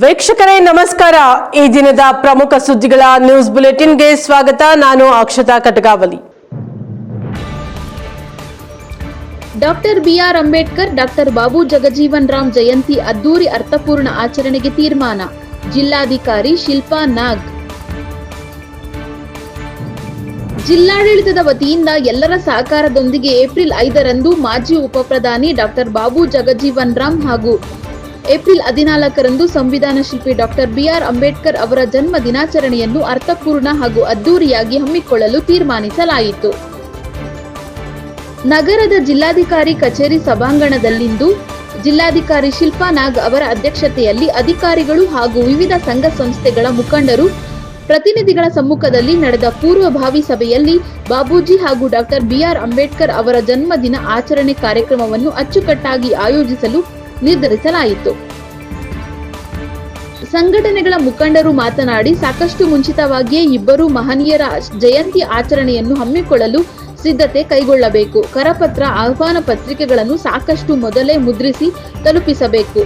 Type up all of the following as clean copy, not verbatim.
ವೀಕ್ಷಕರೇ ನಮಸ್ಕಾರ. ಈ ದಿನದ ಪ್ರಮುಖ ಸುದ್ದಿಗಳ ನ್ಯೂಸ್ ಬುಲೆಟಿನ್ಗೆ ಸ್ವಾಗತ. ನಾನು Akshata Katagavali. Doctor B R Ambedkar, doctor Babu Jagjivan Ram Jayanti ಅದ್ದೂರಿ ಅರ್ಥಪೂರ್ಣ ಆಚರಣೆಗೆ ತೀರ್ಮಾನ. ಜಿಲ್ಲಾಧಿಕಾರಿ ಶಿಲ್ಪಾ ನಾಗ್. ಜಿಲ್ಲಾಡಳಿತದ ವತಿಯಿಂದ ಎಲ್ಲರ ಸಹಕಾರದೊಂದಿಗೆ ಏಪ್ರಿಲ್ 5ರಂದು ಮಾಜಿ ಉಪಪ್ರಧಾನಿ ಡಾಕ್ಟರ್ ಬಾಬು ಜಗಜೀವನ್ ರಾಮ್ ಹಾಗೂ ಏಪ್ರಿಲ್ 14ರಂದು ಸಂವಿಧಾನ ಶಿಲ್ಪಿ ಡಾಕ್ಟರ್ ಬಿಆರ್ ಅಂಬೇಡ್ಕರ್ ಅವರ ಜನ್ಮ ದಿನಾಚರಣೆಯನ್ನು ಅರ್ಥಪೂರ್ಣ ಹಾಗೂ ಅದ್ದೂರಿಯಾಗಿ ಹಮ್ಮಿಕೊಳ್ಳಲು ತೀರ್ಮಾನಿಸಲಾಯಿತು. ನಗರದ ಜಿಲ್ಲಾಧಿಕಾರಿ ಕಚೇರಿ ಸಭಾಂಗಣದಲ್ಲಿಂದು ಜಿಲ್ಲಾಧಿಕಾರಿ ಶಿಲ್ಪಾ ನಾಗ್ ಅವರ ಅಧ್ಯಕ್ಷತೆಯಲ್ಲಿ ಅಧಿಕಾರಿಗಳು ಹಾಗೂ ವಿವಿಧ ಸಂಘ ಸಂಸ್ಥೆಗಳ ಮುಖಂಡರು ಪ್ರತಿನಿಧಿಗಳ ಸಮ್ಮುಖದಲ್ಲಿ ನಡೆದ ಪೂರ್ವಭಾವಿ ಸಭೆಯಲ್ಲಿ ಬಾಬೂಜಿ ಹಾಗೂ ಡಾಕ್ಟರ್ ಬಿಆರ್ ಅಂಬೇಡ್ಕರ್ ಅವರ ಜನ್ಮದಿನ ಆಚರಣೆ ಕಾರ್ಯಕ್ರಮವನ್ನು ಅಚ್ಚುಕಟ್ಟಾಗಿ ಆಯೋಜಿಸಲು ನಿರ್ಧರಿಸಲಾಯಿತು. ಸಂಘಟನೆಗಳ ಮುಖಂಡರು ಮಾತನಾಡಿ, ಸಾಕಷ್ಟು ಮುಂಚಿತವಾಗಿಯೇ ಇಬ್ಬರು ಮಹನೀಯರ ಜಯಂತಿ ಆಚರಣೆಯನ್ನು ಹಮ್ಮಿಕೊಳ್ಳಲು ಸಿದ್ಧತೆ ಕೈಗೊಳ್ಳಬೇಕು. ಕರಪತ್ರ, ಆಹ್ವಾನ ಪತ್ರಿಕೆಗಳನ್ನು ಸಾಕಷ್ಟು ಮೊದಲೇ ಮುದ್ರಿಸಿ ತಲುಪಿಸಬೇಕು.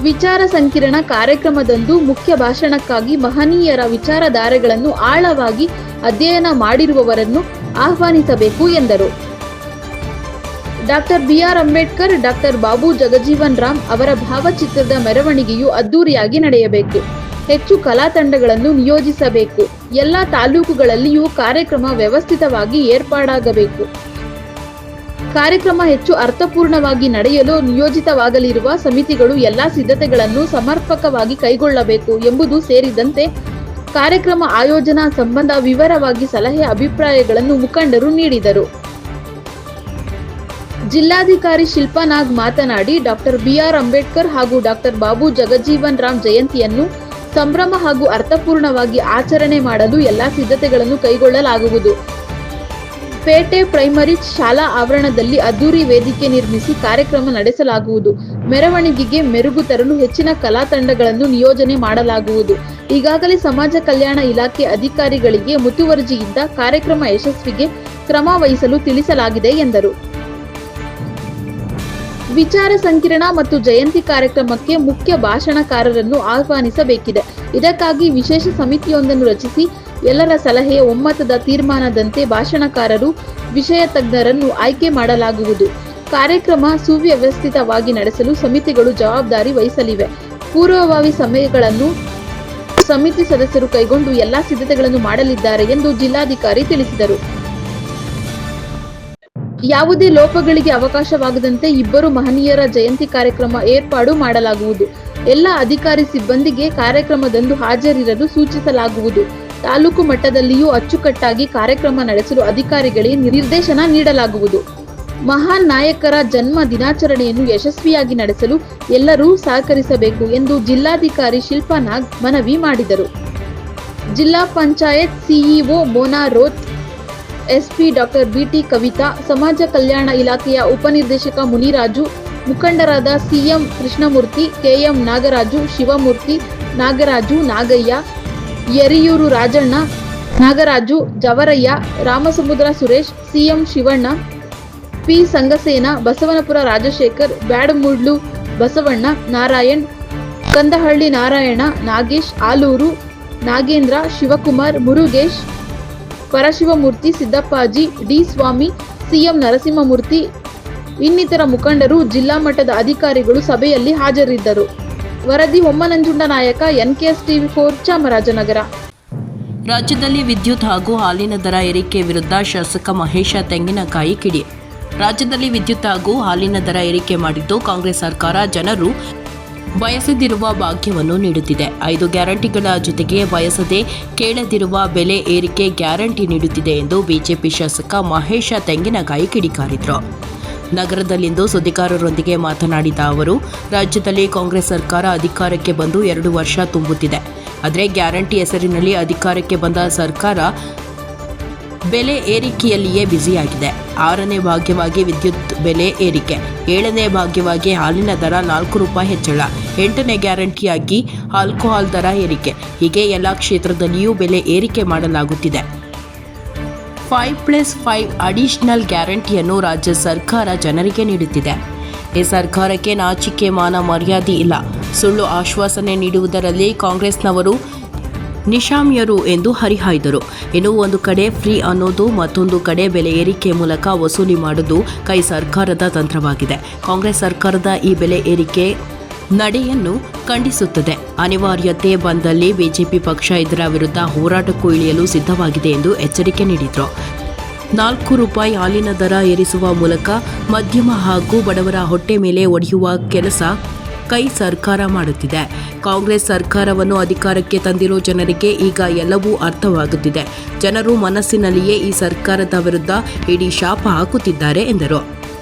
ವಿಚಾರ ಸಂಕಿರಣ ಕಾರ್ಯಕ್ರಮದಂದು ಮುಖ್ಯ ಭಾಷಣಕ್ಕಾಗಿ ಮಹನೀಯರ ವಿಚಾರಧಾರೆಗಳನ್ನು ಆಳವಾಗಿ ಅಧ್ಯಯನ ಮಾಡಿರುವವರನ್ನು ಆಹ್ವಾನಿಸಬೇಕು ಎಂದರು. Doctor B R Ambedkar, doctor Babu Jagjivan Ram ಅವರ ಭಾವಚಿತ್ರದ ಮೆರವಣಿಗೆಯು ಅದ್ದೂರಿಯಾಗಿ ನಡೆಯಬೇಕು. ಹೆಚ್ಚು ಕಲಾ ತಂಡಗಳನ್ನು ನಿಯೋಜಿಸಬೇಕು. ಎಲ್ಲ ತಾಲೂಕುಗಳಲ್ಲಿಯೂ ಕಾರ್ಯಕ್ರಮ ವ್ಯವಸ್ಥಿತವಾಗಿ ಏರ್ಪಾಡಾಗಬೇಕು. ಕಾರ್ಯಕ್ರಮ ಹೆಚ್ಚು ಅರ್ಥಪೂರ್ಣವಾಗಿ ನಡೆಯಲು ನಿಯೋಜಿತವಾಗಲಿರುವ ಸಮಿತಿಗಳು ಎಲ್ಲ ಸಿದ್ಧತೆಗಳನ್ನು ಸಮರ್ಪಕವಾಗಿ ಕೈಗೊಳ್ಳಬೇಕು ಎಂಬುದು ಸೇರಿದಂತೆ ಕಾರ್ಯಕ್ರಮ ಆಯೋಜನಾ ಸಂಬಂಧ ವಿವರವಾಗಿ ಸಲಹೆ ಅಭಿಪ್ರಾಯಗಳನ್ನು ಮುಖಂಡರು ನೀಡಿದರು. ಜಿಲ್ಲಾಧಿಕಾರಿ ಶಿಲ್ಪಾ ನಾಗ್ ಮಾತನಾಡಿ, ಡಾಕ್ಟರ್ ಬಿಆರ್ ಅಂಬೇಡ್ಕರ್ ಹಾಗೂ ಡಾಕ್ಟರ್ ಬಾಬು ಜಗಜೀವನ್ ರಾಮ್ ಜಯಂತಿಯನ್ನು ಸಂಭ್ರಮ ಹಾಗೂ ಅರ್ಥಪೂರ್ಣವಾಗಿ ಆಚರಣೆ ಮಾಡಲು ಎಲ್ಲಾ ಸಿದ್ಧತೆಗಳನ್ನು ಕೈಗೊಳ್ಳಲಾಗುವುದು. ಪೇಟೆ ಪ್ರೈಮರಿ ಶಾಲಾ ಆವರಣದಲ್ಲಿ ಅದ್ದೂರಿ ವೇದಿಕೆ ನಿರ್ಮಿಸಿ ಕಾರ್ಯಕ್ರಮ ನಡೆಸಲಾಗುವುದು. ಮೆರವಣಿಗೆಗೆ ಮೆರುಗು ತರಲು ಹೆಚ್ಚಿನ ಕಲಾ ತಂಡಗಳನ್ನು ನಿಯೋಜನೆ ಮಾಡಲಾಗುವುದು. ಈಗಾಗಲೇ ಸಮಾಜ ಕಲ್ಯಾಣ ಇಲಾಖೆ ಅಧಿಕಾರಿಗಳಿಗೆ ಮುತುವರ್ಜಿಯಿಂದ ಕಾರ್ಯಕ್ರಮ ಯಶಸ್ವಿಗೆ ಕ್ರಮ ವಹಿಸಲು ತಿಳಿಸಲಾಗಿದೆ ಎಂದರು. ವಿಚಾರ ಸಂಕಿರಣ ಮತ್ತು ಜಯಂತಿ ಕಾರ್ಯಕ್ರಮಕ್ಕೆ ಮುಖ್ಯ ಭಾಷಣಕಾರರನ್ನು ಆಹ್ವಾನಿಸಬೇಕಿದೆ. ಇದಕ್ಕಾಗಿ ವಿಶೇಷ ಸಮಿತಿಯೊಂದನ್ನು ರಚಿಸಿ ಎಲ್ಲರ ಸಲಹೆಯ ಒಮ್ಮತದ ತೀರ್ಮಾನದಂತೆ ಭಾಷಣಕಾರರು, ವಿಷಯ ತಜ್ಞರನ್ನು ಆಯ್ಕೆ ಮಾಡಲಾಗುವುದು. ಕಾರ್ಯಕ್ರಮ ಸುವ್ಯವಸ್ಥಿತವಾಗಿ ನಡೆಸಲು ಸಮಿತಿಗಳು ಜವಾಬ್ದಾರಿ ವಹಿಸಲಿವೆ. ಪೂರ್ವಭಾವಿ ಸಭೆಗಳನ್ನು ಸಮಿತಿ ಸದಸ್ಯರು ಕೈಗೊಂಡು ಎಲ್ಲಾ ಸಿದ್ಧತೆಗಳನ್ನು ಮಾಡಲಿದ್ದಾರೆ ಎಂದು ಜಿಲ್ಲಾಧಿಕಾರಿ ತಿಳಿಸಿದರು. ಯಾವುದೇ ಲೋಪಗಳಿಗೆ ಅವಕಾಶವಾಗದಂತೆ ಇಬ್ಬರು ಮಹನೀಯರ ಜಯಂತಿ ಕಾರ್ಯಕ್ರಮ ಏರ್ಪಾಡು ಮಾಡಲಾಗುವುದು. ಎಲ್ಲ ಅಧಿಕಾರಿ ಸಿಬ್ಬಂದಿಗೆ ಕಾರ್ಯಕ್ರಮದಂದು ಹಾಜರಿರಲು ಸೂಚಿಸಲಾಗುವುದು. ತಾಲೂಕು ಮಟ್ಟದಲ್ಲಿಯೂ ಅಚ್ಚುಕಟ್ಟಾಗಿ ಕಾರ್ಯಕ್ರಮ ನಡೆಸಲು ಅಧಿಕಾರಿಗಳಿಗೆ ನಿರ್ದೇಶನ ನೀಡಲಾಗುವುದು. ಮಹಾನ್ ನಾಯಕರ ಜನ್ಮ ದಿನಾಚರಣೆಯನ್ನು ಯಶಸ್ವಿಯಾಗಿ ನಡೆಸಲು ಎಲ್ಲರೂ ಸಹಕರಿಸಬೇಕು ಎಂದು ಜಿಲ್ಲಾಧಿಕಾರಿ ಶಿಲ್ಪಾ ನಾಗ್ ಮನವಿ ಮಾಡಿದರು. ಜಿಲ್ಲಾ panchayat CEO Mona Roth, SP doctor B T Kavita, ಸಮಾಜ ಕಲ್ಯಾಣ ಇಲಾಖೆಯ ಉಪನಿರ್ದೇಶಕ ಮುನಿರಾಜು, ಮುಖಂಡರಾದ C M Krishnamurthy, K M Nagaraju, Shivamurthy, Nagaraju, Nagaiah, Yariyur Rajanna, Nagaraju, Javaraiah, Ramasamudra Suresh, C M Shivanna, P Sangasena, Basavanapura Rajashekar, Byadamudlu Basavanna, Narayan, Kandahalli Narayana, Nagesh, Aluru Nagendra, Shivakumar, Murugesh, Parashivamurthy, Siddappaji, D Swamy, C M Narasimhamurthy ಇನ್ನಿತರ ಮುಖಂಡರು, ಜಿಲ್ಲಾ ಮಟ್ಟದ ಅಧಿಕಾರಿಗಳು ಸಭೆಯಲ್ಲಿ ಹಾಜರಿದ್ದರು. ವರದಿ ಹೊಮ್ಮನಂಜುಂಡ ನಾಯಕ, NKS TV4, ಚಾಮರಾಜನಗರ. ರಾಜ್ಯದಲ್ಲಿ ವಿದ್ಯುತ್ ಹಾಗೂ ಹಾಲಿನ ದರ ಏರಿಕೆ ವಿರುದ್ಧ ಶಾಸಕ ಮಹೇಶ ತೆಂಗಿನಕಾಯಿ ಕಿಡಿ. ರಾಜ್ಯದಲ್ಲಿ ವಿದ್ಯುತ್ ಹಾಗೂ ಹಾಲಿನ ದರ ಏರಿಕೆ ಮಾಡಿದ್ದು ಕಾಂಗ್ರೆಸ್ ಸರ್ಕಾರ ಜನರು ಬಯಸದಿರುವ ಭಾಗ್ಯವನ್ನು ನೀಡುತ್ತಿದೆ. 5 ಗ್ಯಾರಂಟಿಗಳ ಜೊತೆಗೆ ಬಯಸದೆ ಕೇಳದಿರುವ ಬೆಲೆ ಏರಿಕೆ ಗ್ಯಾರಂಟಿ ನೀಡುತ್ತಿದೆ ಎಂದು ಬಿಜೆಪಿ ಶಾಸಕ ಮಹೇಶ ತೆಂಗಿನಕಾಯಿ ಕಿಡಿಕಾರಿದರು. ನಗರದಲ್ಲಿಂದು ಸುದ್ದಿಗಾರರೊಂದಿಗೆ ಮಾತನಾಡಿದ ಅವರು, ರಾಜ್ಯದಲ್ಲಿ ಕಾಂಗ್ರೆಸ್ ಸರ್ಕಾರ ಅಧಿಕಾರಕ್ಕೆ ಬಂದು 2 ವರ್ಷ ತುಂಬುತ್ತಿದೆ. ಆದರೆ ಗ್ಯಾರಂಟಿ ಹೆಸರಿನಲ್ಲಿ ಅಧಿಕಾರಕ್ಕೆ ಬಂದ ಸರ್ಕಾರ ಬೆಲೆ ಏರಿಕೆಯಲ್ಲಿಯೇ ಬ್ಯುಸಿಯಾಗಿದೆ. 6ನೇ ಭಾಗ್ಯವಾಗಿ ವಿದ್ಯುತ್ ಬೆಲೆ ಏರಿಕೆ, 7ನೇ ಭಾಗ್ಯವಾಗಿ ಹಾಲಿನ ದರ 4 ರೂಪಾಯಿ ಹೆಚ್ಚಳ, 8ನೇ ಗ್ಯಾರಂಟಿಯಾಗಿ ಆಲ್ಕೋಹಾಲ್ ದರ ಏರಿಕೆ, ಹೀಗೆ ಎಲ್ಲ ಕ್ಷೇತ್ರದಲ್ಲಿಯೂ ಬೆಲೆ ಏರಿಕೆ ಮಾಡಲಾಗುತ್ತಿದೆ. 5+5 ಅಡಿಷನಲ್ ಗ್ಯಾರಂಟಿಯನ್ನು ರಾಜ್ಯ ಸರ್ಕಾರ ಜನರಿಗೆ ನೀಡುತ್ತಿದೆ. ಈ ಸರ್ಕಾರಕ್ಕೆ ನಾಚಿಕೆ ಮಾನ ಮರ್ಯಾದೆ ಇಲ್ಲ. ಸುಳ್ಳು ಆಶ್ವಾಸನೆ ನೀಡುವುದರಲ್ಲಿ ಕಾಂಗ್ರೆಸ್ನವರು ನಿಶಾಮ್ಯರು ಎಂದು ಹರಿಹಾಯ್ದರು. ಇನ್ನು ಒಂದು ಕಡೆ ಫ್ರೀ ಅನ್ನೋದು, ಮತ್ತೊಂದು ಕಡೆ ಬೆಲೆ ಏರಿಕೆ ಮೂಲಕ ವಸೂಲಿ ಮಾಡುವುದು ಕೈ ಸರ್ಕಾರದ ತಂತ್ರವಾಗಿದೆ. ಕಾಂಗ್ರೆಸ್ ಸರ್ಕಾರದ ಈ ಬೆಲೆ ಏರಿಕೆ ನಡೆಯನ್ನು ಖಂಡಿಸುತ್ತದೆ. ಅನಿವಾರ್ಯತೆ ಬಂದಲ್ಲಿ ಬಿಜೆಪಿ ಪಕ್ಷ ಇದರ ವಿರುದ್ಧ ಹೋರಾಟಕ್ಕೂ ಇಳಿಯಲು ಸಿದ್ಧವಾಗಿದೆ ಎಂದು ಎಚ್ಚರಿಕೆ ನೀಡಿದರು. 4 ರೂಪಾಯಿ ಹಾಲಿನ ದರ ಏರಿಸುವ ಮೂಲಕ ಮಧ್ಯಮ ಹಾಗೂ ಬಡವರ ಹೊಟ್ಟೆ ಮೇಲೆ ಒಡೆಯುವ ಕೆಲಸ ಕೈ ಸರ್ಕಾರ ಮಾಡುತ್ತಿದೆ. ಕಾಂಗ್ರೆಸ್ ಸರ್ಕಾರವನ್ನು ಅಧಿಕಾರಕ್ಕೆ ತಂದಿರೋ ಜನರಿಗೆ ಈಗ ಎಲ್ಲವೂ ಅರ್ಥವಾಗುತ್ತಿದೆ. ಜನರು ಮನಸ್ಸಿನಲ್ಲಿಯೇ ಈ ಸರ್ಕಾರದ ವಿರುದ್ಧ ಇಡೀ ಶಾಪ ಹಾಕುತ್ತಿದ್ದಾರೆ ಎಂದರು.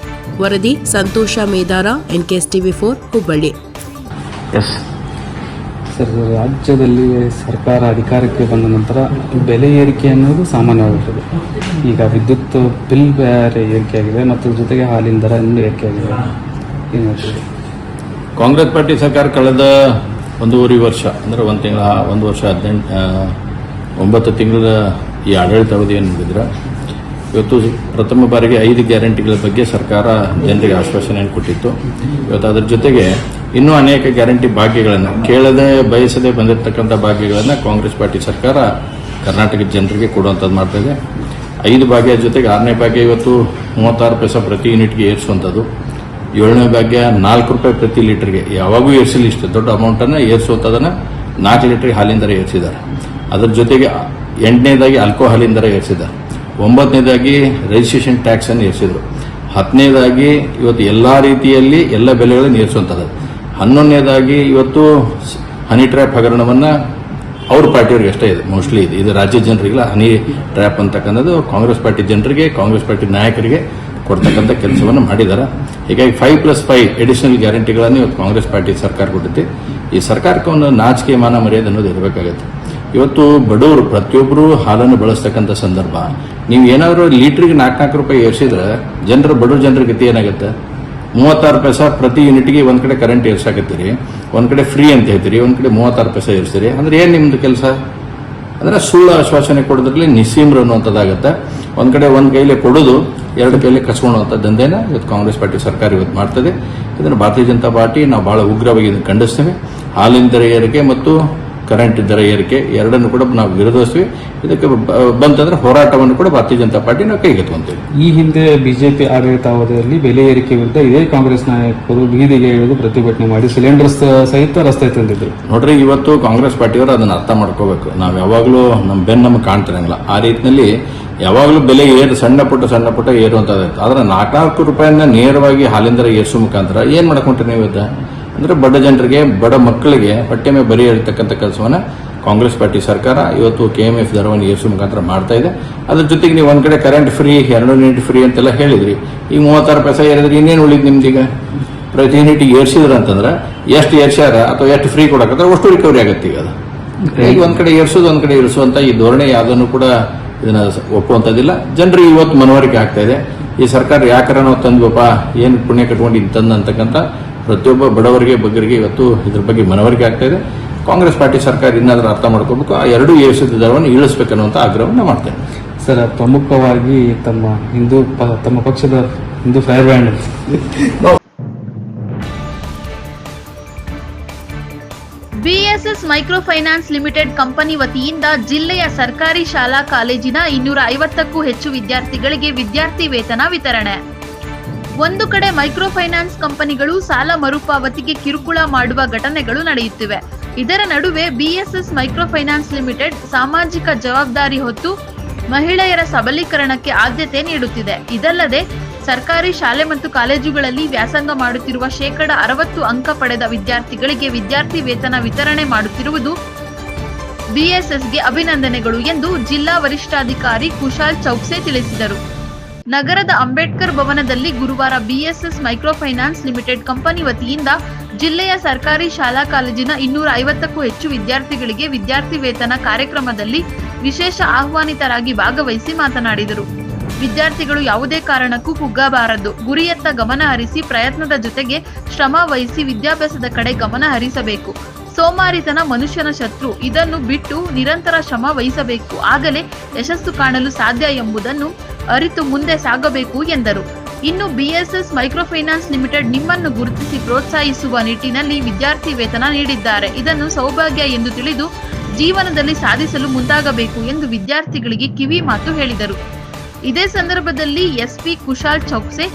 ವರದಿ ಸಂತೋಷ ಮೇದಾರ, NKS TV4 ಹುಬ್ಬಳ್ಳಿ. ಸರ್, ರಾಜ್ಯದಲ್ಲಿ ಸರ್ಕಾರ ಅಧಿಕಾರಕ್ಕೆ ಬಂದ ನಂತರ ಬೆಲೆ ಏರಿಕೆ ಅನ್ನೋದು ಸಾಮಾನ್ಯವಾಗಿರ್ತದೆ. ಈಗ ವಿದ್ಯುತ್ ಬಿಲ್ ಬೇರೆ ಏರಿಕೆಯಾಗಿದೆ ಮತ್ತು ಜೊತೆಗೆ ಹಾಲಿನ ದರ ಇನ್ನೂ ಏರಿಕೆಯಾಗಿದೆ. ಏನು ಹೇಳ್ತೀವಿ? ಕಾಂಗ್ರೆಸ್ ಪಾರ್ಟಿ ಸರ್ಕಾರ ಕಳೆದ 1.5 ವರ್ಷ ಅಂದರೆ 1 ವರ್ಷ 9 ತಿಂಗಳ ಈ ಆಡಳಿತ ಅವಧಿಯನ್ನು ನೋಡಿದ್ರೆ ಇವತ್ತು ಪ್ರಥಮ ಬಾರಿಗೆ 5 ಗ್ಯಾರಂಟಿಗಳ ಬಗ್ಗೆ ಸರ್ಕಾರ ಜನರಿಗೆ ಆಶ್ವಾಸನೆಯನ್ನು ಕೊಟ್ಟಿತ್ತು. ಇವತ್ತು ಅದರ ಜೊತೆಗೆ ಇನ್ನೂ ಅನೇಕ ಗ್ಯಾರಂಟಿ ಭಾಗ್ಯಗಳನ್ನು ಕೇಳದೆ ಬಯಸದೆ ಬಂದಿರತಕ್ಕಂಥ ಭಾಗ್ಯಗಳನ್ನು ಕಾಂಗ್ರೆಸ್ ಪಾರ್ಟಿ ಸರ್ಕಾರ ಕರ್ನಾಟಕದ ಜನರಿಗೆ ಕೊಡುವಂಥದ್ದು ಮಾಡ್ತಾ ಇದೆ. 5 ಭಾಗ್ಯ ಜೊತೆಗೆ 6ನೇ ಭಾಗ್ಯ ಇವತ್ತು 36 ಪೈಸೆ ಪ್ರತಿ ಯೂನಿಟ್ಗೆ ಏರಿಸುವಂಥದ್ದು. 7ನೇ ಭಾಗ್ಯ 4 ರೂಪಾಯಿ ಪ್ರತಿ ಲೀಟರ್ಗೆ, ಯಾವಾಗೂ ಏರಿಸಲಿ ಇಷ್ಟು ದೊಡ್ಡ ಅಮೌಂಟನ್ನು ಏರಿಸುವಂಥದ್ದನ್ನು 4 ಲೀಟರ್ಗೆ ಹಾಲಿನ ದರ ಏರಿಸಿದ್ದಾರೆ. ಅದರ ಜೊತೆಗೆ 8ನೇದಾಗಿ ಆಲ್ಕೋಹಾಲಿನ ದರ ಏರಿಸಿದ್ದಾರೆ. 9ನೇದಾಗಿ ರಿಜಿಸ್ಟ್ರೇಷನ್ ಟ್ಯಾಕ್ಸ್ ಅನ್ನು ಏರಿಸಿದರು. 10ನೇದಾಗಿ ಇವತ್ತು ಎಲ್ಲ ರೀತಿಯಲ್ಲಿ ಎಲ್ಲ ಬೆಲೆಗಳನ್ನು ಏರಿಸುವಂಥದ್ದು. 11ನೇದಾಗಿ ಇವತ್ತು ಹನಿ ಟ್ರ್ಯಾಪ್ ಹಗರಣವನ್ನು ಅವ್ರ ಪಾರ್ಟಿಯವ್ರಿಗೆ ಅಷ್ಟೇ ಇದೆ, ಮೋಸ್ಟ್ಲಿ ಇದು ರಾಜ್ಯ ಜನರಿಗಿಲ್ಲ. ಹನಿ ಟ್ರ್ಯಾಪ್ ಅಂತಕ್ಕಂಥದ್ದು ಕಾಂಗ್ರೆಸ್ ಪಾರ್ಟಿ ಜನರಿಗೆ, ಕಾಂಗ್ರೆಸ್ ಪಾರ್ಟಿ ನಾಯಕರಿಗೆ ಕೊಡ್ತಕ್ಕಂಥ ಕೆಲಸವನ್ನು ಮಾಡಿದ್ದಾರೆ. ಹೀಗಾಗಿ 5+5 ಎಡಿಷನಲ್ ಗ್ಯಾರಂಟಿಗಳನ್ನು ಇವತ್ತು ಕಾಂಗ್ರೆಸ್ ಪಾರ್ಟಿ ಸರ್ಕಾರ ಕೊಟ್ಟಿದೆ. ಈ ಸರ್ಕಾರಕ್ಕೆ ಒಂದು ನಾಚಿಕೆ ಮಾನ ಮರ್ಯಾದೆ ಅನ್ನೋದು ಇರಬೇಕಾಗುತ್ತೆ. ಇವತ್ತು ಬಡವರು ಪ್ರತಿಯೊಬ್ಬರು ಹಾಲನ್ನು ಬಳಸ್ತಕ್ಕಂಥ ಸಂದರ್ಭ, ನೀವು ಏನಾದರೂ ಲೀಟ್ರಿಗೆ 4 ರೂಪಾಯಿ ಏರಿಸಿದ್ರೆ ಬಡವ್ರ ಜನರ ಗತಿ ಏನಾಗುತ್ತೆ? 36 ಪೈಸೆ ಪ್ರತಿ ಯೂನಿಟ್ಗೆ ಒಂದು ಕಡೆ ಕರೆಂಟ್ ಏರ್ಸಾಕತ್ತೀರಿ, ಒಂದು ಕಡೆ ಫ್ರೀ ಅಂತ ಹೇಳ್ತೀರಿ, ಒಂದು ಕಡೆ 36 ಪೈಸೆ ಏರಿಸ್ತೀರಿ. ಅಂದ್ರೆ ಏನು ನಿಮ್ದು ಕೆಲಸ? ಅಂದ್ರೆ ಸುಳ್ಳು ಆಶ್ವಾಸನೆ ಕೊಡೋದ್ರಲ್ಲಿ ನಿಸ್ಸೀಮ್ರು ಅನ್ನುವಂಥದ್ದಾಗುತ್ತೆ. ಒಂದು ಕಡೆ ಒಂದು ಕೈಲಿ ಕೊಡೋದು, 2 ಕೈಲಿ ಕಸ್ಕೊಳ್ಳುವಂಥ ದಂಧೆನ ಇವತ್ತು ಕಾಂಗ್ರೆಸ್ ಪಾರ್ಟಿ ಸರ್ಕಾರ ಇವತ್ತು ಮಾಡ್ತದೆ. ಇದನ್ನು ಭಾರತೀಯ ಜನತಾ ಪಾರ್ಟಿ ನಾವು ಬಹಳ ಉಗ್ರವಾಗಿ ಇದನ್ನು ಖಂಡಿಸ್ತೇವೆ. ಹಾಲಿನ ದರ ಏರಿಕೆ ಮತ್ತು ಕರೆಂಟ್ ದರ ಏರಿಕೆ ಎರಡನ್ನು ಕೂಡ ನಾವು ವಿರೋಧಿಸ್ತೀವಿ. ಇದಕ್ಕೆ ಬಂತಂದ್ರೆ ಹೋರಾಟವನ್ನು ಕೂಡ ಭಾರತೀಯ ಜನತಾ ಪಾರ್ಟಿ ನಾವು ಕೈಗೆತ್ಕೊಂತೀವಿ. ಈ ಹಿಂದೆ ಬಿಜೆಪಿ ಆಡಳಿತಾವಧಿಯಲ್ಲಿ ಬೆಲೆ ಏರಿಕೆ ವಿರುದ್ಧ ಇದೇ ಕಾಂಗ್ರೆಸ್ ನಾಯಕರು ಬೀದಿಗೆ ಇಳಿದು ಪ್ರತಿಭಟನೆ ಮಾಡಿ ಸಿಲಿಂಡರ್ ಸಹಿತ ರಸ್ತೆ ತಂದಿದ್ರು. ನೋಡ್ರಿ, ಇವತ್ತು ಕಾಂಗ್ರೆಸ್ ಪಾರ್ಟಿಯವರು ಅದನ್ನು ಅರ್ಥ ಮಾಡ್ಕೋಬೇಕು. ನಾವು ಯಾವಾಗಲೂ ನಮ್ಮ ನಮಗೆ ಕಾಣ್ತಿರಂಗಿಲ್ಲ. ಆ ರೀತಿಯಲ್ಲಿ ಯಾವಾಗಲೂ ಬೆಲೆ ಸಣ್ಣ ಪುಟ್ಟ ಏರುವಂಥದ್ದು. ಆದ್ರೆ 4 ರೂಪಾಯಿನ ನೇರವಾಗಿ ಹಾಲಿನ ದರ ಏರಿಸೋ ಮುಖಾಂತರ ಏನ್ ಮಾಡ್ಕೊಂಡ್ರಿ ನೀವು ಇವತ್ತು? ಅಂದ್ರೆ ಬಡ ಜನರಿಗೆ, ಬಡ ಮಕ್ಕಳಿಗೆ ಹೊಟ್ಟೆ ಮೇಲೆ ಬರಿ ಹೇಳ್ತಕ್ಕಂಥ ಕೆಲಸವನ್ನ ಕಾಂಗ್ರೆಸ್ ಪಾರ್ಟಿ ಸರ್ಕಾರ ಇವತ್ತು KMF ದರವನ್ನು ಏರಿಸುವ ಮುಖಾಂತರ ಮಾಡ್ತಾ ಇದೆ. ಅದ್ರ ಜೊತೆಗೆ ನೀವು ಒಂದ್ ಕಡೆ ಕರೆಂಟ್ ಫ್ರೀ, 2 ಯೂನಿಟ್ ಫ್ರೀ ಅಂತೆಲ್ಲ ಹೇಳಿದ್ರಿ. ಈಗ 36 ಪೈಸೆ ಏರಿದ್ರೆ ಇನ್ನೇನು ಉಳಿದ್ ನಿಮ್ದೀಗ? ಪ್ರತಿ ಯೂನಿಟ್ಗೆ ಏರಿಸಿದ್ರ ಅಂತಂದ್ರೆ ಎಷ್ಟು ಏರ್ಸ್ಯಾರ ಅಥವಾ ಎಷ್ಟು ಫ್ರೀ ಕೊಡಕಂದ್ರೆ ಅಷ್ಟು ರಿಕವರಿ ಆಗುತ್ತೆ. ಈಗ ಅದು ಈಗ ಒಂದ್ ಕಡೆ ಏರ್ಸೋದು, ಒಂದ್ ಕಡೆ ಇರಿಸುವಂತ ಈ ಧೋರಣೆ ಯಾವುದನ್ನು ಕೂಡ ಇದನ್ನ ಒಪ್ಪುವಂಥದ್ದಿಲ್ಲ. ಜನರಿಗೆ ಇವತ್ತು ಮನವರಿಕೆ ಆಗ್ತಾ ಇದೆ. ಈ ಸರ್ಕಾರ ಯಾಕಾರ ನಾವು ತಂದ್ವಪ್ಪ, ಏನು ಪುಣ್ಯ ಕಟ್ಕೊಂಡು ತಂದಂತಕ್ಕಂಥ ಪ್ರತಿಯೊಬ್ಬ ಬಡವರಿಗೆ, ಬಗ್ಗರಿಗೆ ಇವತ್ತು ಇದ್ರ ಬಗ್ಗೆ ಮನವರಿಕೆ ಆಗ್ತಾ ಇದೆ. ಕಾಂಗ್ರೆಸ್ ಪಾರ್ಟಿ ಸರ್ಕಾರ ಇನ್ನಾದ್ರೂ ಅರ್ಥ ಮಾಡ್ಕೋಬೇಕು, ಆ 2 ಏರಿಸಿದ ದರವನ್ನು ಇಳಿಸಬೇಕನ್ನುವಂಥ ಆಗ್ರಹವನ್ನು ಮಾಡ್ತೇನೆ. ಸರ್, ಪ್ರಮುಖವಾಗಿ ತಮ್ಮ ಪಕ್ಷದ Hindu fire band BSS micro finance limited company ವತಿಯಿಂದ ಜಿಲ್ಲೆಯ ಸರ್ಕಾರಿ ಶಾಲಾ ಕಾಲೇಜಿನ 250ಕ್ಕೂ ಹೆಚ್ಚು ವಿದ್ಯಾರ್ಥಿಗಳಿಗೆ ವಿದ್ಯಾರ್ಥಿ ವೇತನ ವಿತರಣೆ. ಒಂದು ಕಡೆ ಮೈಕ್ರೋ ಫೈನಾನ್ಸ್ ಕಂಪನಿಗಳು ಸಾಲ ಮರುಪಾವತಿಗೆ ಕಿರುಕುಳ ಮಾಡುವ ಘಟನೆಗಳು ನಡೆಯುತ್ತಿವೆ. ಇದರ ನಡುವೆ BSS ಮೈಕ್ರೋ ಫೈನಾನ್ಸ್ ಲಿಮಿಟೆಡ್ ಸಾಮಾಜಿಕ ಜವಾಬ್ದಾರಿ ಹೊತ್ತು ಮಹಿಳೆಯರ ಸಬಲೀಕರಣಕ್ಕೆ ಆದ್ಯತೆ ನೀಡುತ್ತಿದೆ. ಇದಲ್ಲದೆ ಸರ್ಕಾರಿ ಶಾಲೆ ಮತ್ತು ಕಾಲೇಜುಗಳಲ್ಲಿ ವ್ಯಾಸಂಗ ಮಾಡುತ್ತಿರುವ 60% ಅಂಕ ಪಡೆದ ವಿದ್ಯಾರ್ಥಿಗಳಿಗೆ ವಿದ್ಯಾರ್ಥಿ ವೇತನ ವಿತರಣೆ ಮಾಡುತ್ತಿರುವುದು BSSಗೆ ಅಭಿನಂದನೆಗಳು ಎಂದು ಜಿಲ್ಲಾ ವರಿಷ್ಠಾಧಿಕಾರಿ ಕುಶಾಲ್ ಚೌಕ್ಸೆ ತಿಳಿಸಿದರು. ನಗರದ ಅಂಬೇಡ್ಕರ್ ಭವನದಲ್ಲಿ ಗುರುವಾರ BSS micro finance limited company ವತಿಯಿಂದ ಜಿಲ್ಲೆಯ ಸರ್ಕಾರಿ ಶಾಲಾ ಕಾಲೇಜಿನ 250ಕ್ಕೂ ಹೆಚ್ಚು ವಿದ್ಯಾರ್ಥಿಗಳಿಗೆ ವಿದ್ಯಾರ್ಥಿ ವೇತನ ಕಾರ್ಯಕ್ರಮದಲ್ಲಿ ವಿಶೇಷ ಆಹ್ವಾನಿತರಾಗಿ ಭಾಗವಹಿಸಿ ಮಾತನಾಡಿದರು. ವಿದ್ಯಾರ್ಥಿಗಳು ಯಾವುದೇ ಕಾರಣಕ್ಕೂ ಕುಗ್ಗಬಾರದು, ಗುರಿಯತ್ತ ಗಮನ ಹರಿಸಿ ಪ್ರಯತ್ನದ ಜೊತೆಗೆ ಶ್ರಮ ವಹಿಸಿ ವಿದ್ಯಾಭ್ಯಾಸದ ಕಡೆ ಗಮನ ಹರಿಸಬೇಕು. ಸೋಮಾರಿತನ ಮನುಷ್ಯನ ಶತ್ರು, ಇದನ್ನು ಬಿಟ್ಟು ನಿರಂತರ ಶ್ರಮ ವಹಿಸಬೇಕು, ಆಗಲೇ ಯಶಸ್ಸು ಕಾಣಲು ಸಾಧ್ಯ ಎಂಬುದನ್ನು ಅರಿತು ಮುಂದೆ ಸಾಗಬೇಕು ಎಂದರು. ಇನ್ನು BSS ಮೈಕ್ರೋಫೈನಾನ್ಸ್ ಲಿಮಿಟೆಡ್ ನಿಮ್ಮನ್ನು ಗುರುತಿಸಿ ಪ್ರೋತ್ಸಾಹಿಸುವ ನಿಟ್ಟಿನಲ್ಲಿ ವಿದ್ಯಾರ್ಥಿ ವೇತನ ನೀಡಿದ್ದಾರೆ. ಇದನ್ನು ಸೌಭಾಗ್ಯ ಎಂದು ತಿಳಿದು ಜೀವನದಲ್ಲಿ ಸಾಧಿಸಲು ಮುಂದಾಗಬೇಕು ಎಂದು ವಿದ್ಯಾರ್ಥಿಗಳಿಗೆ ಕಿವಿ ಮಾತು ಹೇಳಿದರು. ಇದೇ ಸಂದರ್ಭದಲ್ಲಿ SP ಕುಶಾಲ್ ಚೌಕ್ಸೆ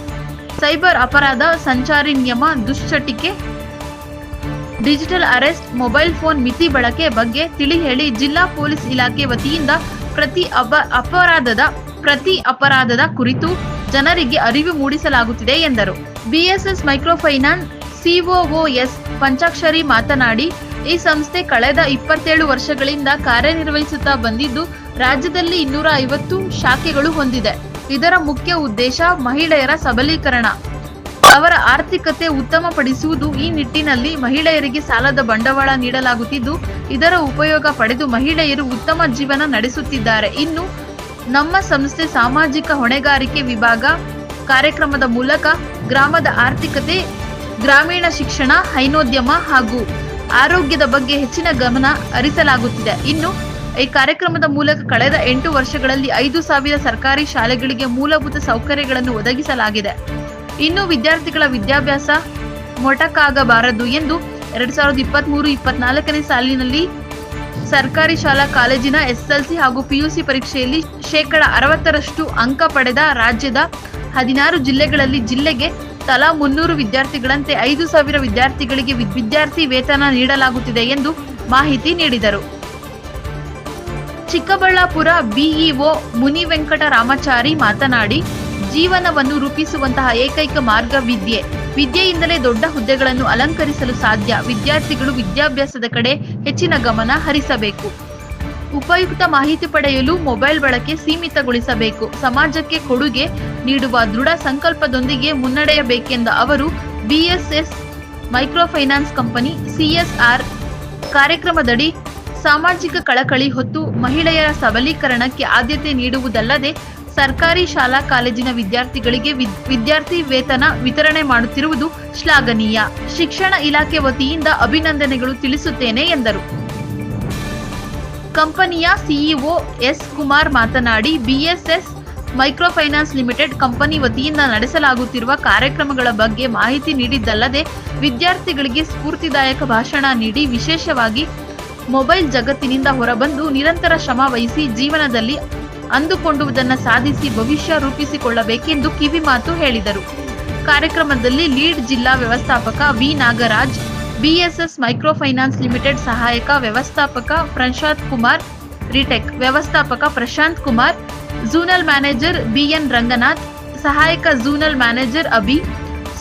ಸೈಬರ್ ಅಪರಾಧ, ಸಂಚಾರಿ ನಿಯಮ, ದುಶ್ಚಟಿಕೆ, ಡಿಜಿಟಲ್ ಅರೆಸ್ಟ್, ಮೊಬೈಲ್ ಫೋನ್ ಮಿತಿ ಬಳಕೆ ಬಗ್ಗೆ ತಿಳಿ ಹೇಳಿ ಜಿಲ್ಲಾ ಪೊಲೀಸ್ ಇಲಾಖೆ ವತಿಯಿಂದ ಪ್ರತಿ ಅಪರಾಧದ ಕುರಿತು ಜನರಿಗೆ ಅರಿವು ಮೂಡಿಸಲಾಗುತ್ತಿದೆ ಎಂದರು. BSS ಮೈಕ್ರೋಫೈನಾನ್ಸ್ COOS ಪಂಚಾಕ್ಷರಿ ಮಾತನಾಡಿ, ಈ ಸಂಸ್ಥೆ ಕಳೆದ 27 ವರ್ಷಗಳಿಂದ ಕಾರ್ಯನಿರ್ವಹಿಸುತ್ತಾ ಬಂದಿದ್ದು ರಾಜ್ಯದಲ್ಲಿ 250 ಶಾಖೆಗಳು ಹೊಂದಿದೆ. ಇದರ ಮುಖ್ಯ ಉದ್ದೇಶ ಮಹಿಳೆಯರ ಸಬಲೀಕರಣ, ಅವರ ಆರ್ಥಿಕತೆ ಉತ್ತಮಪಡಿಸುವುದು. ಈ ನಿಟ್ಟಿನಲ್ಲಿ ಮಹಿಳೆಯರಿಗೆ ಸಾಲದ ಬಂಡವಾಳ ನೀಡಲಾಗುತ್ತಿದ್ದು ಇದರ ಉಪಯೋಗ ಪಡೆದು ಮಹಿಳೆಯರು ಉತ್ತಮ ಜೀವನ ನಡೆಸುತ್ತಿದ್ದಾರೆ. ಇನ್ನು ನಮ್ಮ ಸಂಸ್ಥೆ ಸಾಮಾಜಿಕ ಹೊಣೆಗಾರಿಕೆ ವಿಭಾಗ ಕಾರ್ಯಕ್ರಮದ ಮೂಲಕ ಗ್ರಾಮದ ಆರ್ಥಿಕತೆ, ಗ್ರಾಮೀಣ ಶಿಕ್ಷಣ, ಹೈನೋದ್ಯಮ ಹಾಗೂ ಆರೋಗ್ಯದ ಬಗ್ಗೆ ಹೆಚ್ಚಿನ ಗಮನ ಹರಿಸಲಾಗುತ್ತಿದೆ. ಇನ್ನು ಈ ಕಾರ್ಯಕ್ರಮದ ಮೂಲಕ ಕಳೆದ 8 ವರ್ಷಗಳಲ್ಲಿ 5,000 ಸರ್ಕಾರಿ ಶಾಲೆಗಳಿಗೆ ಮೂಲಭೂತ ಸೌಕರ್ಯಗಳನ್ನು ಒದಗಿಸಲಾಗಿದೆ. ಇನ್ನು ವಿದ್ಯಾರ್ಥಿಗಳ ವಿದ್ಯಾಭ್ಯಾಸ ಮೊಟಕಾಗಬಾರದು ಎಂದು 2023-24ನೇ ಸಾಲಿನಲ್ಲಿ ಸರ್ಕಾರಿ ಶಾಲಾ ಕಾಲೇಜಿನ SSLC ಹಾಗೂ PUC ಪರೀಕ್ಷೆಯಲ್ಲಿ 60% ಅಂಕ ಪಡೆದ ರಾಜ್ಯದ 16 ಜಿಲ್ಲೆಗಳಲ್ಲಿ ಜಿಲ್ಲೆಗೆ ತಲಾ 300 ವಿದ್ಯಾರ್ಥಿಗಳಂತೆ 5,000 ವಿದ್ಯಾರ್ಥಿಗಳಿಗೆ ವಿದ್ಯಾರ್ಥಿ ವೇತನ ನೀಡಲಾಗುತ್ತಿದೆ ಎಂದು ಮಾಹಿತಿ ನೀಡಿದರು. ಚಿಕ್ಕಬಳ್ಳಾಪುರ BEO ಮುನಿವೆಂಕಟ ರಾಮಚಾರಿ ಮಾತನಾಡಿ, ಜೀವನವನ್ನು ರೂಪಿಸುವಂತಹ ಏಕೈಕ ಮಾರ್ಗ ವಿದ್ಯೆ. ವಿದ್ಯೆಯಿಂದಲೇ ದೊಡ್ಡ ಹುದ್ದೆಗಳನ್ನು ಅಲಂಕರಿಸಲು ಸಾಧ್ಯ. ವಿದ್ಯಾರ್ಥಿಗಳು ವಿದ್ಯಾಭ್ಯಾಸದ ಕಡೆ ಹೆಚ್ಚಿನ ಗಮನ ಹರಿಸಬೇಕು. ಉಪಯುಕ್ತ ಮಾಹಿತಿ ಪಡೆಯಲು ಮೊಬೈಲ್ ಬಳಕೆ ಸೀಮಿತಗೊಳಿಸಬೇಕು. ಸಮಾಜಕ್ಕೆ ಕೊಡುಗೆ ನೀಡುವ ದೃಢ ಸಂಕಲ್ಪದೊಂದಿಗೆ ಮುನ್ನಡೆಯಬೇಕೆಂದ ಅವರು BSS ಮೈಕ್ರೋಫೈನಾನ್ಸ್ ಕಂಪನಿ CSR ಕಾರ್ಯಕ್ರಮದಡಿ ಸಾಮಾಜಿಕ ಕಳಕಳಿ ಹೊತ್ತು ಮಹಿಳೆಯರ ಸಬಲೀಕರಣಕ್ಕೆ ಆದ್ಯತೆ ನೀಡುವುದಲ್ಲದೆ ಸರ್ಕಾರಿ ಶಾಲಾ ಕಾಲೇಜಿನ ವಿದ್ಯಾರ್ಥಿಗಳಿಗೆ ವಿದ್ಯಾರ್ಥಿ ವೇತನ ವಿತರಣೆ ಮಾಡುತ್ತಿರುವುದು ಶ್ಲಾಘನೀಯ. ಶಿಕ್ಷಣ ಇಲಾಖೆ ವತಿಯಿಂದ ಅಭಿನಂದನೆಗಳು ತಿಳಿಸುತ್ತೇನೆ ಎಂದರು. ಕಂಪನಿಯ CEO S ಕುಮಾರ್ ಮಾತನಾಡಿ, BSS ಮೈಕ್ರೋಫೈನಾನ್ಸ್ ಲಿಮಿಟೆಡ್ ಕಂಪನಿ ವತಿಯಿಂದ ನಡೆಸಲಾಗುತ್ತಿರುವ ಕಾರ್ಯಕ್ರಮಗಳ ಬಗ್ಗೆ ಮಾಹಿತಿ ನೀಡಿದ್ದಲ್ಲದೆ ವಿದ್ಯಾರ್ಥಿಗಳಿಗೆ ಸ್ಫೂರ್ತಿದಾಯಕ ಭಾಷಣ ನೀಡಿ ವಿಶೇಷವಾಗಿ ಮೊಬೈಲ್ ಜಗತ್ತಿನಿಂದ ಹೊರಬಂದು ನಿರಂತರ ಶ್ರಮ ವಹಿಸಿ ಜೀವನದಲ್ಲಿ ಅಂದುಕೊಂಡುವುದನ್ನು ಸಾಧಿಸಿ ಭವಿಷ್ಯ ರೂಪಿಸಿಕೊಳ್ಳಬೇಕೆಂದು ಕಿವಿ ಮಾತು ಹೇಳಿದರು. ಕಾರ್ಯಕ್ರಮದಲ್ಲಿ ಲೀಡ್ ಜಿಲ್ಲಾ ವ್ಯವಸ್ಥಾಪಕ V Nagaraj, BSS microfinance limited ಸಹಾಯಕ ವ್ಯವಸ್ಥಾಪಕ ಪ್ರಶಾಂತ್ ಕುಮಾರ್, ರಿಟೆಕ್ ವ್ಯವಸ್ಥಾಪಕ Prashant Kumar, zonal manager BN Ranganath, ಸಹಾಯಕ zonal manager Abhi,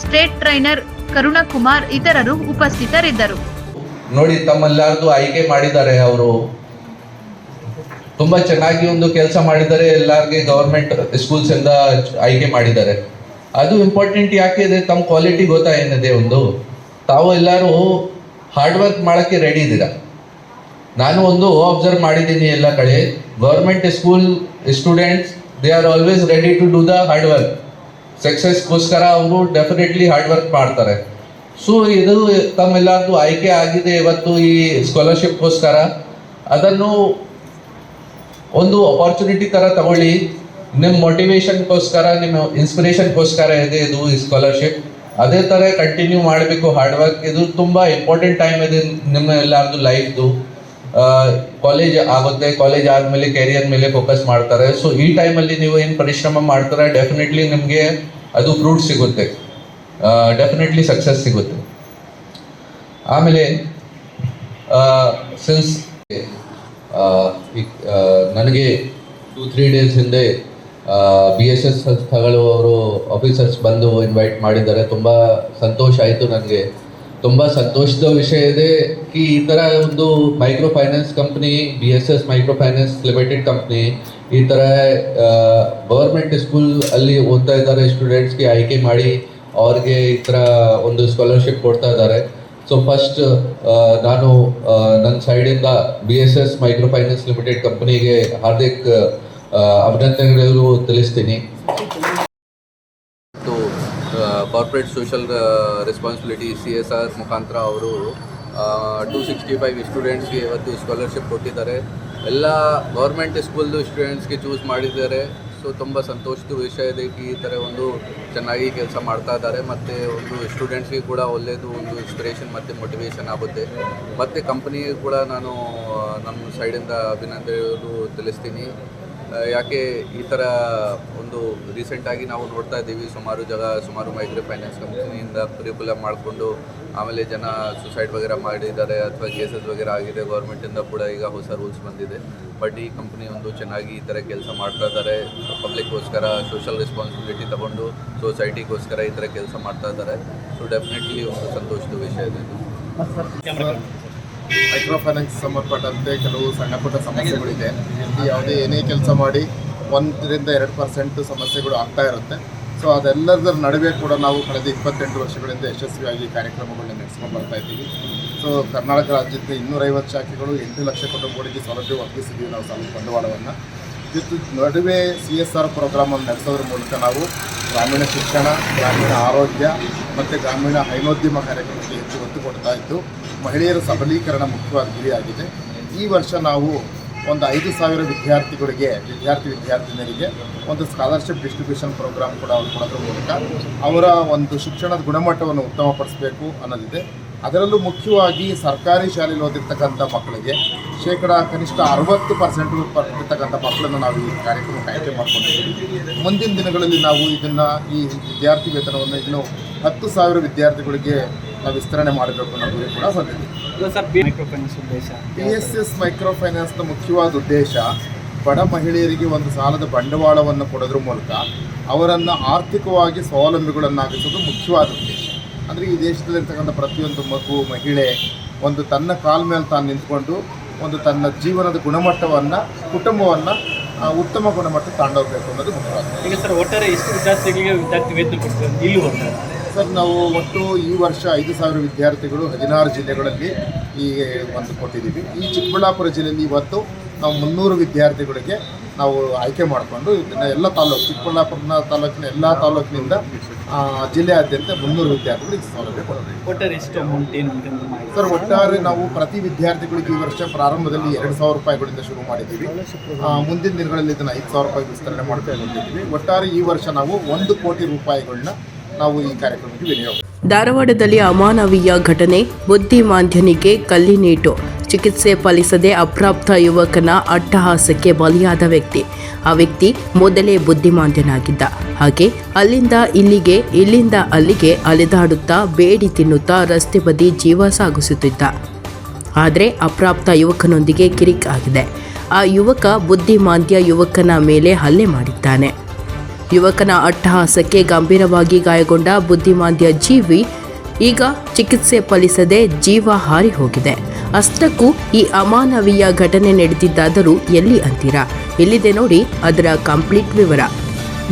state trainer Karunakumar ಇತರರು ಉಪಸ್ಥಿತರಿದ್ದರು. ನೋಡಿ, ತಮ್ಮೆಲ್ಲರದು ಆಯ್ಕೆ ಮಾಡಿದ್ದಾರೆ. ಅವರು ತುಂಬಾ ಚೆನ್ನಾಗಿ ಒಂದು ಕೆಲಸ ಮಾಡಿದ್ದಾರೆ. ಎಲ್ಲರಿಗೆ ಗವರ್ಮೆಂಟ್ ಸ್ಕೂಲ್ಸ್ ಇಂದ ಆಯ್ಕೆ ಮಾಡಿದ್ದಾರೆ. ಅದು ಇಂಪಾರ್ಟೆಂಟ್ ಯಾಕೆ ಇದೆ, ತಮ್ಮ ಕ್ವಾಲಿಟಿ ಗೊತ್ತಾ ಏನಿದೆ. ಒಂದು ತಾವು ಎಲ್ಲರೂ ಹಾರ್ಡ್ ವರ್ಕ್ ಮಾಡೋಕ್ಕೆ ರೆಡಿ ಇದ್ದೀರಾ. ನಾನು ಒಂದು ಅಬ್ಸರ್ವ್ ಮಾಡಿದ್ದೀನಿ ಎಲ್ಲ ಕಡೆ, government school students they are always ready to do the hard work. ಸಕ್ಸಸ್ಗೋಸ್ಕರ ಅವರು ಡೆಫಿನೆಟ್ಲಿ ಹಾರ್ಡ್ ವರ್ಕ್ ಮಾಡ್ತಾರೆ. ಸೊ ಇದು ತಮ್ಮೆಲ್ಲರದು ಆಯ್ಕೆ ಆಗಿದೆ ಇವತ್ತು ಈ ಸ್ಕಾಲರ್ಶಿಪ್ಗೋಸ್ಕರ. ಅದನ್ನು ಒಂದು ಅಪಾರ್ಚುನಿಟಿ ಥರ ತಗೊಳ್ಳಿ. ನಿಮ್ಮ ಮೋಟಿವೇಶನ್ಗೋಸ್ಕರ, ನಿಮ್ಮ ಇನ್ಸ್ಪಿರೇಷನ್ಗೋಸ್ಕರ ಇದೆ ಇದು ಈ ಸ್ಕಾಲರ್ಶಿಪ್. ಅದೇ ಥರ ಕಂಟಿನ್ಯೂ ಮಾಡಬೇಕು ಹಾರ್ಡ್ ವರ್ಕ್. ಇದು ತುಂಬ ಇಂಪಾರ್ಟೆಂಟ್ ಟೈಮ್ ಇದೆ ನಿಮ್ಮ ಎಲ್ಲರದು ಲೈಫ್ದು. ಕಾಲೇಜ್ ಆಗುತ್ತೆ, ಕಾಲೇಜ್ ಆದಮೇಲೆ ಕೆರಿಯರ್ ಮೇಲೆ ಫೋಕಸ್ ಮಾಡ್ತಾರೆ. ಸೊ ಈ ಟೈಮಲ್ಲಿ ನೀವು ಏನು ಪರಿಶ್ರಮ ಮಾಡ್ತಾರೆ ಡೆಫಿನೆಟ್ಲಿ ನಿಮಗೆ ಅದು ಫ್ರೂಟ್ ಸಿಗುತ್ತೆ, ಡೆಫಿನೆಟ್ಲಿ ಸಕ್ಸಸ್ ಸಿಗುತ್ತೆ. ಆಮೇಲೆ ಸಿನ್ಸ್ ನನಗೆ 2-3 ಡೇಸ್ ಹಿಂದೆ BSS ಸಂಸ್ಥೆಗಳು ಅವರು ಆಫೀಸರ್ಸ್ ಬಂದು ಇನ್ವೈಟ್ ಮಾಡಿದ್ದಾರೆ. ತುಂಬ ಸಂತೋಷ ಆಯಿತು ನನಗೆ. ತುಂಬ ಸಂತೋಷದ ವಿಷಯ ಇದೆ ಕಿ ಈ ಥರ ಒಂದು micro finance company, BSS micro finance limited company ಈ ಥರ ಗೌರ್ಮೆಂಟ್ ಸ್ಕೂಲ್ ಅಲ್ಲಿ ಓದ್ತಾ ಇದ್ದಾರೆ ಸ್ಟೂಡೆಂಟ್ಸ್ಗೆ ಆಯ್ಕೆ ಮಾಡಿ ಅವ್ರಿಗೆ ಈ ಥರ ಒಂದು ಸ್ಕಾಲರ್ಶಿಪ್ ಕೊಡ್ತಾ ಇದ್ದಾರೆ. ಸೊ ಫಸ್ಟ್ ನಾನು ನನ್ನ ಸೈಡಿಂದ BSS ಮೈಕ್ರೋ ಫೈನಾನ್ಸ್ ಲಿಮಿಟೆಡ್ ಕಂಪನಿಗೆ ಹಾರ್ದಿಕ್ ಅಭಿನಂದನೆಗಳು ತಿಳಿಸ್ತೀನಿ. ಕಾರ್ಪೊರೇಟ್ ಸೋಷಲ್ ರೆಸ್ಪಾನ್ಸಿಬಿಲಿಟಿ CSR ಮುಖಾಂತರ ಅವರು 265 ಸ್ಟೂಡೆಂಟ್ಸ್ಗೆ ಇವತ್ತು ಸ್ಕಾಲರ್ಶಿಪ್ ಕೊಟ್ಟಿದ್ದಾರೆ. ಎಲ್ಲ ಗೌರ್ಮೆಂಟ್ ಸ್ಕೂಲ್ದು ಸ್ಟೂಡೆಂಟ್ಸ್ಗೆ ಚೂಸ್ ಮಾಡಿದ್ದಾರೆ. ಸೊ ತುಂಬ ಸಂತೋಷದ ವಿಷಯ ಇದೆ ಈ ಥರ ಒಂದು ಚೆನ್ನಾಗಿ ಕೆಲಸ ಮಾಡ್ತಾ ಇದ್ದಾರೆ ಮತ್ತು ಒಂದು ಸ್ಟೂಡೆಂಟ್ಸ್ಗೆ ಕೂಡ ಒಳ್ಳೆಯದು ಒಂದು ಇನ್ಸ್ಪಿರೇಷನ್ ಮತ್ತು ಮೋಟಿವೇಶನ್ ಆಗುತ್ತೆ ಮತ್ತು ಕಂಪ್ನಿಗೆ ಕೂಡ ನಾನು ನಮ್ಮ ಸೈಡಿಂದ ಅಭಿನಂದನೆಗಳು ತಿಳಿಸ್ತೀನಿ. ಯಾಕೆ ಈ ಥರ ಒಂದು ರೀಸೆಂಟಾಗಿ ನಾವು ನೋಡ್ತಾ ಇದ್ದೀವಿ ಸುಮಾರು ಮೈಕ್ರೋ ಫೈನಾನ್ಸ್ ಕಂಪ್ನಿಯಿಂದ ಕರಿಕ್ಯುಲಮ್ ಮಾಡಿಕೊಂಡು ಆಮೇಲೆ ಜನ ಸುಸೈಡ್ ವಗೇರ ಮಾಡಿದ್ದಾರೆ ಅಥವಾ ಕೇಸಸ್ ವಗೇರ ಆಗಿದೆ. ಗೌರ್ಮೆಂಟಿಂದ ಕೂಡ ಈಗ ಹೊಸ ರೂಲ್ಸ್ ಬಂದಿದೆ. ಬಟ್ ಈ ಕಂಪ್ನಿ ಒಂದು ಚೆನ್ನಾಗಿ ಈ ಥರ ಕೆಲಸ ಮಾಡ್ತಾ ಇದ್ದಾರೆ. ಪಬ್ಲಿಕ್ಗೋಸ್ಕರ ಸೋಷಲ್ ರೆಸ್ಪಾನ್ಸಿಬಿಲಿಟಿ ತಗೊಂಡು ಸೊಸೈಟಿಗೋಸ್ಕರ ಈ ಥರ ಕೆಲಸ ಮಾಡ್ತಾ ಇದ್ದಾರೆ. ಸೊ ಡೆಫಿನೆಟ್ಲಿ ಒಂದು ಸಂತೋಷದ ವಿಷಯ ಇದೆ. ಮೈಕ್ರೋ ಫೈನಾನ್ಸ್ ಸಂಬಂಧಪಟ್ಟಂತೆ ಕೆಲವು ಸಣ್ಣ ಪುಟ್ಟ ಸಮಸ್ಯೆಗಳಿದೆ. ಇಲ್ಲಿ ಯಾವುದೇ ಏನೇ ಕೆಲಸ ಮಾಡಿ 1-2% ಸಮಸ್ಯೆಗಳು ಆಗ್ತಾ ಇರುತ್ತೆ. ಸೊ ಅದೆಲ್ಲದರ ನಡುವೆ ಕೂಡ ನಾವು ಕಳೆದ 28 ವರ್ಷಗಳಿಂದ ಯಶಸ್ವಿಯಾಗಿ ಕಾರ್ಯಕ್ರಮಗಳನ್ನ ನಡೆಸ್ಕೊಂಡು ಬರ್ತಾ ಇದ್ದೀವಿ. ಸೊ ಕರ್ನಾಟಕ ರಾಜ್ಯದ 250 ಶಾಖೆಗಳು 8 ಲಕ್ಷ ಕುಟುಂಬಗಳಿಗೆ ಸೌಲಭ್ಯ ಒದಗಿಸಿದ್ದೀವಿ ನಾವು ಸಾಲ ಬಂಡವಾಳವನ್ನು. ಜೊತೆ ನಡುವೆ CSR ಪ್ರೋಗ್ರಾಮನ್ನು ನಡೆಸೋದ್ರ ಮೂಲಕ ನಾವು ಗ್ರಾಮೀಣ ಶಿಕ್ಷಣ, ಗ್ರಾಮೀಣ ಆರೋಗ್ಯ ಮತ್ತು ಗ್ರಾಮೀಣ ಹೈನೋದ್ಯಮ ಕಾರ್ಯಕ್ರಮಕ್ಕೆ ಹೆಚ್ಚು ಒತ್ತು ಕೊಡ್ತಾ ಇದ್ದು ಮಹಿಳೆಯರ ಸಬಲೀಕರಣ ಮುಖ್ಯವಾದ ಗುರಿಯಾಗಿದೆ. ಈ ವರ್ಷ ನಾವು ಒಂದು 5,000 ವಿದ್ಯಾರ್ಥಿನಿಯರಿಗೆ ಒಂದು ಸ್ಕಾಲರ್ಶಿಪ್ ಡಿಸ್ಟ್ರಿಬ್ಯೂಷನ್ ಪ್ರೋಗ್ರಾಮ್ ಕೂಡ ಕೊಡೋದ್ರ ಮೂಲಕ ಅವರ ಒಂದು ಶಿಕ್ಷಣದ ಗುಣಮಟ್ಟವನ್ನು ಉತ್ತಮಪಡಿಸಬೇಕು ಅನ್ನೋದಿದೆ. ಅದರಲ್ಲೂ ಮುಖ್ಯವಾಗಿ ಸರ್ಕಾರಿ ಶಾಲೆಯಲ್ಲಿ ಓದಿರ್ತಕ್ಕಂಥ ಮಕ್ಕಳಿಗೆ ಕನಿಷ್ಠ 60% ಇರ್ತಕ್ಕಂಥ ಮಕ್ಕಳನ್ನು ನಾವು ಈ ಕಾರ್ಯಕ್ರಮಕ್ಕೆ ಆಯ್ಕೆ ಮಾಡ್ಕೊಂಡಿದ್ದೀವಿ. ಮುಂದಿನ ದಿನಗಳಲ್ಲಿ ನಾವು ಈ ವಿದ್ಯಾರ್ಥಿ ವೇತನವನ್ನು ಇನ್ನೂ 10,000 ವಿದ್ಯಾರ್ಥಿಗಳಿಗೆ ನಾವು ವಿಸ್ತರಣೆ ಮಾಡಬೇಕು ಅನ್ನೋ ಗುರಿ ಕೂಡ ಹೊಂದಿದ್ದೀವಿ. PSS ಮೈಕ್ರೋ ಫೈನಾನ್ಸ್ನ ಮುಖ್ಯವಾದ ಉದ್ದೇಶ ಬಡ ಮಹಿಳೆಯರಿಗೆ ಒಂದು ಸಾಲದ ಬಂಡವಾಳವನ್ನು ಕೊಡೋದ್ರ ಮೂಲಕ ಅವರನ್ನು ಆರ್ಥಿಕವಾಗಿ ಸ್ವಾವಲಂಬಿಗಳನ್ನಾಗಿಸೋದು ಮುಖ್ಯವಾದ ಉದ್ದೇಶ. ಅಂದರೆ ಈ ದೇಶದಲ್ಲಿರ್ತಕ್ಕಂಥ ಪ್ರತಿಯೊಂದು ಮಹಿಳೆ ಒಂದು ತನ್ನ ಕಾಲ ಮೇಲೆ ತಾನು ನಿಂತ್ಕೊಂಡು ಒಂದು ತನ್ನ ಜೀವನದ ಗುಣಮಟ್ಟವನ್ನು, ಕುಟುಂಬವನ್ನು ಉತ್ತಮ ಗುಣಮಟ್ಟ ತಗೊಂಡೋಗ್ಬೇಕು ಅನ್ನೋದು ಮುಖ್ಯವಾದ. ಈಗ ಸರ್ ಒಟ್ಟಾರೆ ಎಷ್ಟು ವಿದ್ಯಾರ್ಥಿಗಳಿಗೆ ವಿದ್ಯಾರ್ಥಿ ವೇತನ ಕೊಡ್ತೀವಿ ಇಲ್ಲಿ ಹೋಗ್ತಾರೆ ಸರ್? ನಾವು ಒಟ್ಟು ಈ ವರ್ಷ 5,000 ವಿದ್ಯಾರ್ಥಿಗಳು 16 ಜಿಲ್ಲೆಗಳಲ್ಲಿ ಒಂದು ಕೊಟ್ಟಿದ್ದೀವಿ. ಈ ಚಿಕ್ಕಬಳ್ಳಾಪುರ ಜಿಲ್ಲೆಯಲ್ಲಿ ಇವತ್ತು ನಾವು 300 ವಿದ್ಯಾರ್ಥಿಗಳಿಗೆ ನಾವು ಆಯ್ಕೆ ಮಾಡಿಕೊಂಡು ಇದನ್ನು ಎಲ್ಲ ಚಿಕ್ಕಬಳ್ಳಾಪುರ ತಾಲೂಕಿನ ಎಲ್ಲ ತಾಲೂಕಿನಿಂದ ಜಿಲ್ಲೆಯಾದ್ಯಂತ 300 ವಿದ್ಯಾರ್ಥಿಗಳಿಗೆ ಸೌಲಭ್ಯ ಕೊಡಬೇಕು. ಒಟ್ಟಾರೆ ಎಷ್ಟು ಅಮೌಂಟ್ ಏನು ಸರ್? ಒಟ್ಟಾರೆ ನಾವು ಪ್ರತಿ ವಿದ್ಯಾರ್ಥಿಗಳಿಗೆ ಈ ವರ್ಷ ಪ್ರಾರಂಭದಲ್ಲಿ 2,000 ರೂಪಾಯಿಗಳಿಂದ ಶುರು ಮಾಡಿದ್ದೀವಿ. ಮುಂದಿನ ದಿನಗಳಲ್ಲಿ ಇದನ್ನು 5,000 ರೂಪಾಯಿ ವಿಸ್ತರಣೆ ಮಾಡ್ಕೊಂಡಿದ್ದೀವಿ. ಒಟ್ಟಾರೆ ಈ ವರ್ಷ ನಾವು 1 ಕೋಟಿ ರೂಪಾಯಿಗಳನ್ನ ನಾವು ಈ ಕಾರ್ಯಕ್ರಮಕ್ಕೆ ವಿನಿಯೋಗ. ಧಾರವಾಡದಲ್ಲಿ ಅಮಾನವೀಯ ಘಟನೆ. ಬುದ್ಧಿಮಾಂದ್ಯನಿಗೆ ಕಲ್ಲಿನೇಟು. ಚಿಕಿತ್ಸೆ ಫಲಿಸದೆ ಅಪ್ರಾಪ್ತ ಯುವಕನ ಅಟ್ಟಹಾಸಕ್ಕೆ ಬಲಿಯಾದ ವ್ಯಕ್ತಿ. ಆ ವ್ಯಕ್ತಿ ಮೊದಲೇ ಬುದ್ಧಿಮಾಂದ್ಯನಾಗಿದ್ದ. ಹಾಗೆ ಅಲ್ಲಿಂದ ಅಲ್ಲಿಗೆ ಅಲೆದಾಡುತ್ತಾ ಬೇಡಿ ತಿನ್ನುತ್ತಾ ರಸ್ತೆ ಬದಿ ಜೀವ ಸಾಗಿಸುತ್ತಿದ್ದ. ಆದರೆ ಅಪ್ರಾಪ್ತ ಯುವಕನೊಂದಿಗೆ ಕಿರಿಕ್ ಆಗಿದೆ. ಆ ಯುವಕ ಬುದ್ಧಿಮಾಂದ್ಯ ಯುವಕನ ಮೇಲೆ ಹಲ್ಲೆ ಮಾಡಿದ್ದಾನೆ. ಯುವಕನ ಅಟ್ಟಹಾಸಕ್ಕೆ ಗಂಭೀರವಾಗಿ ಗಾಯಗೊಂಡ ಬುದ್ಧಿಮಾಂದ್ಯ ಜೀವಿ ಈಗ ಚಿಕಿತ್ಸೆ ಫಲಿಸದೆ ಜೀವ ಹಾರಿ ಹೋಗಿದೆ. ಅಷ್ಟಕ್ಕೂ ಈ ಅಮಾನವೀಯ ಘಟನೆ ನಡೆದಿದ್ದಾದರೂ ಎಲ್ಲಿ ಅಂತೀರಾ? ಇಲ್ಲಿದೆ ನೋಡಿ ಅದರ ಕಂಪ್ಲೀಟ್ ವಿವರ.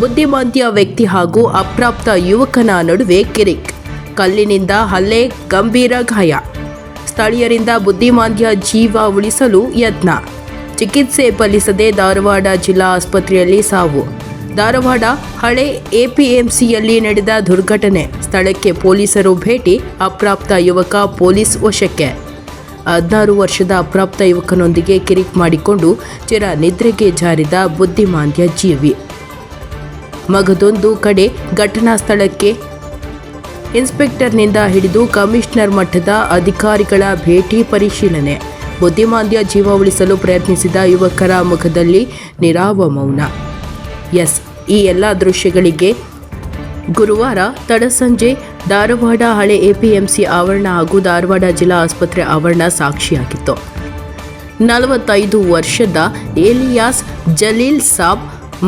ಬುದ್ಧಿಮಾಂದ್ಯ ವ್ಯಕ್ತಿ ಹಾಗೂ ಅಪ್ರಾಪ್ತ ಯುವಕನ ನಡುವೆ ಕಿರಿಕ್. ಕಲ್ಲಿನಿಂದ ಹಲ್ಲೆ, ಗಂಭೀರ ಗಾಯ. ಸ್ಥಳೀಯರಿಂದ ಬುದ್ಧಿಮಾಂದ್ಯ ಜೀವ ಉಳಿಸಲು ಯತ್ನ. ಚಿಕಿತ್ಸೆ ಫಲಿಸದೆ ಧಾರವಾಡ ಜಿಲ್ಲಾ ಆಸ್ಪತ್ರೆಯಲ್ಲಿ ಸಾವು. ಧಾರವಾಡ ಹಳೆ APMCಯಲ್ಲಿ ನಡೆದ ದುರ್ಘಟನೆ. ಸ್ಥಳಕ್ಕೆ ಪೊಲೀಸರು ಭೇಟಿ. ಅಪ್ರಾಪ್ತ ಯುವಕ ಪೊಲೀಸ್ ವಶಕ್ಕೆ. 16 ವರ್ಷದ ಅಪ್ರಾಪ್ತ ಯುವಕನೊಂದಿಗೆ ಕಿರಿಕ್ ಮಾಡಿಕೊಂಡು ಚಿರ ನಿದ್ರೆಗೆ ಜಾರಿದ ಬುದ್ಧಿಮಾಂದ್ಯ ಜೀವಿ. ಮಗದೊಂದು ಕಡೆ ಘಟನಾ ಸ್ಥಳಕ್ಕೆ ಇನ್ಸ್ಪೆಕ್ಟರ್ನಿಂದ ಹಿಡಿದು ಕಮಿಷನರ್ ಮಟ್ಟದ ಅಧಿಕಾರಿಗಳ ಭೇಟಿ, ಪರಿಶೀಲನೆ. ಬುದ್ಧಿಮಾಂದ್ಯ ಜೀವ ಉಳಿಸಲು ಪ್ರಯತ್ನಿಸಿದ ಯುವಕರ ಮುಖದಲ್ಲಿ ನಿರಾವ ಮೌನ. ಈ ಎಲ್ಲ ದೃಶ್ಯಗಳಿಗೆ ಗುರುವಾರ ತಡಸಂಜೆ ಧಾರವಾಡ ಹಳೆ APMC ಆವರಣ ಹಾಗೂ ಧಾರವಾಡ ಜಿಲ್ಲಾ ಆಸ್ಪತ್ರೆ ಆವರಣ ಸಾಕ್ಷಿಯಾಗಿತ್ತು. 45 ವರ್ಷದ ಏಲಿಯಾಸ್ ಜಲೀಲ್ ಸಾಬ್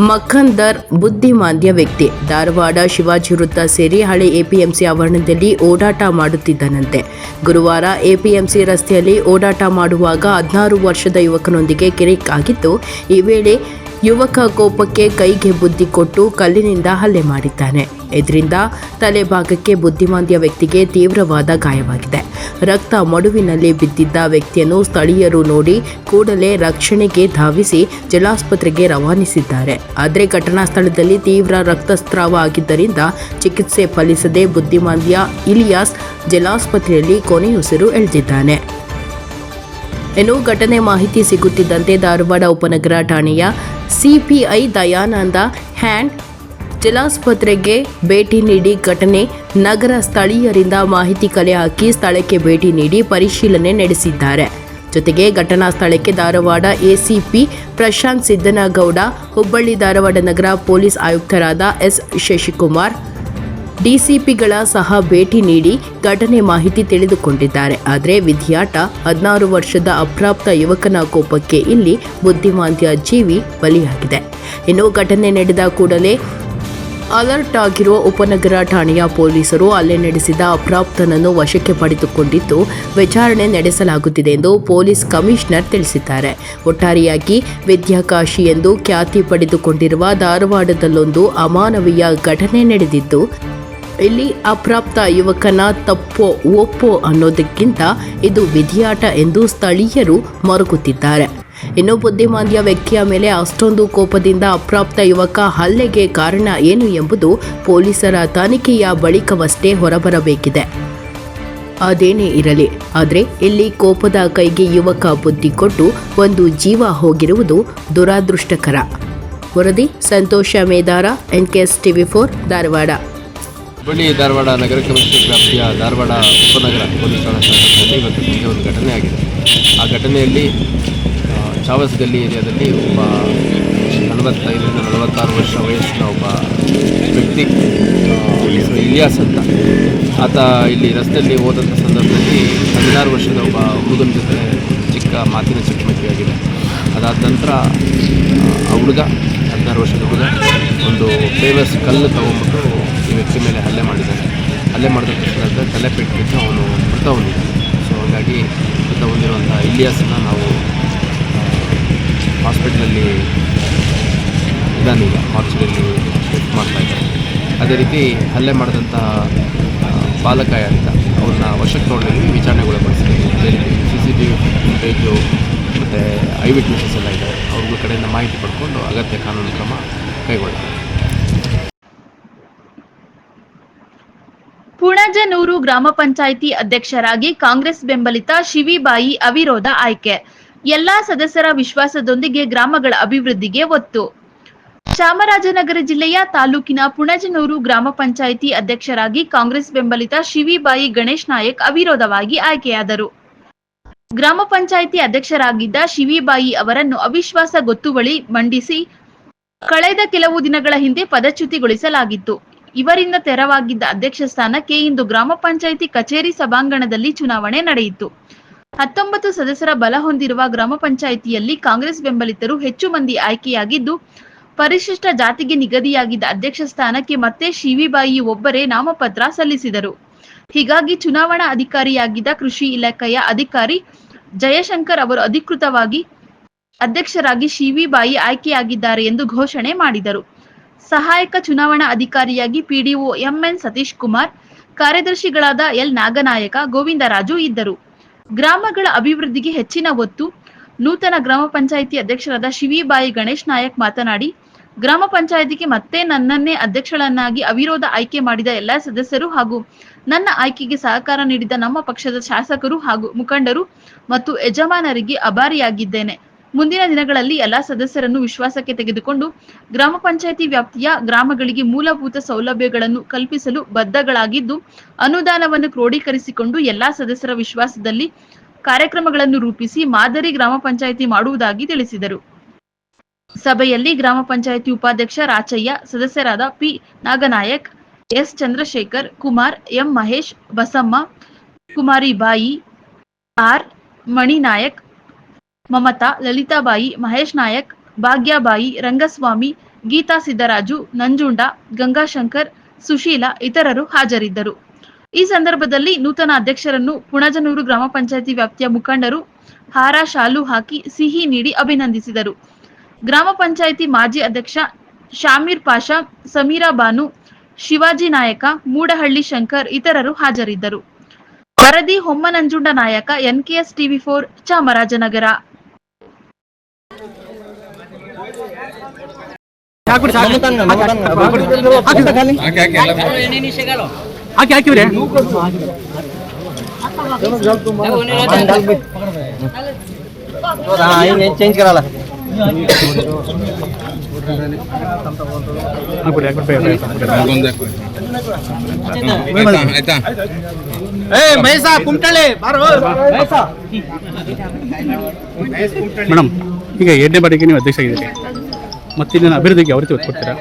ಮಖಂದರ್ ಬುದ್ಧಿಮಾಂದ್ಯ ವ್ಯಕ್ತಿ. ಧಾರವಾಡ ಶಿವಾಜಿ ವೃತ್ತ ಸೇರಿ ಹಳೆ APMC ಆವರಣದಲ್ಲಿ ಓಡಾಟ ಮಾಡುತ್ತಿದ್ದನಂತೆ. ಗುರುವಾರ APMC ರಸ್ತೆಯಲ್ಲಿ ಓಡಾಟ ಮಾಡುವಾಗ 16 ವರ್ಷದ ಯುವಕನೊಂದಿಗೆ ಕಿರಿಕ್ ಆಗಿದ್ದು, ಈ ವೇಳೆ ಯುವಕ ಕೋಪಕ್ಕೆ ಕೈಗೆ ಬುದ್ಧಿ ಕೊಟ್ಟು ಕಲ್ಲಿನಿಂದ ಹಲ್ಲೆ ಮಾಡಿದ್ದಾನೆ. ಇದರಿಂದ ತಲೆ ಭಾಗಕ್ಕೆ ಬುದ್ಧಿಮಾಂದ್ಯ ವ್ಯಕ್ತಿಗೆ ತೀವ್ರವಾದ ಗಾಯವಾಗಿದೆ. ರಕ್ತ ಮಡುವಿನಲ್ಲಿ ಬಿದ್ದಿದ್ದ ವ್ಯಕ್ತಿಯನ್ನು ಸ್ಥಳೀಯರು ನೋಡಿ ಕೂಡಲೇ ರಕ್ಷಣೆಗೆ ಧಾವಿಸಿ ಜಿಲ್ಲಾಸ್ಪತ್ರೆಗೆ ರವಾನಿಸಿದ್ದಾರೆ. ಆದರೆ ಘಟನಾ ಸ್ಥಳದಲ್ಲಿ ತೀವ್ರ ರಕ್ತಸ್ರಾವ ಆಗಿದ್ದರಿಂದ ಚಿಕಿತ್ಸೆ ಫಲಿಸದೆ ಬುದ್ಧಿಮಾಂದ್ಯ ಇಲಿಯಾಸ್ ಜಿಲ್ಲಾಸ್ಪತ್ರೆಯಲ್ಲಿ ಕೊನೆಯುಸಿರು ಎಳೆದಿದ್ದಾನೆ. ಇನ್ನು ಘಟನೆ ಮಾಹಿತಿ ಸಿಗುತ್ತಿದ್ದಂತೆ ಧಾರವಾಡ ಉಪನಗರ ಠಾಣೆಯ ಸಿಪಿಐ ದಯಾನಂದ ಹ್ಯಾಂಡ್ ಜಿಲ್ಲಾಸ್ಪತ್ರೆಗೆ ಭೇಟಿ ನೀಡಿ ಘಟನೆ ನಗರ ಸ್ಥಳೀಯರಿಂದ ಮಾಹಿತಿ ಕಲೆ ಹಾಕಿ ಸ್ಥಳಕ್ಕೆ ಭೇಟಿ ನೀಡಿ ಪರಿಶೀಲನೆ ನಡೆಸಿದ್ದಾರೆ. ಜೊತೆಗೆ ಘಟನಾ ಸ್ಥಳಕ್ಕೆ ಧಾರವಾಡ ಎಸಿಪಿ ಪ್ರಶಾಂತ್ ಸಿದ್ದನಗೌಡ, ಹುಬ್ಬಳ್ಳಿ ಧಾರವಾಡ ನಗರ ಪೊಲೀಸ್ ಆಯುಕ್ತರಾದ ಎಸ್ ಶಶಿಕುಮಾರ್, ಡಿಸಿಪಿಗಳ ಸಹ ಭೇಟಿ ನೀಡಿ ಘಟನೆ ಮಾಹಿತಿ ತಿಳಿದುಕೊಂಡಿದ್ದಾರೆ. ಆದರೆ ವಿಧಿಯಾಟ 16 ವರ್ಷದ ಅಪ್ರಾಪ್ತ ಯುವಕನ ಕೋಪಕ್ಕೆ ಇಲ್ಲಿ ಬುದ್ಧಿಮಾಂದ್ಯ ಜೀವಿ ಬಲಿಯಾಗಿದೆ. ಇನ್ನು ಘಟನೆ ನಡೆದ ಕೂಡಲೇ ಅಲರ್ಟ್ ಆಗಿರುವ ಉಪನಗರ ಠಾಣೆಯ ಪೊಲೀಸರು ಹಲ್ಲೆ ನಡೆಸಿದ ಅಪ್ರಾಪ್ತನನ್ನು ವಶಕ್ಕೆ ಪಡೆದುಕೊಂಡಿದ್ದು ವಿಚಾರಣೆ ನಡೆಸಲಾಗುತ್ತಿದೆ ಎಂದು ಪೊಲೀಸ್ ಕಮಿಷನರ್ ತಿಳಿಸಿದ್ದಾರೆ. ಒಟ್ಟಾರೆಯಾಗಿ ವಿದ್ಯಾಕಾಶಿ ಎಂದು ಖ್ಯಾತಿ ಪಡೆದುಕೊಂಡಿರುವ ಧಾರವಾಡದಲ್ಲೊಂದು ಅಮಾನವೀಯ ಘಟನೆ ನಡೆದಿದ್ದು, ಇಲ್ಲಿ ಅಪ್ರಾಪ್ತ ಯುವಕನ ತಪ್ಪೋ ಒಪ್ಪೋ ಅನ್ನೋದಕ್ಕಿಂತ ಇದು ವಿಧಿಯಾಟ ಎಂದು ಸ್ಥಳೀಯರು ಮರುಗುತ್ತಿದ್ದಾರೆ. ಇನ್ನು ಬುದ್ಧಿಮಾಂದ್ಯ ವ್ಯಕ್ತಿಯ ಮೇಲೆ ಅಷ್ಟೊಂದು ಕೋಪದಿಂದ ಅಪ್ರಾಪ್ತ ಯುವಕ ಹಲ್ಲೆಗೆ ಕಾರಣ ಏನು ಎಂಬುದು ಪೊಲೀಸರ ತನಿಖೆಯ ಬಳಿಕವಷ್ಟೇ ಹೊರಬರಬೇಕಿದೆ. ಅದೇನೇ ಇರಲಿ, ಆದರೆ ಇಲ್ಲಿ ಕೋಪದ ಕೈಗೆ ಯುವಕ ಬುದ್ಧಿ ಕೊಟ್ಟು ಒಂದು ಜೀವ ಹೋಗಿರುವುದು ದುರಾದೃಷ್ಟಕರ. ವರದಿ ಸಂತೋಷ ಮೇದಾರ, NKS TV4 ಧಾರವಾಡ. ಹುಬ್ಬಳ್ಳಿ ಧಾರವಾಡ ನಗರ ಕಮಿಷನರ್ ವ್ಯಾಪ್ತಿಯ ಧಾರವಾಡ ಉಪನಗರ ಪೊಲೀಸ್ ಠಾಣಾ ಸಹಾಯಕರಲ್ಲಿ ಇವತ್ತು ಸಂಜೆ ಒಂದು ಘಟನೆ ಆಗಿದೆ. ಆ ಘಟನೆಯಲ್ಲಿ ಚಾವಸ್ ಗಲ್ಲಿ ಏರಿಯಾದಲ್ಲಿ ಒಬ್ಬ 45-46 ವರ್ಷ ವಯಸ್ಸಿನ ಒಬ್ಬ ವ್ಯಕ್ತಿ ಹೆಸರು ಇಲಿಯಾಸ್ ಅಂತ, ಆತ ಇಲ್ಲಿ ರಸ್ತೆಯಲ್ಲಿ ಹೋದಂಥ ಸಂದರ್ಭದಲ್ಲಿ 16 ವರ್ಷದ ಒಬ್ಬ ಹುಡುಗನ ಜೊತೆ ಚಿಕ್ಕ ಮಾತಿನ ಚಕಮಕಿಯಾಗಿದೆ. ಅದಾದ ನಂತರ ಆ ಹುಡುಗ 16 ವರ್ಷದ ಹುಡುಗ ಒಂದು ಫೇವರ್ಸ್ ಕಲ್ಲು ತಗೊಂಡ್ಬಿಟ್ಟು ಈ ವ್ಯಕ್ತಿ ಮೇಲೆ ಹಲ್ಲೆ ಮಾಡಿದ್ದಾನೆ. ಹಲ್ಲೆ ಮಾಡಿದ ತಕ್ಷಣ ತಲೆ ಪೆಟ್ಟಿದ್ದು ಅವನು ಮೃತ ಹೊಂದಿದ್ದಾನೆ. ಸೊ ಹಾಗಾಗಿ ಮೃತ ಹೊಂದಿರುವಂಥ ಇಲಿಯಾಸನ್ನು ನಾವು ಹಾಸ್ಪಿಟ್ಲಲ್ಲಿ ಇದಾನೀಗ ಮಾರ್ಚಲ್ಲಿ ಶಿಫ್ಟ್ ಮಾಡ್ತಾಯಿದ್ದಾರೆ. ಅದೇ ರೀತಿ ಹಲ್ಲೆ ಮಾಡಿದಂಥ ಬಾಲಕ ಅಂತ ಅವ್ರನ್ನ ವಶಕ್ಕೆ ತೊಗೊಂಡಿದ್ದೀವಿ, ವಿಚಾರಣೆಗೊಳಪಡಿಸ್ತೀವಿ. ಅದೇ ರೀತಿ CCTV ಫುಟೇಜು ಮತ್ತು ಐ ವಿಟ್ನೆಸಸ್ ಎಲ್ಲ ಇದೆ, ಅವ್ರ ಕಡೆಯಿಂದ ಮಾಹಿತಿ ಪಡ್ಕೊಂಡು ಅಗತ್ಯ ಕಾನೂನು ಕ್ರಮ ಕೈಗೊಳ್ಳಲಾಗಿದೆ. ಪುಣಜನೂರು ಗ್ರಾಮ ಪಂಚಾಯಿತಿ ಅಧ್ಯಕ್ಷರಾಗಿ ಕಾಂಗ್ರೆಸ್ ಬೆಂಬಲಿತ ಶಿವಿಬಾಯಿ ಅವಿರೋಧ ಆಯ್ಕೆ. ಎಲ್ಲಾ ಸದಸ್ಯರ ವಿಶ್ವಾಸದೊಂದಿಗೆ ಗ್ರಾಮಗಳ ಅಭಿವೃದ್ಧಿಗೆ ಒತ್ತು. ಚಾಮರಾಜನಗರ ಜಿಲ್ಲೆಯ ತಾಲೂಕಿನ ಪುಣಜನೂರು ಗ್ರಾಮ ಪಂಚಾಯಿತಿ ಅಧ್ಯಕ್ಷರಾಗಿ ಕಾಂಗ್ರೆಸ್ ಬೆಂಬಲಿತ ಶಿವಿಬಾಯಿ ಗಣೇಶ್ ನಾಯಕ್ ಅವಿರೋಧವಾಗಿ ಆಯ್ಕೆಯಾದರು. ಗ್ರಾಮ ಪಂಚಾಯಿತಿ ಅಧ್ಯಕ್ಷರಾಗಿದ್ದ ಶಿವಿಬಾಯಿ ಅವರನ್ನು ಅವಿಶ್ವಾಸ ಗೊತ್ತುವಳಿ ಮಂಡಿಸಿ ಕಳೆದ ಕೆಲವು ದಿನಗಳ ಹಿಂದೆ ಪದಚ್ಯುತಿಗೊಳಿಸಲಾಗಿತ್ತು. ಇವರಿಂದ ತೆರವಾಗಿದ್ದ ಅಧ್ಯಕ್ಷ ಸ್ಥಾನಕ್ಕೆ ಇಂದು ಗ್ರಾಮ ಪಂಚಾಯಿತಿ ಕಚೇರಿ ಸಭಾಂಗಣದಲ್ಲಿ ಚುನಾವಣೆ ನಡೆಯಿತು. 19 ಸದಸ್ಯರ ಬಲ ಹೊಂದಿರುವ ಗ್ರಾಮ ಪಂಚಾಯಿತಿಯಲ್ಲಿ ಕಾಂಗ್ರೆಸ್ ಬೆಂಬಲಿತರು ಹೆಚ್ಚು ಮಂದಿ ಆಯ್ಕೆಯಾಗಿದ್ದು, ಪರಿಶಿಷ್ಟ ಜಾತಿಗೆ ನಿಗದಿಯಾಗಿದ್ದ ಅಧ್ಯಕ್ಷ ಸ್ಥಾನಕ್ಕೆ ಮತ್ತೆ ಶಿವಿಬಾಯಿ ಒಬ್ಬರೇ ನಾಮಪತ್ರ ಸಲ್ಲಿಸಿದರು. ಹೀಗಾಗಿ ಚುನಾವಣಾ ಅಧಿಕಾರಿಯಾಗಿದ್ದ ಕೃಷಿ ಇಲಾಖೆಯ ಅಧಿಕಾರಿ ಜಯಶಂಕರ್ ಅವರು ಅಧಿಕೃತವಾಗಿ ಅಧ್ಯಕ್ಷರಾಗಿ ಶಿವಿಬಾಯಿ ಆಯ್ಕೆಯಾಗಿದ್ದಾರೆ ಎಂದು ಘೋಷಣೆ ಮಾಡಿದರು. ಸಹಾಯಕ ಚುನಾವಣಾ ಅಧಿಕಾರಿಯಾಗಿ PDO MN ಸತೀಶ್ ಕುಮಾರ್, ಕಾರ್ಯದರ್ಶಿಗಳಾದ L ನಾಗನಾಯಕ, ಗೋವಿಂದರಾಜು ಇದ್ದರು. ಗ್ರಾಮಗಳ ಅಭಿವೃದ್ಧಿಗೆ ಹೆಚ್ಚಿನ ಒತ್ತು. ನೂತನ ಗ್ರಾಮ ಪಂಚಾಯಿತಿ ಅಧ್ಯಕ್ಷರಾದ ಶಿವಿಬಾಯಿ ಗಣೇಶ್ ನಾಯಕ್ ಮಾತನಾಡಿ, ಗ್ರಾಮ ಪಂಚಾಯಿತಿಗೆ ಮತ್ತೆ ನನ್ನನ್ನೇ ಅಧ್ಯಕ್ಷಳನ್ನಾಗಿ ಅವಿರೋಧ ಆಯ್ಕೆ ಮಾಡಿದ ಎಲ್ಲ ಸದಸ್ಯರು ಹಾಗೂ ನನ್ನ ಆಯ್ಕೆಗೆ ಸಹಕಾರ ನೀಡಿದ ನಮ್ಮ ಪಕ್ಷದ ಶಾಸಕರು ಹಾಗೂ ಮುಖಂಡರು ಮತ್ತು ಯಜಮಾನರಿಗೆ ಆಭಾರಿಯಾಗಿದ್ದೇನೆ. ಮುಂದಿನ ದಿನಗಳಲ್ಲಿ ಎಲ್ಲ ಸದಸ್ಯರನ್ನು ವಿಶ್ವಾಸಕ್ಕೆ ತೆಗೆದುಕೊಂಡು ಗ್ರಾಮ ಪಂಚಾಯಿತಿ ವ್ಯಾಪ್ತಿಯ ಗ್ರಾಮಗಳಿಗೆ ಮೂಲಭೂತ ಸೌಲಭ್ಯಗಳನ್ನು ಕಲ್ಪಿಸಲು ಬದ್ಧಗಳಾಗಿದ್ದು, ಅನುದಾನವನ್ನು ಕ್ರೋಢೀಕರಿಸಿಕೊಂಡು ಎಲ್ಲಾ ಸದಸ್ಯರ ವಿಶ್ವಾಸದಲ್ಲಿ ಕಾರ್ಯಕ್ರಮಗಳನ್ನು ರೂಪಿಸಿ ಮಾದರಿ ಗ್ರಾಮ ಪಂಚಾಯಿತಿ ಮಾಡುವುದಾಗಿ ತಿಳಿಸಿದರು. ಸಭೆಯಲ್ಲಿ ಗ್ರಾಮ ಪಂಚಾಯಿತಿ ಉಪಾಧ್ಯಕ್ಷ ರಾಚಯ್ಯ, ಸದಸ್ಯರಾದ P ನಾಗನಾಯಕ್, S Chandrashekhar, Kumar, M Mahesh, Basamma, ಕುಮಾರಿ ಬಾಯಿ, R ಮಣಿನಾಯಕ್, ಮಮತಾ, ಲಲಿತಾಬಾಯಿ, ಮಹೇಶ್ ನಾಯಕ್, ಭಾಗ್ಯಬಾಯಿ, ರಂಗಸ್ವಾಮಿ, ಗೀತಾ ಸಿದ್ದರಾಜು, ನಂಜುಂಡ, ಗಂಗಾಶಂಕರ್, ಸುಶೀಲಾ ಇತರರು ಹಾಜರಿದ್ದರು. ಈ ಸಂದರ್ಭದಲ್ಲಿ ನೂತನ ಅಧ್ಯಕ್ಷರನ್ನು ಪುಣಜನೂರು ಗ್ರಾಮ ಪಂಚಾಯಿತಿ ವ್ಯಾಪ್ತಿಯ ಮುಖಂಡರು ಹಾರ ಶಾಲು ಹಾಕಿ ಸಿಹಿ ನೀಡಿ ಅಭಿನಂದಿಸಿದರು. ಗ್ರಾಮ ಪಂಚಾಯಿತಿ ಮಾಜಿ ಅಧ್ಯಕ್ಷ ಶಾಮೀರ್ ಪಾಷಾ, ಸಮೀರಾ ಬಾನು, ಶಿವಾಜಿ ನಾಯಕ, ಮೂಡಹಳ್ಳಿ ಶಂಕರ್ ಇತರರು ಹಾಜರಿದ್ದರು. ವರದಿ ಹೊಮ್ಮನಂಜುಂಡ ನಾಯಕ, NKS TV4 ಚಾಮರಾಜನಗರ. ಹಾಕಿವ್ರೆ चेंज करा ला ಮಹೇಶ ಕುಮಟಳ್ಳಿ ಬಾರೋ ಮೇಡಮ್, ಈಗ 2ನೇ ಬಾರಿಗೆ ನೀವು ಅಧ್ಯಕ್ಷ ಆಗಿದ್ದೀರಿ, ಮತ್ತೆ ಇದನ್ನು ಅಭಿವೃದ್ಧಿಗೆ ಯಾವ ರೀತಿ ಒತ್ತು ಕೊಡ್ತೀರಾ?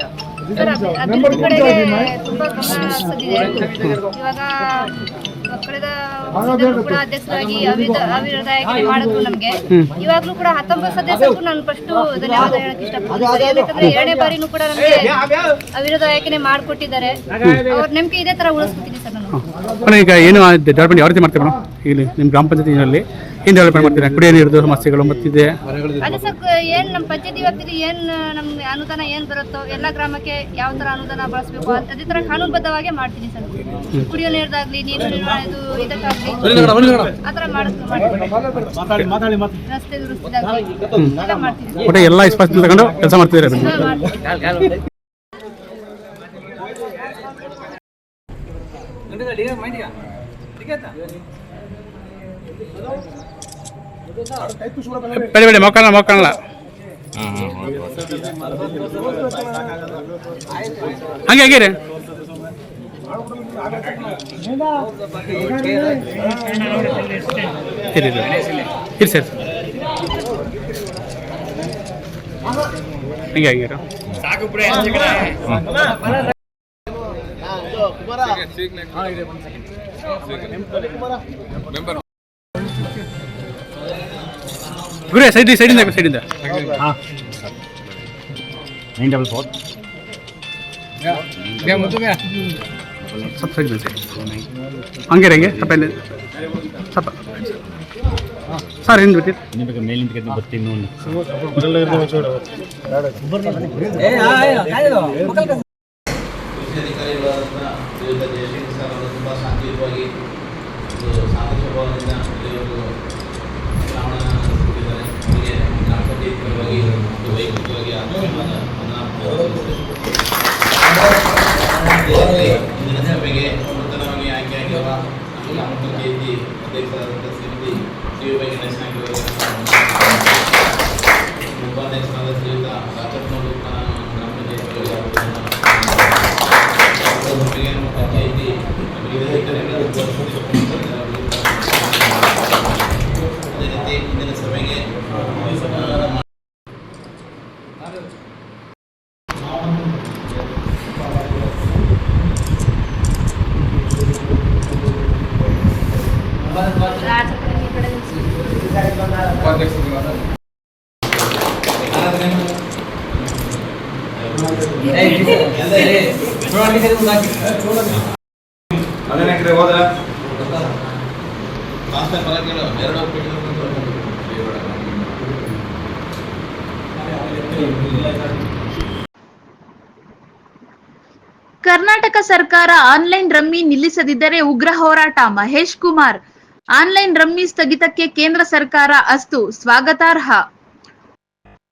ಅಭಿವೃದ್ಧಿ ಕಡೆಗೆ ತುಂಬಾ ಗಮನ ಹರಿಸಿದ್ದೀವಿ. ಇವಾಗ ಕಳೆದ ವರ್ಷದಲ್ಲೂ ಕೂಡ ಅಧ್ಯಕ್ಷರಾಗಿ ಅವಿರೋಧಾಯಕತೆ ಮಾಡಿದ್ರು ನಮಗೆ. ಇವಾಗಲೂ ಕೂಡ 19 ಸದಸ್ಯರಿಗೂ ನಾನು ಫಸ್ಟ್ ಧನ್ಯವಾದ ಹೇಳಕ್ ಇಷ್ಟಪಡ್ತೀನಿ. ಯಾಕಂದ್ರೆ 2ನೇ ಬಾರಿನೂ ಕೂಡ ನಮಗೆ ಅವಿರೋಧಾಯಕನೆ ಮಾಡಿಕೊಟ್ಟಿದ್ದಾರೆ. ಅವ್ರ ನಂಬಿಕೆ ಇದೇ ತರ ಉಳಿಸ್ಕೊತೀನಿ ಸರ್ ನಾನು. ಈಗ ಏನು ಡೆವಲಪ್ಮೆಂಟ್ ಯಾವ ರೀತಿ ಮಾಡ್ತೀವಿ ಮೇಡಮ್? ಇಲ್ಲಿ ನಿಮ್ಮ ಗ್ರಾಮ ಪಂಚಾಯತಿನಲ್ಲಿ ಏನು ಡೆವಲಪ್ಮೆಂಟ್ ಮಾಡ್ತೀರಾ? ಕುಡಿಯೋ ನೀರಿನ ಸಮಸ್ಯೆಗಳು ಮತ್ತಿದೆ ಅದೇ ಸರ್, ಏನ್ ನಮ್ಮ ಪಂಚಾಯತಿ ವ್ಯಾಪ್ತಿಗೆ ಏನ್ ನಮ್ಗೆ ಅನುದಾನ ಏನ್ ಬರುತ್ತೋ ಎಲ್ಲ ಗ್ರಾಮಕ್ಕೆ ಯಾವ ತರ ಅನುದಾನ ಬಳಸಬೇಕು ಅದೇ ತರ ಕಾನೂನುಬದ್ಧವಾಗಿ ಮಾಡ್ತೀನಿ ಸರ್. ಕುಡಿಯೋ ನೀರ್ದಾಗ್ಲಿ, ನೀರು ನಿರ್ವಹಣೆದು ಇದಕ್ಕಾಗ್ಲಿ ಆ ತರ ಮಾಡ್ತೀನಿ. ರಸ್ತೆ ದುರಸ್ತಿದಾಗ್ಲಿ ಎಲ್ಲ ಮಾಡ್ತೀನಿ. ಒಟ್ಟು ಎಲ್ಲ ಸ್ಪಷ್ಟ ತಗೊಂಡು ಕೆಲಸ ಮಾಡ್ತಿದ್ದೀರಾ? ಬೇಡ ಬೇಡ ಮಕ್ಕಳಲ್ಲ ಹಂಗೆ ಆಗಿರಿ ಇರಿ ಸರ್, ಹಂಗೆ ಆಗಿರ ಗುರೇ ಸೈಡಿಂದ ಸ್ವಲ್ಪ ಸೈಡ್ ಹಂಗೆ ಹಂಗೆ ಸ್ವಲ್ಪ ಸರ್ ಹಿಂದೆ ಬಿಟ್ಟು ಮೇಲಿಂದ ಬರ್ತೀನಿ. ನಮಗೆ ನೂತನವಾಗಿ ಆಯ್ಕೆಯಾಗಿರುವ ಗ್ರಾಮ ಪಂಚಾಯಿತಿ ಅಧ್ಯಕ್ಷರಾದಂಥ ಶ್ರೀಮತಿ ಶ್ರೀಯುತ ಗಣೇಶನಾಗಿ ಉಪಾಧ್ಯಕ್ಷರಾದ ಶ್ರೀಯುತ ರಾಜಪ್ಪನವರು ಗ್ರಾಮ ಪಂಚಾಯಿತಿ ಪಂಚಾಯಿತಿ ಅದೇ ರೀತಿ ಇಂದಿನ ಸಭೆಗೆ ಕರ್ನಾಟಕ ಸರ್ಕಾರ ಆನ್ಲೈನ್ ರಮ್ಮಿ ನಿಲ್ಲಿಸದಿದ್ದರೆ ಉಗ್ರ ಹೋರಾಟ. ಮಹೇಶ್ ಕುಮಾರ್. ಆನ್ಲೈನ್ ರಮ್ಮಿ ಸ್ಥಗಿತಕ್ಕೆ ಕೇಂದ್ರ ಸರ್ಕಾರ ಅಸ್ತು, ಸ್ವಾಗತಾರ್ಹ.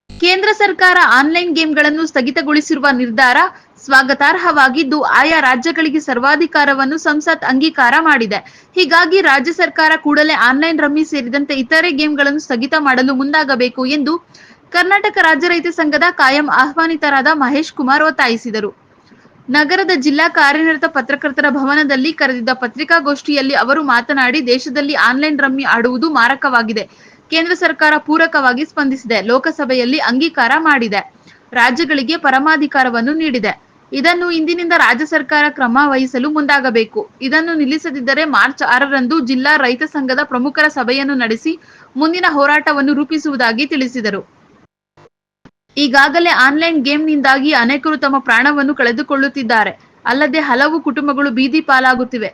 ಕೇಂದ್ರ ಸರ್ಕಾರ ಆನ್ಲೈನ್ ಗೇಮ್ಗಳನ್ನು ಸ್ಥಗಿತಗೊಳಿಸಿರುವ ನಿರ್ಧಾರ ಸ್ವಾಗತಾರ್ಹವಾಗಿದ್ದು, ಆಯಾ ರಾಜ್ಯಗಳಿಗೆ ಸರ್ವಾಧಿಕಾರವನ್ನು ಸಂಸತ್ ಅಂಗೀಕಾರ ಮಾಡಿದೆ. ಹೀಗಾಗಿ ರಾಜ್ಯ ಸರ್ಕಾರ ಕೂಡಲೇ ಆನ್ಲೈನ್ ರಮ್ಮಿ ಸೇರಿದಂತೆ ಇತರೆ ಗೇಮ್ಗಳನ್ನು ಸ್ಥಗಿತ ಮಾಡಲು ಮುಂದಾಗಬೇಕು ಎಂದು ಕರ್ನಾಟಕ ರಾಜ್ಯ ರೈತ ಸಂಘದ ಕಾಯಂ ಆಹ್ವಾನಿತರಾದ ಮಹೇಶ್ ಕುಮಾರ್ ಒತ್ತಾಯಿಸಿದರು. ನಗರದ ಜಿಲ್ಲಾ ಕಾರ್ಯನಿರತ ಪತ್ರಕರ್ತರ ಭವನದಲ್ಲಿ ಕರೆದಿದ್ದ ಪತ್ರಿಕಾಗೋಷ್ಠಿಯಲ್ಲಿ ಅವರು ಮಾತನಾಡಿ, ದೇಶದಲ್ಲಿ ಆನ್ಲೈನ್ ರಮ್ಮಿ ಆಡುವುದು ಮಾರಕವಾಗಿದೆ. ಕೇಂದ್ರ ಸರ್ಕಾರ ಪೂರಕವಾಗಿ ಸ್ಪಂದಿಸಿದೆ. ಲೋಕಸಭೆಯಲ್ಲಿ ಅಂಗೀಕಾರ ಮಾಡಿದೆ. ರಾಜ್ಯಗಳಿಗೆ ಪರಮಾಧಿಕಾರವನ್ನು ನೀಡಿದೆ. ಇದನ್ನು ಇಂದಿನಿಂದ ರಾಜ್ಯ ಸರ್ಕಾರ ಕ್ರಮ ವಹಿಸಲು ಮುಂದಾಗಬೇಕು. ಇದನ್ನು ನಿಲ್ಲಿಸದಿದ್ದರೆ ಮಾರ್ಚ್ 6ರಂದು ಜಿಲ್ಲಾ ರೈತ ಸಂಘದ ಪ್ರಮುಖರ ಸಭೆಯನ್ನು ನಡೆಸಿ ಮುಂದಿನ ಹೋರಾಟವನ್ನು ರೂಪಿಸುವುದಾಗಿ ತಿಳಿಸಿದರು. ಈಗಾಗಲೇ ಆನ್ಲೈನ್ ಗೇಮ್ನಿಂದಾಗಿ ಅನೇಕರು ತಮ್ಮ ಪ್ರಾಣವನ್ನು ಕಳೆದುಕೊಳ್ಳುತ್ತಿದ್ದಾರೆ. ಅಲ್ಲದೆ ಹಲವು ಕುಟುಂಬಗಳು ಬೀದಿ ಪಾಲಾಗುತ್ತಿವೆ.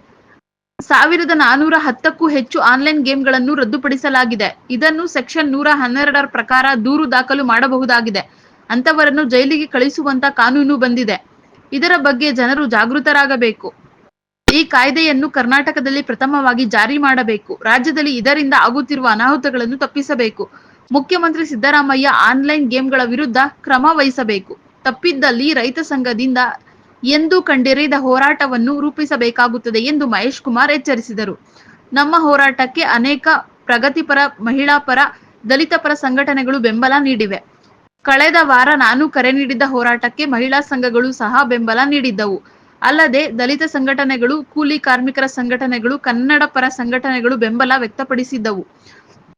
1410ಕ್ಕೂ ಹೆಚ್ಚು ಆನ್ಲೈನ್ ಗೇಮ್ಗಳನ್ನು ರದ್ದುಪಡಿಸಲಾಗಿದೆ. ಇದನ್ನು ಸೆಕ್ಷನ್ 112ರ ಪ್ರಕಾರ ದೂರು ದಾಖಲು ಮಾಡಬಹುದಾಗಿದೆ. ಅಂತವರನ್ನು ಜೈಲಿಗೆ ಕಳಿಸುವಂತ ಕಾನೂನು ಬಂದಿದೆ. ಇದರ ಬಗ್ಗೆ ಜನರು ಜಾಗೃತರಾಗಬೇಕು. ಈ ಕಾಯ್ದೆಯನ್ನು ಕರ್ನಾಟಕದಲ್ಲಿ ಪ್ರಥಮವಾಗಿ ಜಾರಿ ಮಾಡಬೇಕು. ರಾಜ್ಯದಲ್ಲಿ ಇದರಿಂದ ಆಗುತ್ತಿರುವ ಅನಾಹುತಗಳನ್ನು ತಪ್ಪಿಸಬೇಕು. ಮುಖ್ಯಮಂತ್ರಿ ಸಿದ್ದರಾಮಯ್ಯ ಆನ್ಲೈನ್ ಗೇಮ್ಗಳ ವಿರುದ್ಧ ಕ್ರಮ ವಹಿಸಬೇಕು. ತಪ್ಪಿದ್ದಲ್ಲಿ ರೈತ ಸಂಘದಿಂದ ಎಂದು ಕಂಡಿರಿದ ಹೋರಾಟವನ್ನು ರೂಪಿಸಬೇಕಾಗುತ್ತದೆ ಎಂದು ಮಹೇಶ್ ಕುಮಾರ್ ಎಚ್ಚರಿಸಿದರು. ನಮ್ಮ ಹೋರಾಟಕ್ಕೆ ಅನೇಕ ಪ್ರಗತಿಪರ, ಮಹಿಳಾ ಪರ, ದಲಿತ ಪರ ಸಂಘಟನೆಗಳು ಬೆಂಬಲ ನೀಡಿವೆ. ಕಳೆದ ವಾರ ನಾನು ಕರೆ ನೀಡಿದ್ದ ಹೋರಾಟಕ್ಕೆ ಮಹಿಳಾ ಸಂಘಗಳು ಸಹ ಬೆಂಬಲ ನೀಡಿದ್ದವು. ಅಲ್ಲದೆ ದಲಿತ ಸಂಘಟನೆಗಳು, ಕೂಲಿ ಕಾರ್ಮಿಕರ ಸಂಘಟನೆಗಳು, ಕನ್ನಡ ಪರ ಸಂಘಟನೆಗಳು ಬೆಂಬಲ ವ್ಯಕ್ತಪಡಿಸಿದ್ದವು.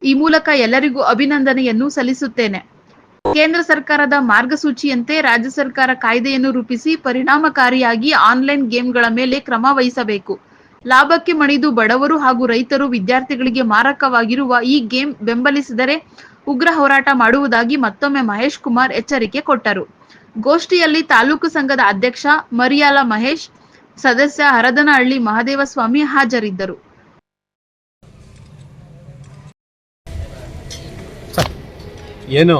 ಈ ಮೂಲಕ ಎಲ್ಲರಿಗೂ ಅಭಿನಂದನೆಯನ್ನು ಸಲ್ಲಿಸುತ್ತೇನೆ. ಕೇಂದ್ರ ಸರ್ಕಾರದ ಮಾರ್ಗಸೂಚಿಯಂತೆ ರಾಜ್ಯ ಸರ್ಕಾರ ಕಾಯ್ದೆಯನ್ನು ರೂಪಿಸಿ ಪರಿಣಾಮಕಾರಿಯಾಗಿ ಆನ್ಲೈನ್ ಗೇಮ್ಗಳ ಮೇಲೆ ಕ್ರಮ ವಹಿಸಬೇಕು. ಲಾಭಕ್ಕೆ ಮಣಿದು ಬಡವರು ಹಾಗೂ ರೈತರು, ವಿದ್ಯಾರ್ಥಿಗಳಿಗೆ ಮಾರಕವಾಗಿರುವ ಈ ಗೇಮ್ ಬೆಂಬಲಿಸಿದರೆ ಉಗ್ರ ಹೋರಾಟ ಮಾಡುವುದಾಗಿ ಮತ್ತೊಮ್ಮೆ ಮಹೇಶ್ ಕುಮಾರ್ ಎಚ್ಚರಿಕೆ ಕೊಟ್ಟರು. ಗೋಷ್ಠಿಯಲ್ಲಿ ತಾಲೂಕು ಸಂಘದ ಅಧ್ಯಕ್ಷ ಮರಿಯಾಲ ಮಹೇಶ್, ಸದಸ್ಯ ಹರದನಹಳ್ಳಿ ಮಹದೇವಸ್ವಾಮಿ ಹಾಜರಿದ್ದರು. ಏನು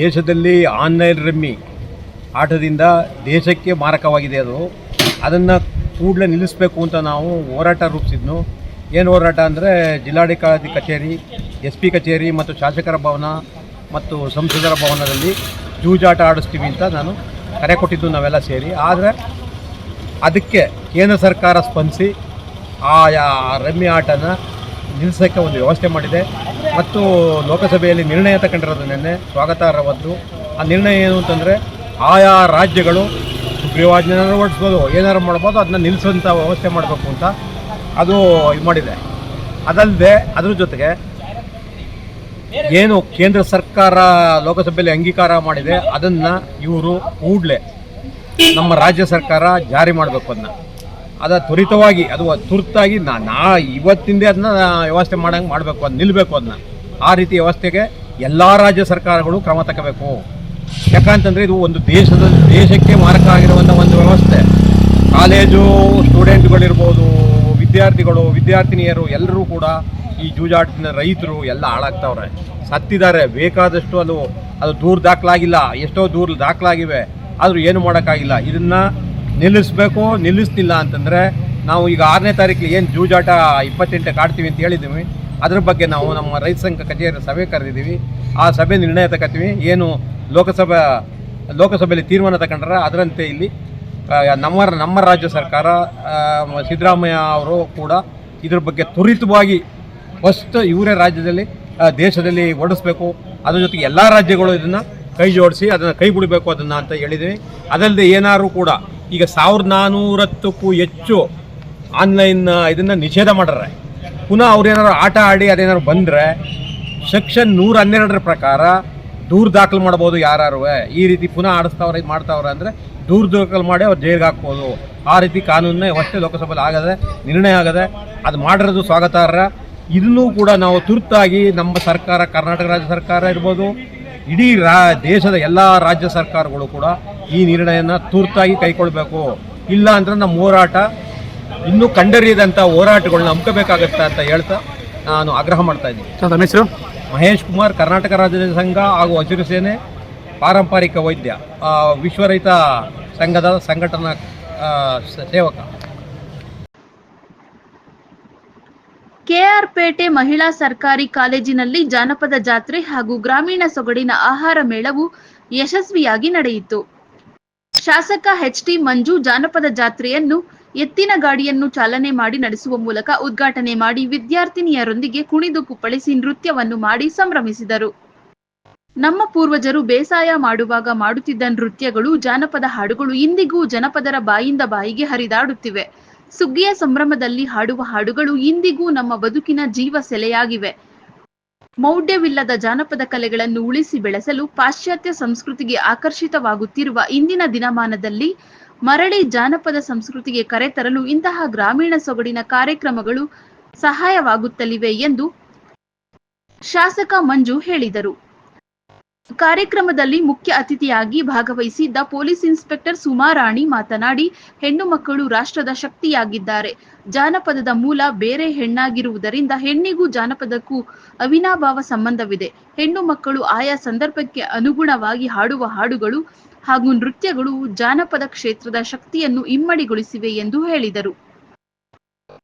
ದೇಶದಲ್ಲಿ ಆನ್ಲೈನ್ ರಮ್ಮಿ ಆಟದಿಂದ ದೇಶಕ್ಕೆ ಮಾರಕವಾಗಿದೆ. ಅದನ್ನು ಕೂಡಲೇ ನಿಲ್ಲಿಸಬೇಕು ಅಂತ ನಾವು ಹೋರಾಟ ರೂಪಿಸಿದ್ನು. ಏನು ಹೋರಾಟ ಅಂದರೆ ಜಿಲ್ಲಾಧಿಕಾರಿ ಕಚೇರಿ, SP ಕಚೇರಿ ಮತ್ತು ಶಾಸಕರ ಭವನ ಮತ್ತು ಸಂಸದರ ಭವನದಲ್ಲಿ ಜೂಜಾಟ ಆಡಿಸ್ತೀವಿ ಅಂತ ನಾನು ಕರೆ ಕೊಟ್ಟಿದ್ದು ನಾವೆಲ್ಲ ಸೇರಿ. ಆದರೆ ಅದಕ್ಕೆ ಕೇಂದ್ರ ಸರ್ಕಾರ ಸ್ಪಂದಿಸಿ ಆ ರಮ್ಮಿ ಆಟನ ನಿಲ್ಲಿಸೋಕ್ಕೆ ಒಂದು ವ್ಯವಸ್ಥೆ ಮಾಡಿದೆ ಮತ್ತು ಲೋಕಸಭೆಯಲ್ಲಿ ನಿರ್ಣಯ ತಗೊಂಡಿರೋದು ನಿನ್ನೆ ಸ್ವಾಗತಾರ್ಹವಾದ್ದು. ಆ ನಿರ್ಣಯ ಏನು ಅಂತಂದರೆ ಆಯಾ ರಾಜ್ಯಗಳು ಸುಗ್ರೀವಾಜ್ಞೆ ಹೊರಡಿಸ್ಬೋದು, ಏನಾರು ಮಾಡ್ಬೋದು, ಅದನ್ನ ನಿಲ್ಲಿಸೋಂಥ ವ್ಯವಸ್ಥೆ ಮಾಡಬೇಕು ಅಂತ ಅದು ಇದು ಮಾಡಿದೆ. ಅದಲ್ಲದೆ ಅದ್ರ ಜೊತೆಗೆ ಏನು ಕೇಂದ್ರ ಸರ್ಕಾರ ಲೋಕಸಭೆಯಲ್ಲಿ ಅಂಗೀಕಾರ ಮಾಡಿದೆ ಅದನ್ನು ಇವರು ಕೂಡಲೇ ನಮ್ಮ ರಾಜ್ಯ ಸರ್ಕಾರ ಜಾರಿ ಮಾಡಬೇಕು. ಅದನ್ನು ತ್ವರಿತವಾಗಿ, ಅದು ತುರ್ತಾಗಿ ಇವತ್ತಿಂದೇ ಅದನ್ನ ವ್ಯವಸ್ಥೆ ಮಾಡಬೇಕು, ಅದು ನಿಲ್ಲಬೇಕು. ಅದನ್ನ ಆ ರೀತಿ ವ್ಯವಸ್ಥೆಗೆ ಎಲ್ಲ ರಾಜ್ಯ ಸರ್ಕಾರಗಳು ಕ್ರಮ ತಗೋಬೇಕು. ಯಾಕಂತಂದರೆ ಇದು ಒಂದು ದೇಶಕ್ಕೆ ಮಾರಕ ಆಗಿರುವಂಥ ಒಂದು ವ್ಯವಸ್ಥೆ. ಕಾಲೇಜು ಸ್ಟೂಡೆಂಟ್ಗಳಿರ್ಬೋದು, ವಿದ್ಯಾರ್ಥಿಗಳು, ವಿದ್ಯಾರ್ಥಿನಿಯರು ಎಲ್ಲರೂ ಕೂಡ ಈ ಜೂಜಾಟದಿಂದ ರೈತರು ಎಲ್ಲ ಹಾಳಾಗ್ತಾವ್ರೆ, ಸತ್ತಿದ್ದಾರೆ ಬೇಕಾದಷ್ಟು. ಅದು ದೂರ ದಾಖಲಾಗಿಲ್ಲ, ಎಷ್ಟೋ ದೂರ ದಾಖಲಾಗಿವೆ, ಆದರೂ ಏನು ಮಾಡೋಕ್ಕಾಗಿಲ್ಲ. ಇದನ್ನು ನಿಲ್ಲಿಸಬೇಕು. ನಿಲ್ಲಿಸ್ತಿಲ್ಲ ಅಂತಂದರೆ ನಾವು ಈಗ 6ನೇ ತಾರೀಕಿಗೆ ಏನು ಜೂಜಾಟ 28ಕ್ಕೆ ಆಡ್ತೀವಿ ಅಂತ ಹೇಳಿದ್ದೀವಿ, ಅದ್ರ ಬಗ್ಗೆ ನಾವು ನಮ್ಮ ರೈತ ಸಂಘ ಕಚೇರಿ ಸಭೆ ಕರೆದಿದ್ದೀವಿ. ಆ ಸಭೆ ನಿರ್ಣಯ ತಗೋತೀವಿ. ಏನು ಲೋಕಸಭೆಯಲ್ಲಿ ತೀರ್ಮಾನ ತಗೊಂಡ್ರೆ ಅದರಂತೆ ಇಲ್ಲಿ ನಮ್ಮ ರಾಜ್ಯ ಸರ್ಕಾರ, ಸಿದ್ದರಾಮಯ್ಯ ಅವರು ಕೂಡ ಇದ್ರ ಬಗ್ಗೆ ತ್ವರಿತವಾಗಿ ಫಸ್ಟ್ ಇವರೇ ದೇಶದಲ್ಲಿ ಓಡಿಸ್ಬೇಕು. ಅದ್ರ ಜೊತೆಗೆ ಎಲ್ಲ ರಾಜ್ಯಗಳು ಇದನ್ನು ಕೈ ಜೋಡಿಸಿ ಅದನ್ನು ಕೈ ಬಿಡಬೇಕು ಅದನ್ನು ಅಂತ ಹೇಳಿದ್ದೀವಿ. ಅದಲ್ಲದೆ ಏನಾದ್ರು ಕೂಡ ಈಗ 1410ಕ್ಕೂ ಹೆಚ್ಚು ಆನ್ಲೈನ್ ಇದನ್ನು ನಿಷೇಧ ಮಾಡ್ರೆ, ಪುನಃ ಅವ್ರೇನಾದ್ರು ಆಟ ಆಡಿ ಅದೇನಾದ್ರು ಬಂದರೆ ಸೆಕ್ಷನ್ 112 ಪ್ರಕಾರ ದೂರು ದಾಖಲು ಮಾಡ್ಬೋದು. ಯಾರು ಈ ರೀತಿ ಪುನಃ ಆಡಿಸ್ತಾವ್ರೆ, ಇದು ಮಾಡ್ತಾವ್ರೆ ಅಂದರೆ ದೂರು ದಾಖಲು ಮಾಡಿ ಅವ್ರು ಜೈಲಿಗೆ ಹಾಕ್ಬೋದು. ಆ ರೀತಿ ಕಾನೂನನ್ನೇ ವ್ಯವಸ್ಥೆ ಲೋಕಸಭೆಯಲ್ಲಿ ಆಗದೆ, ನಿರ್ಣಯ ಆಗದೆ, ಅದು ಮಾಡಿರೋದು ಸ್ವಾಗತಾರ್ಹ. ಇದನ್ನೂ ಕೂಡ ನಾವು ತುರ್ತಾಗಿ ನಮ್ಮ ಸರ್ಕಾರ, ಕರ್ನಾಟಕ ರಾಜ್ಯ ಸರ್ಕಾರ ಇರ್ಬೋದು, ಇಡೀ ದೇಶದ ಎಲ್ಲ ರಾಜ್ಯ ಸರ್ಕಾರಗಳು ಕೂಡ ಈ ನಿರ್ಣಯನ ತುರ್ತಾಗಿ ಕೈಗೊಳ್ಳಬೇಕು. ಇಲ್ಲ ಅಂದರೆ ನಮ್ಮ ಹೋರಾಟ ಇನ್ನೂ ಕಂಡರಿಯದಂಥ ಹೋರಾಟಗಳನ್ನ ಹಮ್ಮಿಕಬೇಕಾಗತ್ತೆ ಅಂತ ಹೇಳ್ತಾ ನಾನು ಆಗ್ರಹ ಮಾಡ್ತಾ ಇದ್ದೀನಿ. ತಮ್ಮ ಹೆಸರು? ಮಹೇಶ್ ಕುಮಾರ್, ಕರ್ನಾಟಕ ರಾಜ್ಯ ಸಂಘ ಹಾಗೂ ಹಸಿರು ಸೇನೆ ಪಾರಂಪರಿಕ ವೈದ್ಯ, ವಿಶ್ವ ರೈತ ಸಂಘದ ಸಂಘಟನಾ ಸೇವಕ. ಕೆಆರ್ ಪೇಟೆ ಮಹಿಳಾ ಸರ್ಕಾರಿ ಕಾಲೇಜಿನಲ್ಲಿ ಜಾನಪದ ಜಾತ್ರೆ ಹಾಗೂ ಗ್ರಾಮೀಣ ಸೊಗಡಿನ ಆಹಾರ ಮೇಳವು ಯಶಸ್ವಿಯಾಗಿ ನಡೆಯಿತು. ಶಾಸಕ HT ಮಂಜು ಜಾನಪದ ಜಾತ್ರೆಯನ್ನು ಎತ್ತಿನ ಗಾಡಿಯನ್ನು ಚಾಲನೆ ಮಾಡಿ ನಡೆಸುವ ಮೂಲಕ ಉದ್ಘಾಟನೆ ಮಾಡಿ ವಿದ್ಯಾರ್ಥಿನಿಯರೊಂದಿಗೆ ಕುಣಿದು ಕುಪ್ಪಳಿಸಿ ನೃತ್ಯವನ್ನು ಮಾಡಿ ಸಂಭ್ರಮಿಸಿದರು. ನಮ್ಮ ಪೂರ್ವಜರು ಬೇಸಾಯ ಮಾಡುವಾಗ ಮಾಡುತ್ತಿದ್ದ ನೃತ್ಯಗಳು, ಜಾನಪದ ಹಾಡುಗಳು ಇಂದಿಗೂ ಜನಪದರ ಬಾಯಿಂದ ಬಾಯಿಗೆ ಹರಿದಾಡುತ್ತಿವೆ. ಸುಗ್ಗಿಯ ಸಂಭ್ರಮದಲ್ಲಿ ಹಾಡುವ ಹಾಡುಗಳು ಇಂದಿಗೂ ನಮ್ಮ ಬದುಕಿನ ಜೀವ ಸೆಲೆಯಾಗಿವೆ. ಮೌಢ್ಯವಿಲ್ಲದ ಜಾನಪದ ಕಲೆಗಳನ್ನು ಉಳಿಸಿ ಬೆಳೆಸಲು ಪಾಶ್ಚಾತ್ಯ ಸಂಸ್ಕೃತಿಗೆ ಆಕರ್ಷಿತವಾಗುತ್ತಿರುವ ಇಂದಿನ ದಿನಮಾನದಲ್ಲಿ ಮರಳಿ ಜಾನಪದ ಸಂಸ್ಕೃತಿಗೆ ಕರೆತರಲು ಇಂತಹ ಗ್ರಾಮೀಣ ಸೊಗಡಿನ ಕಾರ್ಯಕ್ರಮಗಳು ಸಹಾಯವಾಗುತ್ತಲಿವೆ ಎಂದು ಶಾಸಕ ಮಂಜು ಹೇಳಿದರು. ಕಾರ್ಯಕ್ರಮದಲ್ಲಿ ಮುಖ್ಯ ಅತಿಥಿಯಾಗಿ ಭಾಗವಹಿಸಿದ್ದ ಪೊಲೀಸ್ ಇನ್ಸ್ಪೆಕ್ಟರ್ ಸುಮಾರಾಣಿ ಮಾತನಾಡಿ, ಹೆಣ್ಣು ಮಕ್ಕಳು ರಾಷ್ಟ್ರದ ಶಕ್ತಿಯಾಗಿದ್ದಾರೆ. ಜಾನಪದದ ಮೂಲ ಬೇರೆ ಹೆಣ್ಣಾಗಿರುವುದರಿಂದ ಹೆಣ್ಣಿಗೂ ಜಾನಪದಕ್ಕೂ ಅವಿನಾಭಾವ ಸಂಬಂಧವಿದೆ. ಹೆಣ್ಣು ಮಕ್ಕಳು ಆಯಾ ಸಂದರ್ಭಕ್ಕೆ ಅನುಗುಣವಾಗಿ ಹಾಡುವ ಹಾಡುಗಳು ಹಾಗೂ ನೃತ್ಯಗಳು ಜಾನಪದ ಕ್ಷೇತ್ರದ ಶಕ್ತಿಯನ್ನು ಇಮ್ಮಡಿಗೊಳಿಸಿವೆ ಎಂದು ಹೇಳಿದರು.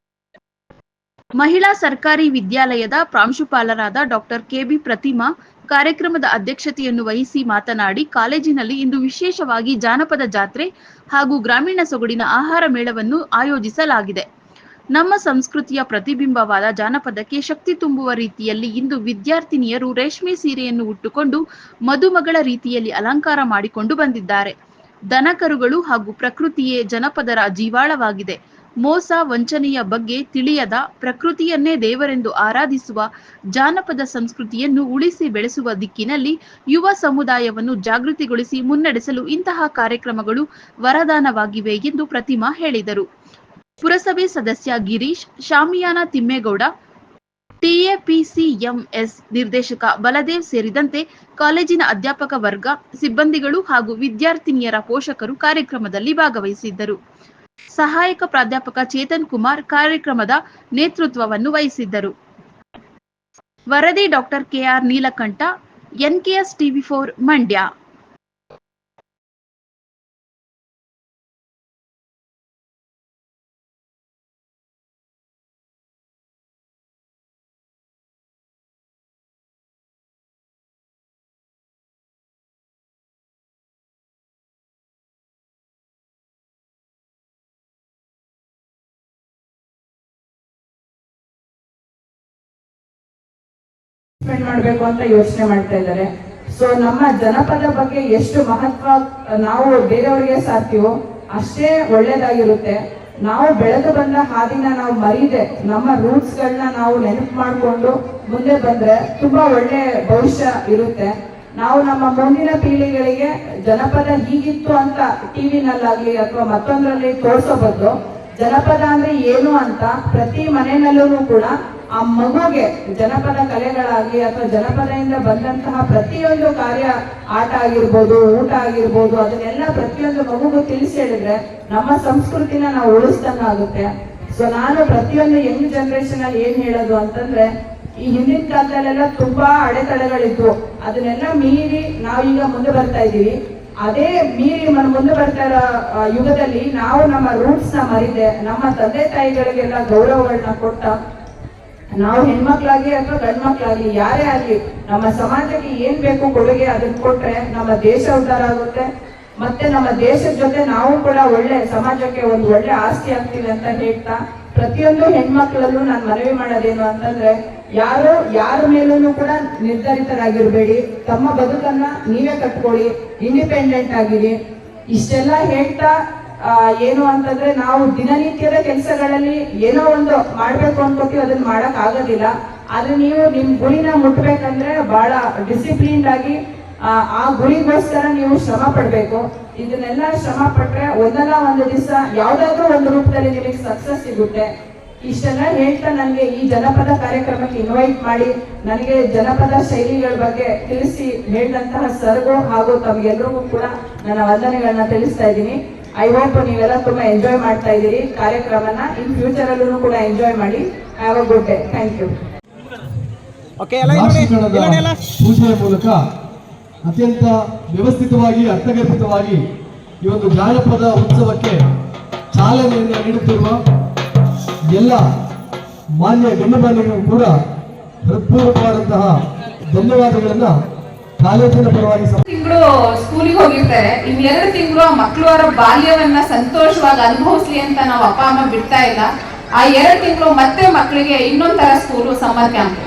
ಮಹಿಳಾ ಸರ್ಕಾರಿ ವಿದ್ಯಾಲಯದ ಪ್ರಾಂಶುಪಾಲರಾದ ಡಾಕ್ಟರ್ KB ಪ್ರತಿಮಾ ಕಾರ್ಯಕ್ರಮದ ಅಧ್ಯಕ್ಷತೆಯನ್ನು ವಹಿಸಿ ಮಾತನಾಡಿ, ಕಾಲೇಜಿನಲ್ಲಿ ಇಂದು ವಿಶೇಷವಾಗಿ ಜಾನಪದ ಜಾತ್ರೆ ಹಾಗೂ ಗ್ರಾಮೀಣ ಸೊಗಡಿನ ಆಹಾರ ಮೇಳವನ್ನು ಆಯೋಜಿಸಲಾಗಿದೆ. ನಮ್ಮ ಸಂಸ್ಕೃತಿಯ ಪ್ರತಿಬಿಂಬವಾದ ಜಾನಪದಕ್ಕೆ ಶಕ್ತಿ ತುಂಬುವ ರೀತಿಯಲ್ಲಿ ಇಂದು ವಿದ್ಯಾರ್ಥಿನಿಯರು ರೇಷ್ಮೆ ಸೀರೆಯನ್ನು ಉಟ್ಟುಕೊಂಡು ಮದುಮಗಳ ರೀತಿಯಲ್ಲಿ ಅಲಂಕಾರ ಮಾಡಿಕೊಂಡು ಬಂದಿದ್ದಾರೆ. ದನಕರುಗಳು ಹಾಗೂ ಪ್ರಕೃತಿಯೇ ಜನಪದರ ಜೀವಾಳವಾಗಿದೆ. ಮೋಸ ವಂಚನೆಯ ಬಗ್ಗೆ ತಿಳಿಯದ, ಪ್ರಕೃತಿಯನ್ನೇ ದೇವರೆಂದು ಆರಾಧಿಸುವ ಜಾನಪದ ಸಂಸ್ಕೃತಿಯನ್ನು ಉಳಿಸಿ ಬೆಳೆಸುವ ದಿಕ್ಕಿನಲ್ಲಿ ಯುವ ಸಮುದಾಯವನ್ನು ಜಾಗೃತಿಗೊಳಿಸಿ ಮುನ್ನಡೆಸಲು ಇಂತಹ ಕಾರ್ಯಕ್ರಮಗಳು ವರದಾನವಾಗಿವೆ ಎಂದು ಪ್ರತಿಮಾ ಹೇಳಿದರು. ಪುರಸಭೆ ಸದಸ್ಯ ಗಿರೀಶ್, ಶಾಮಿಯಾನ ತಿಮ್ಮೇಗೌಡ, TAPCMS ನಿರ್ದೇಶಕ ಬಲದೇವ್ ಸೇರಿದಂತೆ ಕಾಲೇಜಿನ ಅಧ್ಯಾಪಕ ವರ್ಗ, ಸಿಬ್ಬಂದಿಗಳು ಹಾಗೂ ವಿದ್ಯಾರ್ಥಿನಿಯರ ಪೋಷಕರು ಕಾರ್ಯಕ್ರಮದಲ್ಲಿ ಭಾಗವಹಿಸಿದ್ದರು. ಸಹಾಯಕ ಪ್ರಾಧ್ಯಾಪಕ ಚೇತನ್ ಕುಮಾರ್ ಕಾರ್ಯಕ್ರಮದ ನೇತೃತ್ವವನ್ನು ವಹಿಸಿದ್ದರು. ವರದಿ doctor KR Neelakantha, NKS TV4 Mandya. ಮಾಡಬೇಕು ಅಂತ ಯೋಚನೆ ಮಾಡ್ತಾ ಇದ್ದಾರೆ. ಸೊ ನಮ್ಮ ಜನಪದ ಬಗ್ಗೆ ಎಷ್ಟು ಮಹತ್ವ ನಾವು ಬೇರೆಯವರಿಗೆ ಸಾರ್ತೀವೋ ಅಷ್ಟೇ ಒಳ್ಳೇದಾಗಿರುತ್ತೆ. ನಾವು ಬೆಳೆದು ಬಂದ ಹಾದಿನ ನಾವು ಮರೀದೆ ನಮ್ಮ ರೂಟ್ಸ್ ಗಳನ್ನ ನಾವು ನೆನಪು ಮಾಡಿಕೊಂಡು ಮುಂದೆ ಬಂದ್ರೆ ತುಂಬಾ ಒಳ್ಳೆ ಭವಿಷ್ಯ ಇರುತ್ತೆ. ನಾವು ನಮ್ಮ ಮುಂದಿನ ಪೀಳಿಗೆಗಳಿಗೆ ಜನಪದ ಹೀಗಿತ್ತು ಅಂತ ಟಿವಿನಲ್ಲಾಗ್ಲಿ ಅಥವಾ ಮತ್ತೊಂದರಲ್ಲಿ ತೋರಿಸೋ ಬದಲು ಜನಪದ ಅಂದ್ರೆ ಏನು ಅಂತ ಪ್ರತಿ ಮನೆಯಲ್ಲೂ ಕೂಡ ಆ ಮಗುಗೆ ಜನಪದ ಕಲೆಗಳಾಗಲಿ ಅಥವಾ ಜನಪದದಿಂದ ಬಂದಂತಹ ಪ್ರತಿಯೊಂದು ಕಾರ್ಯ, ಆಟ ಆಗಿರ್ಬೋದು, ಊಟ ಆಗಿರ್ಬೋದು, ಅದನ್ನೆಲ್ಲ ಪ್ರತಿಯೊಂದು ಮಗುಗೂ ತಿಳಿಸಿ ಹೇಳಿದ್ರೆ ನಮ್ಮ ಸಂಸ್ಕೃತಿನ ನಾವು ಉಳಿಸ್ದಂಗ ಆಗುತ್ತೆ. ಸೊ ನಾನು ಪ್ರತಿಯೊಂದು ಯಂಗ್ ಜನರೇಷನ್ ಅಲ್ಲಿ ಏನ್ ಹೇಳೋದು ಅಂತಂದ್ರೆ, ಈ ಹಿಂದಿನ ಕಾಲದಲ್ಲೆಲ್ಲ ತುಂಬಾ ಅಡೆತಡೆಗಳಿದ್ವು, ಅದನ್ನೆಲ್ಲ ಮೀರಿ ನಾವೀಗ ಮುಂದೆ ಬರ್ತಾ ಇದೀವಿ. ಅದೇ ಮೀರಿ ಮುಂದೆ ಬರ್ತಾ ಇರೋ ಯುಗದಲ್ಲಿ ನಾವು ನಮ್ಮ ರೂಟ್ಸ್ ನ ಮರಿದೆ ನಮ್ಮ ತಂದೆ ತಾಯಿಗಳಿಗೆಲ್ಲ ಗೌರವಗಳನ್ನ ಕೊಟ್ಟ ನಾವು ಹೆಣ್ಮಕ್ಳಾಗಿ ಅಥವಾ ಗಂಡ್ಮಕ್ಳಾಗ್ಲಿ ಯಾರೇ ಆಗ್ಲಿ ನಮ್ಮ ಸಮಾಜಕ್ಕೆ ಏನ್ ಬೇಕು ಕೊಡುಗೆ ಅದನ್ನ ಕೊಟ್ರೆ ನಮ್ಮ ದೇಶ ಉದ್ಧಾರ ಆಗುತ್ತೆ. ಮತ್ತೆ ನಮ್ಮ ದೇಶದ ಜೊತೆ ನಾವು ಕೂಡ ಒಳ್ಳೆ ಸಮಾಜಕ್ಕೆ ಒಂದು ಒಳ್ಳೆ ಆಸ್ತಿ ಆಗ್ತೀವಿ ಅಂತ ಹೇಳ್ತಾ ಪ್ರತಿಯೊಂದು ಹೆಣ್ಮಕ್ಳಲ್ಲೂ ನಾನು ಮನವಿ ಮಾಡೋದೇನು ಅಂತಂದ್ರೆ, ಯಾರ ಮೇಲೂ ಕೂಡ ನಿರ್ಧರಿತರಾಗಿರ್ಬೇಡಿ, ತಮ್ಮ ಬದುಕನ್ನ ನೀವೇ ಕಟ್ಕೊಳ್ಳಿ, ಇಂಡಿಪೆಂಡೆಂಟ್ ಆಗಿರಿ. ಇಷ್ಟೆಲ್ಲ ಹೇಳ್ತಾ ಏನು ಅಂತಂದ್ರೆ, ನಾವು ದಿನನಿತ್ಯದ ಕೆಲಸಗಳಲ್ಲಿ ಏನೋ ಒಂದು ಮಾಡ್ಬೇಕು ಅನ್ಕೋತೀವಿ, ಅದನ್ನ ಮಾಡಕ್ ಆಗೋದಿಲ್ಲ. ಆದ್ರೆ ನೀವು ನಿಮ್ ಗುರಿನ ಮುಟ್ಬೇಕಂದ್ರೆ ಬಹಳ ಡಿಸಿಪ್ಲಿನ್ಡ್ ಆಗಿ ಆ ಗುರಿಗೋಸ್ಕರ ನೀವು ಶ್ರಮ ಪಡ್ಬೇಕು. ಇದನ್ನೆಲ್ಲ ಶ್ರಮ ಪಟ್ರೆ ಒಂದಲ್ಲ ಒಂದು ದಿವಸ ಯಾವ್ದಾದ್ರು ಒಂದು ರೂಪದಲ್ಲಿ ನಿಮಗೆ ಸಕ್ಸಸ್ ಸಿಗುತ್ತೆ. ಇಷ್ಟೆಲ್ಲ ಹೇಳ್ತಾ ನನಗೆ ಈ ಜನಪದ ಕಾರ್ಯಕ್ರಮಕ್ಕೆ ಇನ್ವೈಟ್ ಮಾಡಿ ನನಗೆ ಜನಪದ ಶೈಲಿಗಳ ಬಗ್ಗೆ ತಿಳಿಸಿ ಹೇಳಿದಂತಹ ಸರ್ಗೂ ಹಾಗೂ ತಮಗೆಲ್ಲರಿಗೂ ಕೂಡ ನನ್ನ ವಂದನೆಗಳನ್ನ ತಿಳಿಸ್ತಾ ಇದ್ದೀನಿ. ಐ ಹೋಪ್ ನೀವೆಲ್ಲ ತುಂಬಾ ಎಂಜಾಯ್ ಮಾಡ್ತಾ ಇದ್ದೀರಿ ಕಾರ್ಯಕ್ರಮನ. ಇನ್ ಫ್ಯೂಚರ್ ಅಲ್ಲೂ ಕೂಡ ಎಂಜಾಯ್ ಮಾಡಿ. Have a good day. Thank you. ಪೂಜೆಯ ಮೂಲಕ ಅತ್ಯಂತ ವ್ಯವಸ್ಥಿತವಾಗಿ ಅರ್ಥಗರ್ಭಿತವಾಗಿ ಈ ಒಂದು ಜಾನಪದ ಉತ್ಸವಕ್ಕೆ ಚಾಲನೆಯನ್ನು ನೀಡುತ್ತಿರುವ ಎಲ್ಲ ಮಾನ್ಯ ಗಣ್ಯಮಾನ್ಯರಿಗೂ ಕೂಡ ಹೃತ್ಪೂರ್ವಕವಾದಂತಹ ಧನ್ಯವಾದಗಳನ್ನ ಕಾಲೇಜಿನ ಪರವಾಗಿ. ತಿಂಗಳು ಸ್ಕೂಲಿಗೆ ಹೋಗಿರ್ತಾರೆ, ಇನ್ 2 ತಿಂಗಳು ಆ ಮಕ್ಕಳು ಅವರ ಬಾಲ್ಯವನ್ನ ಸಂತೋಷವಾಗಿ ಅನುಭವಿಸ್ಲಿ ಅಂತ ನಾವು ಅಪ್ಪ ಅಮ್ಮ ಬಿಡ್ತಾ ಇಲ್ಲ. ಆ 2 ತಿಂಗಳು ಮತ್ತೆ ಮಕ್ಕಳಿಗೆ ಇನ್ನೊಂದರ ಸ್ಕೂಲು ಸಮ್ಮರ್ ಕ್ಯಾಂಪ್.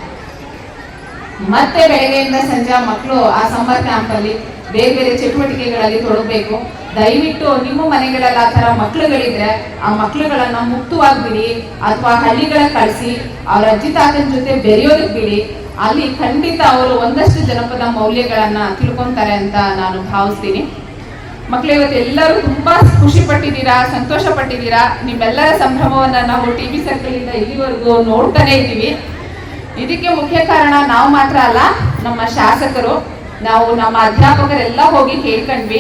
ಮತ್ತೆ ಬೆಳಗ್ಗೆಯಿಂದ ಸಂಜೆ ಮಕ್ಕಳು ಆ ಸಮ್ಮರ್ ಕ್ಯಾಂಪ್ ಅಲ್ಲಿ ಬೇರೆ ಬೇರೆ ಚಟುವಟಿಕೆಗಳಲ್ಲಿ ತೊಡಗಬೇಕು. ದಯವಿಟ್ಟು ನಿಮ್ಮ ಮನೆಗಳಲ್ಲಿ ಆ ತರ ಮಕ್ಕಳುಗಳಿದ್ರೆ ಆ ಮಕ್ಕಳುಗಳನ್ನ ಮುಕ್ತವಾಗಿ ಬಿಡಿ, ಅಥವಾ ಹಳ್ಳಿಗಳ ಕಳಿಸಿ ಅವ್ರ ಅಜ್ಜಿ ತಾತನ ಜೊತೆ ಬೆರೆಯೋದಕ್ಕೆ ಬಿಡಿ. ಅಲ್ಲಿ ಖಂಡಿತ ಅವರು ಒಂದಷ್ಟು ಜನಪದ ಮೌಲ್ಯಗಳನ್ನ ತಿಳ್ಕೊಂತಾರೆ ಅಂತ ನಾನು ಭಾವಿಸ್ತೀನಿ. ಮಕ್ಕಳು ಇವತ್ತು ಎಲ್ಲರೂ ತುಂಬಾ ಖುಷಿ ಪಟ್ಟಿದ್ದೀರಾ, ಸಂತೋಷ ಪಟ್ಟಿದ್ದೀರಾ. ನಿಮ್ಮೆಲ್ಲರ ಸಂಭ್ರಮವನ್ನ ನಾವು TV ಸರ್ಕಲ್ ಇಂದ ಇಲ್ಲಿವರೆಗೂ ನೋಡ್ತಾನೆ ಇದ್ದೀವಿ. ಇದಕ್ಕೆ ಮುಖ್ಯ ಕಾರಣ ನಾವು ಮಾತ್ರ ಅಲ್ಲ, ನಮ್ಮ ಶಾಸಕರು, ನಾವು ನಮ್ಮ ಅಧ್ಯಾಪಕರೆಲ್ಲ ಹೋಗಿ ಕೇಳ್ಕೊಂಡ್ವಿ.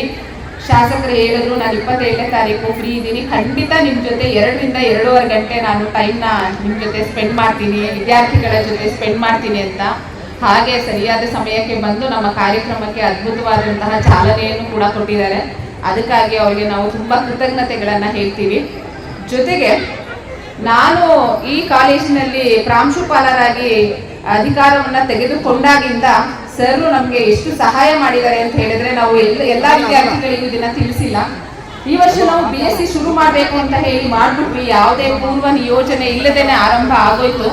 ಶಾಸಕರು ಹೇಳಿದ್ರು ನಾನು 27ನೇ ತಾರೀಕು ಫ್ರೀ ಇದ್ದೀನಿ, ಖಂಡಿತ ನಿಮ್ಮ ಜೊತೆ 2 ರಿಂದ 2.5 ಗಂಟೆ ನಾನು ಟೈಮ್ನ ನಿಮ್ಮ ಜೊತೆ ಸ್ಪೆಂಡ್ ಮಾಡ್ತೀನಿ, ವಿದ್ಯಾರ್ಥಿಗಳ ಜೊತೆ ಸ್ಪೆಂಡ್ ಮಾಡ್ತೀನಿ ಅಂತ. ಹಾಗೆ ಸರಿಯಾದ ಸಮಯಕ್ಕೆ ಬಂದು ನಮ್ಮ ಕಾರ್ಯಕ್ರಮಕ್ಕೆ ಅದ್ಭುತವಾದಂತಹ ಚಾಲನೆಯನ್ನು ಕೂಡ ಕೊಟ್ಟಿದ್ದಾರೆ. ಅದಕ್ಕಾಗಿ ಅವರಿಗೆ ನಾವು ತುಂಬಾ ಕೃತಜ್ಞತೆಗಳನ್ನ ಹೇಳ್ತೀವಿ. ಜೊತೆಗೆ ನಾನು ಈ ಕಾಲೇಜಿನಲ್ಲಿ ಪ್ರಾಂಶುಪಾಲರಾಗಿ ಅಧಿಕಾರವನ್ನ ತೆಗೆದುಕೊಂಡಾಗಿಂದ ಸರ್ ನಮಗೆ ಎಷ್ಟು ಸಹಾಯ ಮಾಡಿದ್ದಾರೆ ಅಂತ ಹೇಳಿದ್ರೆ ನಾವು ಎಲ್ಲ ವಿದ್ಯಾರ್ಥಿಗಳಿಗೂ ಇದನ್ನ ತಿಳಿಸಿಲ್ಲ. ಈ ವರ್ಷ ನಾವು BSc ಶುರು ಮಾಡಬೇಕು ಅಂತ ಹೇಳಿ ಮಾಡ್ಬಿಟ್ವಿ, ಯಾವುದೇ ಪೂರ್ವ ನಿಯೋಜನೆ ಇಲ್ಲದೇನೆ ಆರಂಭ ಆಗೋಯ್ತು.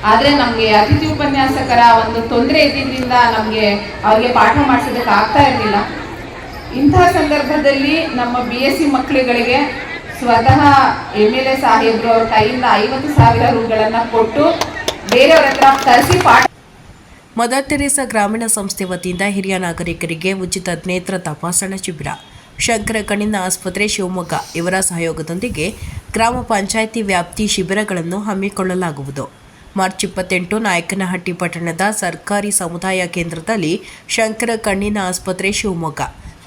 ಆದರೆ ನಮಗೆ ಅತಿಥಿ ಉಪನ್ಯಾಸಕರ ಒಂದು ತೊಂದರೆ ಇದ್ದಿದ್ದರಿಂದ ನಮಗೆ ಅವ್ರಿಗೆ ಪಾಠ ಮಾಡಿಸೋದಕ್ಕೆ ಆಗ್ತಾ ಇರಲಿಲ್ಲ. ಇಂತಹ ಸಂದರ್ಭದಲ್ಲಿ ನಮ್ಮ BSc ಮಕ್ಕಳುಗಳಿಗೆ ಸ್ವತಃ MLA ಸಾಹೇಬ್ರು ಅವ್ರ ಕೈಯಿಂದ 50,000 ರೂಗಳನ್ನು ಕೊಟ್ಟು ಬೇರೆಯವ್ರ ಹತ್ರ ತರಿಸಿ ಪಾಠ. ಮದರ್ ತೆರೇಸಾ ಗ್ರಾಮೀಣ ಸಂಸ್ಥೆ ವತಿಯಿಂದ ಹಿರಿಯ ನಾಗರಿಕರಿಗೆ ಉಚಿತ ನೇತ್ರ ತಪಾಸಣಾ ಶಿಬಿರ. ಶಂಕರ ಕಣ್ಣಿನ ಆಸ್ಪತ್ರೆ ಶಿವಮೊಗ್ಗ ಇವರ ಸಹಯೋಗದೊಂದಿಗೆ ಗ್ರಾಮ ಪಂಚಾಯಿತಿ ವ್ಯಾಪ್ತಿ ಶಿಬಿರಗಳನ್ನು ಹಮ್ಮಿಕೊಳ್ಳಲಾಗುವುದು. ಮಾರ್ಚ್ 28 ನಾಯಕನಹಟ್ಟಿ ಪಟ್ಟಣದ ಸರ್ಕಾರಿ ಸಮುದಾಯ ಕೇಂದ್ರದಲ್ಲಿ ಶಂಕರ ಕಣ್ಣಿನ ಆಸ್ಪತ್ರೆ ಶಿವಮೊಗ್ಗ,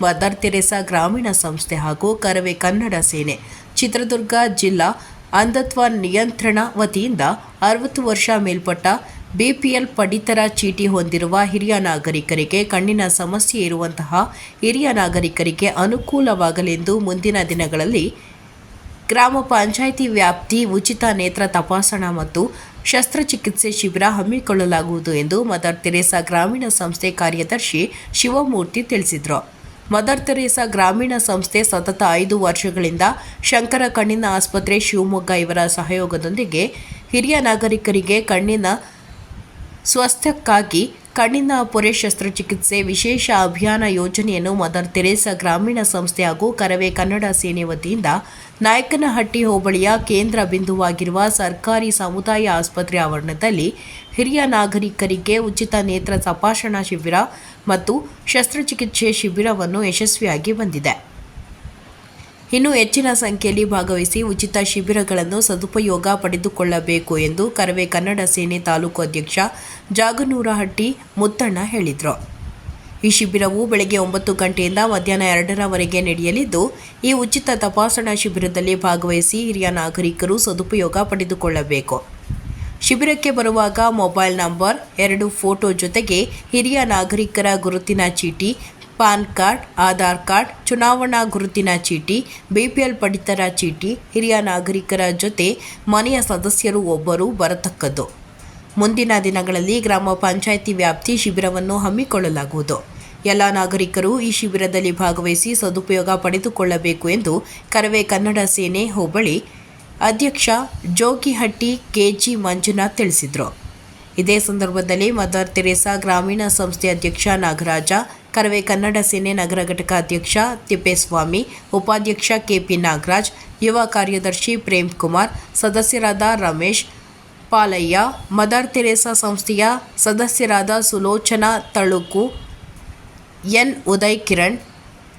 ಮದರ್ ತೆರೇಸಾ ಗ್ರಾಮೀಣ ಸಂಸ್ಥೆ ಹಾಗೂ ಕರವೇ ಕನ್ನಡ ಸೇನೆ, ಚಿತ್ರದುರ್ಗ ಜಿಲ್ಲಾ ಅಂಧತ್ವ ನಿಯಂತ್ರಣ ವತಿಯಿಂದ 60 ವರ್ಷ ಮೇಲ್ಪಟ್ಟ BPL ಪಡಿತರ ಚೀಟಿ ಹೊಂದಿರುವ ಹಿರಿಯ ನಾಗರಿಕರಿಗೆ, ಕಣ್ಣಿನ ಸಮಸ್ಯೆ ಇರುವಂತಹ ಹಿರಿಯ ನಾಗರಿಕರಿಗೆ ಅನುಕೂಲವಾಗಲೆಂದು ಮುಂದಿನ ದಿನಗಳಲ್ಲಿ ಗ್ರಾಮ ಪಂಚಾಯಿತಿ ವ್ಯಾಪ್ತಿ ಉಚಿತ ನೇತ್ರ ತಪಾಸಣಾ ಮತ್ತು ಶಸ್ತ್ರಚಿಕಿತ್ಸೆ ಶಿಬಿರ ಹಮ್ಮಿಕೊಳ್ಳಲಾಗುವುದು ಎಂದು ಮದರ್ ತೆರೇಸಾ ಗ್ರಾಮೀಣ ಸಂಸ್ಥೆ ಕಾರ್ಯದರ್ಶಿ ಶಿವಮೂರ್ತಿ ತಿಳಿಸಿದರು. ಮದರ್ ತೆರೇಸಾ ಗ್ರಾಮೀಣ ಸಂಸ್ಥೆ ಸತತ 5 ವರ್ಷಗಳಿಂದ ಶಂಕರ ಕಣ್ಣಿನ ಆಸ್ಪತ್ರೆ ಶಿವಮೊಗ್ಗ ಇವರ ಸಹಯೋಗದೊಂದಿಗೆ ಹಿರಿಯ ನಾಗರಿಕರಿಗೆ ಕಣ್ಣಿನ ಸ್ವಾಸ್ಥ್ಯಕ್ಕಾಗಿ ಕಣ್ಣಿನ ಪೊರೆ ಶಸ್ತ್ರಚಿಕಿತ್ಸೆ ವಿಶೇಷ ಅಭಿಯಾನ ಯೋಜನೆಯನ್ನು ಮದರ್ ತೆರೇಸಾ ಗ್ರಾಮೀಣ ಸಂಸ್ಥೆ ಹಾಗೂ ಕರವೇ ಕನ್ನಡ ಸೇನೆ ವತಿಯಿಂದ ನಾಯಕನಹಟ್ಟಿ ಹೋಬಳಿಯ ಕೇಂದ್ರ ಬಿಂದುವಾಗಿರುವ ಸರ್ಕಾರಿ ಸಮುದಾಯ ಆಸ್ಪತ್ರೆ ಆವರಣದಲ್ಲಿ ಹಿರಿಯ ನಾಗರಿಕರಿಗೆ ಉಚಿತ ನೇತ್ರ ತಪಾಸಣಾ ಶಿಬಿರ ಮತ್ತು ಶಸ್ತ್ರಚಿಕಿತ್ಸೆ ಶಿಬಿರವನ್ನು ಯಶಸ್ವಿಯಾಗಿ ಬಂದಿದೆ. ಇನ್ನು ಹೆಚ್ಚಿನ ಸಂಖ್ಯೆಯಲ್ಲಿ ಭಾಗವಹಿಸಿ ಉಚಿತ ಶಿಬಿರಗಳನ್ನು ಸದುಪಯೋಗ ಪಡೆದುಕೊಳ್ಳಬೇಕು ಎಂದು ಕರವೇ ಕನ್ನಡ ಸೇನೆ ತಾಲೂಕು ಅಧ್ಯಕ್ಷ ಜಾಗನೂರಹಟ್ಟಿ ಮುತ್ತಣ್ಣ ಹೇಳಿದರು. ಈ ಶಿಬಿರವು ಬೆಳಗ್ಗೆ 9 ಗಂಟೆಯಿಂದ ಮಧ್ಯಾಹ್ನ 2ರವರೆಗೆ ನಡೆಯಲಿದ್ದು, ಈ ಉಚಿತ ತಪಾಸಣಾ ಶಿಬಿರದಲ್ಲಿ ಭಾಗವಹಿಸಿ ಹಿರಿಯ ನಾಗರಿಕರು ಸದುಪಯೋಗ ಪಡೆದುಕೊಳ್ಳಬೇಕು. ಶಿಬಿರಕ್ಕೆ ಬರುವಾಗ ಮೊಬೈಲ್ ನಂಬರ್, 2 ಫೋಟೋ ಜೊತೆಗೆ ಹಿರಿಯ ನಾಗರಿಕರ ಗುರುತಿನ ಚೀಟಿ, ಪಾನ್ ಕಾರ್ಡ್, ಆಧಾರ್ ಕಾರ್ಡ್, ಚುನಾವಣಾ ಗುರುತಿನ ಚೀಟಿ, BPL ಪಡಿತರ ಚೀಟಿ, ಹಿರಿಯ ನಾಗರಿಕರ ಜೊತೆ ಮನೆಯ ಸದಸ್ಯರು ಒಬ್ಬರು ಬರತಕ್ಕದ್ದು. ಮುಂದಿನ ದಿನಗಳಲ್ಲಿ ಗ್ರಾಮ ಪಂಚಾಯಿತಿ ವ್ಯಾಪ್ತಿ ಶಿಬಿರವನ್ನು ಹಮ್ಮಿಕೊಳ್ಳಲಾಗುವುದು. ಎಲ್ಲ ನಾಗರಿಕರು ಈ ಶಿಬಿರದಲ್ಲಿ ಭಾಗವಹಿಸಿ ಸದುಪಯೋಗ ಪಡೆದುಕೊಳ್ಳಬೇಕು ಎಂದು ಕರವೇ ಕನ್ನಡ ಸೇನೆ ಹೋಬಳಿ ಅಧ್ಯಕ್ಷ ಜೋಗಿಹಟ್ಟಿ KG ಮಂಜುನಾಥ್ ತಿಳಿಸಿದರು. ಇದೇ ಸಂದರ್ಭದಲ್ಲಿ ಮದರ್ ತೆರೇಸಾ ಗ್ರಾಮೀಣ ಸಂಸ್ಥೆ ಅಧ್ಯಕ್ಷ ನಾಗರಾಜ, ಕರವೇ ಕನ್ನಡ ಸೇನೆ ನಗರ ಘಟಕ ಅಧ್ಯಕ್ಷ ತಿಪ್ಪೇಸ್ವಾಮಿ, ಉಪಾಧ್ಯಕ್ಷ KP ನಾಗರಾಜ್, ಯುವ ಕಾರ್ಯದರ್ಶಿ ಪ್ರೇಮ್ ಕುಮಾರ್, ಸದಸ್ಯರಾದ ರಮೇಶ್ ಪಾಲಯ್ಯ, ಮದರ್ ತೆರೇಸಾ ಸಂಸ್ಥೆಯ ಸದಸ್ಯರಾದ ಸುಲೋಚನಾ ತಳುಕು, N ಉದಯ್ ಕಿರಣ್,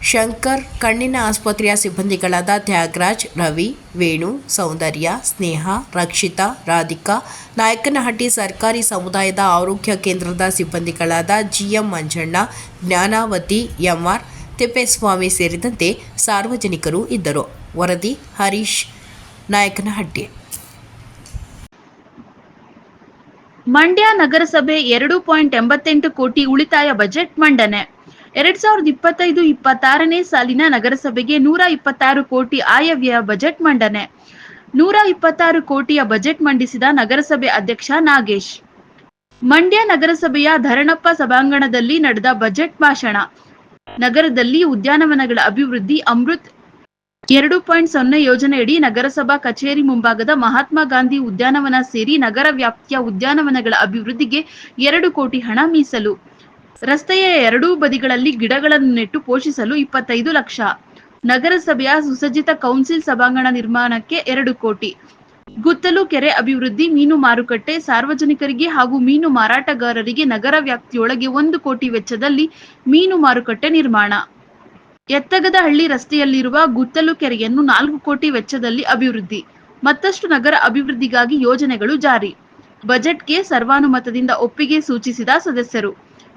ಶಂಕರ್ ಕಣ್ಣಿನ ಆಸ್ಪತ್ರೆಯ ಸಿಬ್ಬಂದಿಗಳಾದ ತ್ಯಾಗರಾಜ್, ರವಿ, ವೇಣು, ಸೌಂದರ್ಯ, ಸ್ನೇಹ, ರಕ್ಷಿತಾ, ರಾಧಿಕಾ, ನಾಯಕನಹಟ್ಟಿ ಸರ್ಕಾರಿ ಸಮುದಾಯದ ಆರೋಗ್ಯ ಕೇಂದ್ರದ ಸಿಬ್ಬಂದಿಗಳಾದ GM ಮಂಜಣ್ಣ, ಜ್ಞಾನಾವತಿ, MR ತಿಪ್ಪೇಸ್ವಾಮಿ ಸೇರಿದಂತೆ ಸಾರ್ವಜನಿಕರು ಇದ್ದರು. ವರದಿ ಹರೀಶ್, ನಾಯಕನಹಟ್ಟಿ. ಮಂಡ್ಯ ನಗರಸಭೆ 2.88 ಕೋಟಿ ಉಳಿತಾಯ ಬಜೆಟ್ ಮಂಡನೆ. 2025-26ನೇ ಸಾಲಿನ ನಗರಸಭೆಗೆ 126 ಕೋಟಿ ಆಯವ್ಯಯ ಬಜೆಟ್ ಮಂಡನೆ. 126 ಕೋಟಿಯ ಬಜೆಟ್ ಮಂಡಿಸಿದ ನಗರಸಭೆ ಅಧ್ಯಕ್ಷ ನಾಗೇಶ್. ಮಂಡ್ಯ ನಗರಸಭೆಯ ಧರಣಪ್ಪ ಸಭಾಂಗಣದಲ್ಲಿ ನಡೆದ ಬಜೆಟ್ ಭಾಷಣ. ನಗರದಲ್ಲಿ ಉದ್ಯಾನವನಗಳ ಅಭಿವೃದ್ಧಿ ಅಮೃತ್ 2.0 ಯೋಜನೆಯಡಿ ನಗರಸಭಾ ಕಚೇರಿ ಮುಂಭಾಗದ ಮಹಾತ್ಮ ಗಾಂಧಿ ಉದ್ಯಾನವನ ಸೇರಿ ನಗರ ವ್ಯಾಪ್ತಿಯ ಉದ್ಯಾನವನಗಳ ಅಭಿವೃದ್ಧಿಗೆ 2 ಕೋಟಿ ಹಣ ಮೀಸಲು. ರಸ್ತೆಯ ಎರಡೂ ಬದಿಗಳಲ್ಲಿ ಗಿಡಗಳನ್ನು ನೆಟ್ಟು ಪೋಷಿಸಲು 25 ಲಕ್ಷ. ನಗರಸಭೆಯ ಸುಸಜ್ಜಿತ ಕೌನ್ಸಿಲ್ ಸಭಾಂಗಣ ನಿರ್ಮಾಣಕ್ಕೆ 2 ಕೋಟಿ. ಗುತ್ತಲು ಕೆರೆ ಅಭಿವೃದ್ಧಿ, ಮೀನು ಮಾರುಕಟ್ಟೆ, ಸಾರ್ವಜನಿಕರಿಗೆ ಹಾಗೂ ಮೀನು ಮಾರಾಟಗಾರರಿಗೆ ನಗರ ವ್ಯಾಪ್ತಿಯೊಳಗೆ 1 ಕೋಟಿ ವೆಚ್ಚದಲ್ಲಿ ಮೀನು ಮಾರುಕಟ್ಟೆ ನಿರ್ಮಾಣ. ಎತ್ತಗದಹಳ್ಳಿ ರಸ್ತೆಯಲ್ಲಿರುವ ಗುತ್ತಲು ಕೆರೆಯನ್ನು 4 ಕೋಟಿ ವೆಚ್ಚದಲ್ಲಿ ಅಭಿವೃದ್ಧಿ. ಮತ್ತಷ್ಟು ನಗರ ಅಭಿವೃದ್ಧಿಗಾಗಿ ಯೋಜನೆಗಳು ಜಾರಿ. ಬಜೆಟ್ಗೆ ಸರ್ವಾನುಮತದಿಂದ ಒಪ್ಪಿಗೆ ಸೂಚಿಸಿದ ಸದಸ್ಯರು.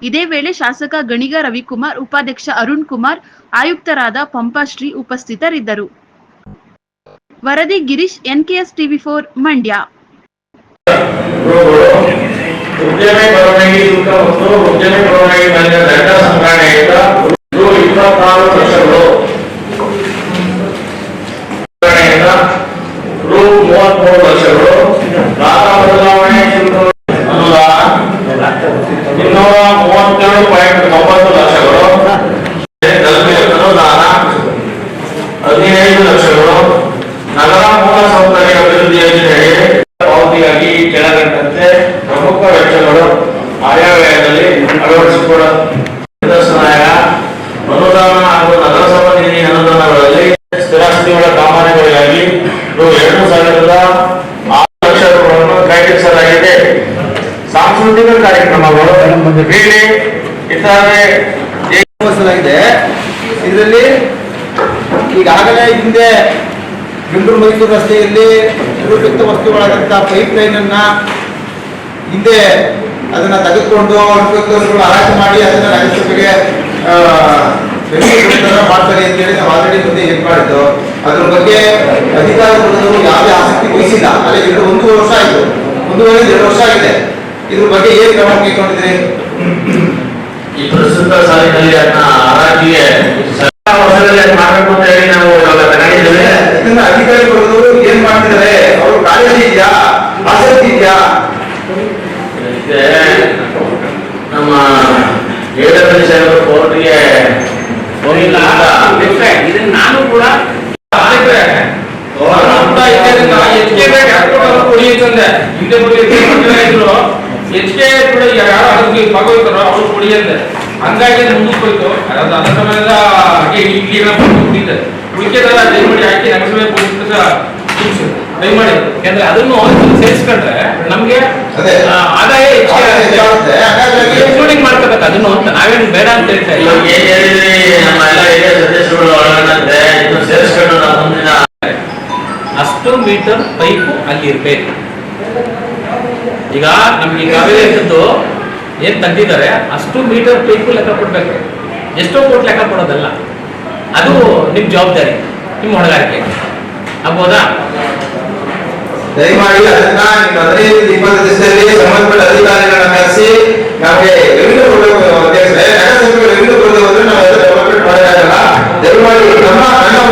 ಇದೇ ವೇಳೆ ಶಾಸಕ ಗಣಿಗ ರವಿಕುಮಾರ್, ಉಪಾಧ್ಯಕ್ಷ ಅರುಣ್ ಕುಮಾರ್, ಆಯುಕ್ತರಾದ ಪಂಪಾಶ್ರೀ ಉಪಸ್ಥಿತರಿದ್ದರು. ವರದಿ ಗಿರೀಶ್, NKS TV4 ಮಂಡ್ಯ. ಉದ್ಯಮಿ ಪರವಾನಗಿ ಶುಲ್ಕ ಮತ್ತು ಉದ್ಯಮಿ ಪರವಾನಗಿ ಮೇಲಿನ ದಂಡ ಸಂಗ್ರಹಣೆಯಿಂದ ರು 24 ಲಕ್ಷಗಳು, ರು 33 ಲಕ್ಷಗಳು, ದಾಖಲಾ ಬದಲಾವಣೆ ಶುಲ್ಕ ಅನುದಾನ 232.90 ಲಕ್ಷಗಳು, ಅನುದಾನ 17 ಲಕ್ಷ ರೂಪಾಯಿಗಳನ್ನು ಕಾಯ್ದಿರಿಸಲಾಗಿದೆ. ಸಾಂಸ್ಕೃತಿಕ ಕಾರ್ಯಕ್ರಮಗಳು, ಕ್ರೀಡೆ ಇತರೆ ಇದರಲ್ಲಿ ಈಗಾಗಲೇ ಹಿಂದೆ ಬೆಂಗಳೂರು ಮೈಸೂರು ರಸ್ತೆಯಲ್ಲಿ ನಿರುಪಯುಕ್ತ ವಸ್ತುಗಳಾದಂಥ ಪೈಪ್ ಲೈನನ್ನ ಹಿಂದೆ ಅದನ್ನ ತೆಗೆದುಕೊಂಡು ಅನುಪಯುಕ್ತಗಳು ಹರಾಜು ಮಾಡಿ ಅದನ್ನ ನಗರಸಭೆಗೆ ಮಾಡ್ತಾರೆ ಅಂತೇಳಿ ನಾವು ಆಲ್ರೆಡಿ ಮುಂದೆ ಏನ್ ಮಾಡಿದ್ದು. ಅದ್ರ ಬಗ್ಗೆ ಅಧಿಕಾರಿಗಳು ಯಾವುದೇ ಆಸಕ್ತಿ ವಹಿಸಿಲ್ಲ. ಅಲ್ಲೇ 1 ವರ್ಷ ಆಯಿತು, 1.5 ವರ್ಷ ಆಗಿದೆ. ಇದ್ರ ಬಗ್ಗೆ ಏನ್ ಕ್ರಮ ಕೈಗೊಂಡಿದ್ರಿ? ಈ ಪ್ರಸ್ತುತ ಸಾಲಿನಲ್ಲಿ ಅದನ್ನ ಹರಾಜಿಗೆ ಮಾಡಬೇಕು ಅಂತ ಹೇಳಿ ನಾವು ತಗೊಂಡಿದ್ದೇವೆ. ಇದನ್ನ ಅಧಿಕಾರಿಗಳು ಏನ್ ಮಾಡ್ತಿದ್ದಾರೆ? ಅವರು ಕಾಳಜಿ ಇದೆಯಾ, ಆಸಕ್ತಿ ಇದೆಯಾ? ನಮ್ಮ ಕೋರ್ಟ್ಗೆ ಹೋಗಿಲ್ಲ. ಇದನ್ನ ನಾನು ಕೂಡ ಭಾಗವಹಿಸ್ತಾರೋ ಅವ್ರು ಕೊಡಿ ಅಂತೆ. ಹಂಗಾಗಿ ಮುಂದಕ್ಕೆ ಹೋಯ್ತು. ಅದ್ರ ಸಮಯದ ಉಳಿಕೆದಲ್ಲ ದಯಮಾಡಿ ಹಾಕಿ ನಗರಸಭೆ ದಯಮಾಡಿ, ಯಾಕಂದ್ರೆ ಅದನ್ನು ಸೇರಿಸ್ಕೊಂಡ್ರೆ ನಮ್ಗೆ ಆದಾಯ ಇನ್ಕ್ಲೂಡಿಂಗ್ ಮಾಡ್ಕೋಬೇಕು ಅದನ್ನು ಅಂತ ನಾವೇನು ಬೇಡ ಅಂತ ಹೇಳ್ತಾ ಇಲ್ಲ. ನಮ್ಮ ಎಲ್ಲ ಹಿರಿಯ ಸದಸ್ಯರುಗಳು ಒಳಗಂತೆ ಇದನ್ನು ಸೇರಿಸ್ಕೊಂಡು ನಾವು ಮುಂದಿನ ಅಷ್ಟು ಮೀಟರ್ ಪೈಪು ಅಲ್ಲಿ ಇರ್ಬೇಕು. ಈಗ ನಮ್ಗೆ ಕಾವೇರಿ ಅಂತದ್ದು ಏನ್ ತಂದಿದ್ದಾರೆ ಅಷ್ಟು ಮೀಟರ್ ಪೈಪು ಲೆಕ್ಕ ಕೊಡ್ಬೇಕು. ಎಷ್ಟೋ ಕೋಟಿ ಲೆಕ್ಕ ಕೊಡೋದಲ್ಲ, ಅದು ನಿಮ್ ಜವಾಬ್ದಾರಿ, ನಿಮ್ಮ ಹೊಣೆಗಾರಿಕೆ ಆಗ್ಬೋದಾ? ದಯಮಾಡಿ ಅದನ್ನ 15-20 ದಿವಸದಲ್ಲಿ ಸಂಬಂಧಪಟ್ಟ ಅಧಿಕಾರಿಗಳನ್ನ ಕರೆಸಿ ನಮಗೆ ರೆವಿನ್ಯೂ ಕೊಡಬೇಕು. ನಗರಸಭೆಗೆ ರೆವಿನ್ಯೂ ಕೊಡೋದು ಅಂದ್ರೆ ನಾವೆಲ್ಲ ಡೆವಲಪ್ಮೆಂಟ್ ಮಾಡೋಕ್ಕಾಗಲ್ಲ. ದಯಮಾಡಿ ನಮ್ಮ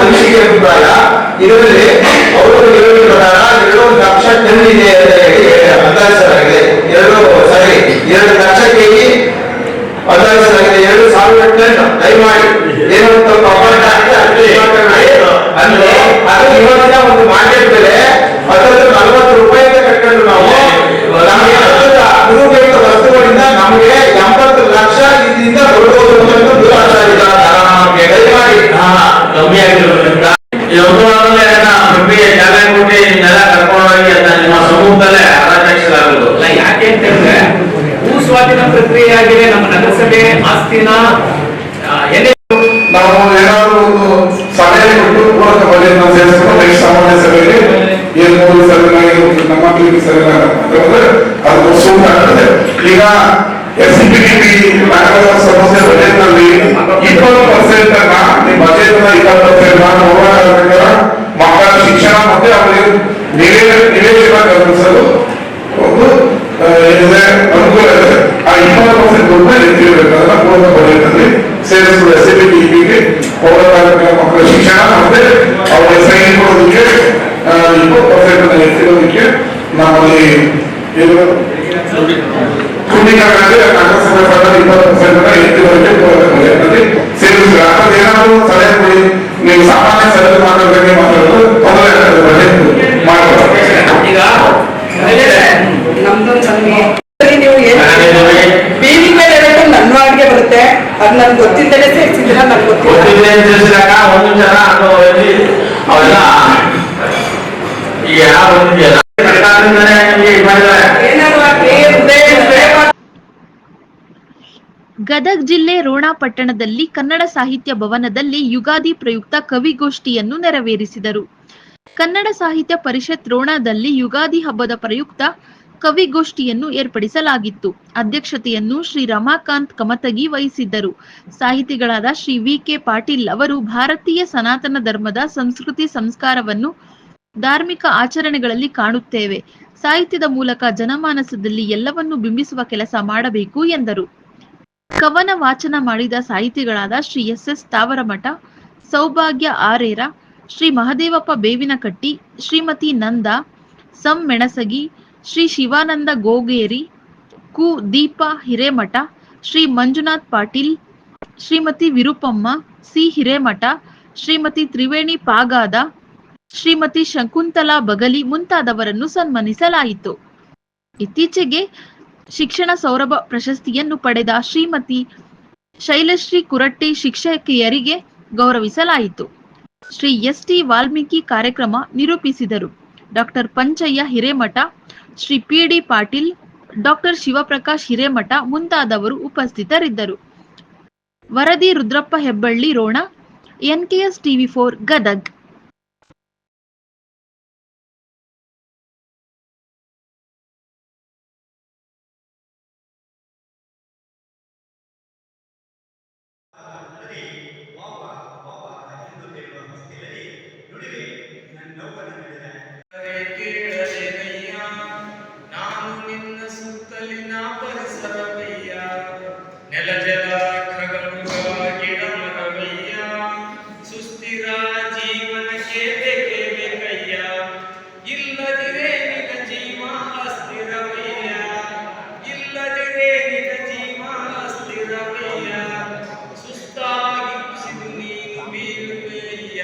ಮನಸ್ಸಿಗೆ ಅಭಿಪ್ರಾಯ ಇದರಲ್ಲಿ ಅವರು ರೆವಿನ್ಯೂ ಪ್ರಕಾರ 2 ಲಕ್ಷ ಟನ್ ಇದೆ ಅಂತ ಹೇಳಿ ಅಂದಾಜಿಸಲಾಗಿದೆ. 2 ಲಕ್ಷ ಕೆಜಿ ಅಂದಾಜಿಸಲಾಗಿದೆ. 2,000 ಟನ್. ದಯಮಾಡಿ ಏನೋ ಸ್ವಲ್ಪ ಅಪಾರ್ಟ್ ಆಗಿದೆ ಅಂದ್ರೆ ಅದು ಇವತ್ತಿನ ಒಂದು ಮಾರ್ಕೆಟ್ ಬೆಲೆ 40 ರೂಪಾಯಿ ಕಟ್ಕೊಂಡು ನಾವು ನಮಗೆ ಅನುಪಯುಕ್ತ ವಸ್ತುಗಳಿಂದ ನಮಗೆ 80 ಲಕ್ಷ ಇದರಿಂದ ಕೊಡಬಹುದು ಅನ್ನೋದು ದುರಾಚಾರಿತ. ದಯಮಾಡಿ ಕಮ್ಮಿ ಆಗಿರೋದ್ರಿಂದ ಪ್ರಕ್ರಿಯೆ ಜಾಗ ಕೊಟ್ಟು ನೆಲ ಕರ್ಕೊಂಡೋಗಿ ಅಂತ ನಿಮ್ಮ ಸಮ್ಮುಖದಲ್ಲೇ ಹರಾಜಾಯಿಸಲಾಗುವುದು. ಯಾಕೆ ಅಂತ ಹೇಳಿದ್ರೆ ಭೂ ಸ್ವಾಧೀನ ಪ್ರಕ್ರಿಯೆ ಆಗಿದೆ. ನಮ್ಮ ನಗರಸಭೆ ಆಸ್ತಿನ ಏನೇ ನಾವು ಏನಾದರೂ ಒಂದು ಸಮಯ ಕೊಟ್ಟು ಪೂರಕ ಬಜೆಟ್ ಸೇರಿಸ್ಕೊಂಡು ನೆಕ್ಸ್ಟ್ ಸಾಮಾನ್ಯ ಸಭೆಯಲ್ಲಿ ಏನು ನಮ್ಮ ಕ್ಲಿನಿಕ್ ಅದು ಸೂಕ್ತ ಆಗ್ತದೆ. ಈಗ SCPDP ನಗರದ ಸಮಸ್ಯೆ ಬಜೆಟ್ ನಲ್ಲಿ 20% ಅನ್ನ ನಿಮ್ಮ ಬಜೆಟ್ ನ 20% ಹೋರಾಟ ಮಕ್ಕಳ ಶಿಕ್ಷಣ ಮತ್ತೆ ಅವರಿಗೆ ನಿವೇಶನ ಕಲ್ಪಿಸಲು ಒಂದು ಏನಿದೆ ಅನುಕೂಲ ಇದೆ. ಆ 20% ದುಡ್ಡು ಎತ್ತಿರಬೇಕು. ಅದನ್ನ ಪೂರಕ ಬಜೆಟ್ ನಲ್ಲಿ ಸೇರಿಸುವ SCPDPಗೆ ಪೌರಕಾರ್ಮಿಕ ಮಕ್ಕಳ ಶಿಕ್ಷಣ ಮತ್ತೆ ಅವರಿಗೆ ಸೈನ್ ಕೊಡೋದಕ್ಕೆ 20% ಎತ್ತಿರೋದಕ್ಕೆ ನಮ್ಮಲ್ಲಿ ಕ್ರೋಢೀಕರಣದಲ್ಲಿ ನಗರಸಭೆ ಫಂಡ್ 20% ಎತ್ತಿರೋದಕ್ಕೆ ಪೂರಕ ಬಜೆಟ್ ನಲ್ಲಿ ಸೇರಿಸುವ. ಏನಾದರೂ ಸಲಹೆ ಕೊಡಿ. ನೀವು ಸಾಮಾನ್ಯ ಸಲಹೆ ಮಾಡೋದಕ್ಕೆ ಮಾತಾಡೋದು ತೊಂದರೆ ಆಗ್ತದೆ. ಬಜೆಟ್ ಮಾಡಬಹುದು. ಈಗ ನೀವು ಬೀದಿ ಮೇಲೆ ನನ್ನ ವಾರ್ಡ್ಗೆ ಬರುತ್ತೆ. ಅದು ನನ್ಗೆ ಗೊತ್ತಿಲ್ಲದೆ ಸೇರಿಸಿದ್ರೆ ನನ್ಗೆ ಗೊತ್ತಿಲ್ಲ. ಒಂದು ಜನ ಅವೆಲ್ಲ ಈಗ ಗದಗ ಜಿಲ್ಲೆ ರೋಣ ಪಟ್ಟಣದಲ್ಲಿ ಕನ್ನಡ ಸಾಹಿತ್ಯ ಭವನದಲ್ಲಿ ಯುಗಾದಿ ಪ್ರಯುಕ್ತ ಕವಿಗೋಷ್ಠಿಯನ್ನು ನೆರವೇರಿಸಿದರು. ಕನ್ನಡ ಸಾಹಿತ್ಯ ಪರಿಷತ್ ರೋಣದಲ್ಲಿ ಯುಗಾದಿ ಹಬ್ಬದ ಪ್ರಯುಕ್ತ ಕವಿಗೋಷ್ಠಿಯನ್ನು ಏರ್ಪಡಿಸಲಾಗಿತ್ತು. ಅಧ್ಯಕ್ಷತೆಯನ್ನು ಶ್ರೀ ರಮಾಕಾಂತ್ ಕಮತಗಿ ವಹಿಸಿದ್ದರು. ಸಾಹಿತಿಗಳಾದ ಶ್ರೀ ವಿ.ಕೆ. ಪಾಟೀಲ್ ಅವರು ಭಾರತೀಯ ಸನಾತನ ಧರ್ಮದ ಸಂಸ್ಕೃತಿ ಸಂಸ್ಕಾರವನ್ನು ಧಾರ್ಮಿಕ ಆಚರಣೆಗಳಲ್ಲಿ ಕಾಣುತ್ತೇವೆ. ಸಾಹಿತ್ಯದ ಮೂಲಕ ಜನಮಾನಸದಲ್ಲಿ ಎಲ್ಲವನ್ನೂ ಬಿಂಬಿಸುವ ಕೆಲಸ ಮಾಡಬೇಕು ಎಂದರು. ಕವನ ವಾಚನ ಮಾಡಿದ ಸಾಹಿತಿಗಳಾದ ಶ್ರೀ ಎಸ್.ಎಸ್. ತಾವರಮಠ, ಸೌಭಾಗ್ಯ ಆರೇರ, ಶ್ರೀ ಮಹದೇವಪ್ಪ ಬೇವಿನಕಟ್ಟಿ, ಶ್ರೀಮತಿ ನಂದಾ ಸಂ ಮೆಣಸಗಿ, ಶ್ರೀ ಶಿವಾನಂದ ಗೋಗೇರಿ, ಕು ದೀಪಾ ಹಿರೇಮಠ, ಶ್ರೀ ಮಂಜುನಾಥ್ ಪಾಟೀಲ್, ಶ್ರೀಮತಿ ವಿರುಪಮ್ಮ ಸಿ ಹಿರೇಮಠ, ಶ್ರೀಮತಿ ತ್ರಿವೇಣಿ ಪಾಗಾದ, ಶ್ರೀಮತಿ ಶಕುಂತಲಾ ಬಗಲಿ ಮುಂತಾದವರನ್ನು ಸನ್ಮಾನಿಸಲಾಯಿತು. ಇತ್ತೀಚೆಗೆ ಶಿಕ್ಷಣ ಸೌರಭ ಪ್ರಶಸ್ತಿಯನ್ನು ಪಡೆದ ಶ್ರೀಮತಿ ಶೈಲಶ್ರೀ ಕುರಟ್ಟಿ ಶಿಕ್ಷಕಿಯರಿಗೆ ಗೌರವಿಸಲಾಯಿತು. ಶ್ರೀ ಎಸ್.ಟಿ. ವಾಲ್ಮೀಕಿ ಕಾರ್ಯಕ್ರಮ ನಿರೂಪಿಸಿದರು. ಡಾಕ್ಟರ್ ಪಂಚಯ್ಯ ಹಿರೇಮಠ, ಶ್ರೀ ಪಿ.ಡಿ. ಪಾಟೀಲ್, ಡಾಕ್ಟರ್ ಶಿವಪ್ರಕಾಶ್ ಹಿರೇಮಠ ಮುಂತಾದವರು ಉಪಸ್ಥಿತರಿದ್ದರು. ವರದಿ ರುದ್ರಪ್ಪ ಹೆಬ್ಬಳ್ಳಿ ರೋಣ, ಎನ್ಕೆಎಸ್ ಟಿವಿ4 ಗದಗ್. ನಾನು ನಿನ್ನ ಸುತ್ತಲಿನ ಪರಿಸರವಯ್ಯ, ನೆಲ ಜಲ ಖಗಮೃಗ ಗಿಡ ಮರವಯ್ಯ, ಸುಸ್ಥಿರ ಜೀವನಕ್ಕೆ ಬೇಕೇ ಬೇಕಯ್ಯ, ಇಲ್ಲದಿರೇ ನಿನ್ನ ಜೀವ ಅಸ್ಥಿರವಯ್ಯ, ಇಲ್ಲದಿರೇ ನಿನ್ನ ಜೀವ ಅಸ್ಥಿರವಯ್ಯ, ಸುಸ್ತಾಗಿಸಿದು ನೀನು ಬೀಳುವೆಯ್ಯ,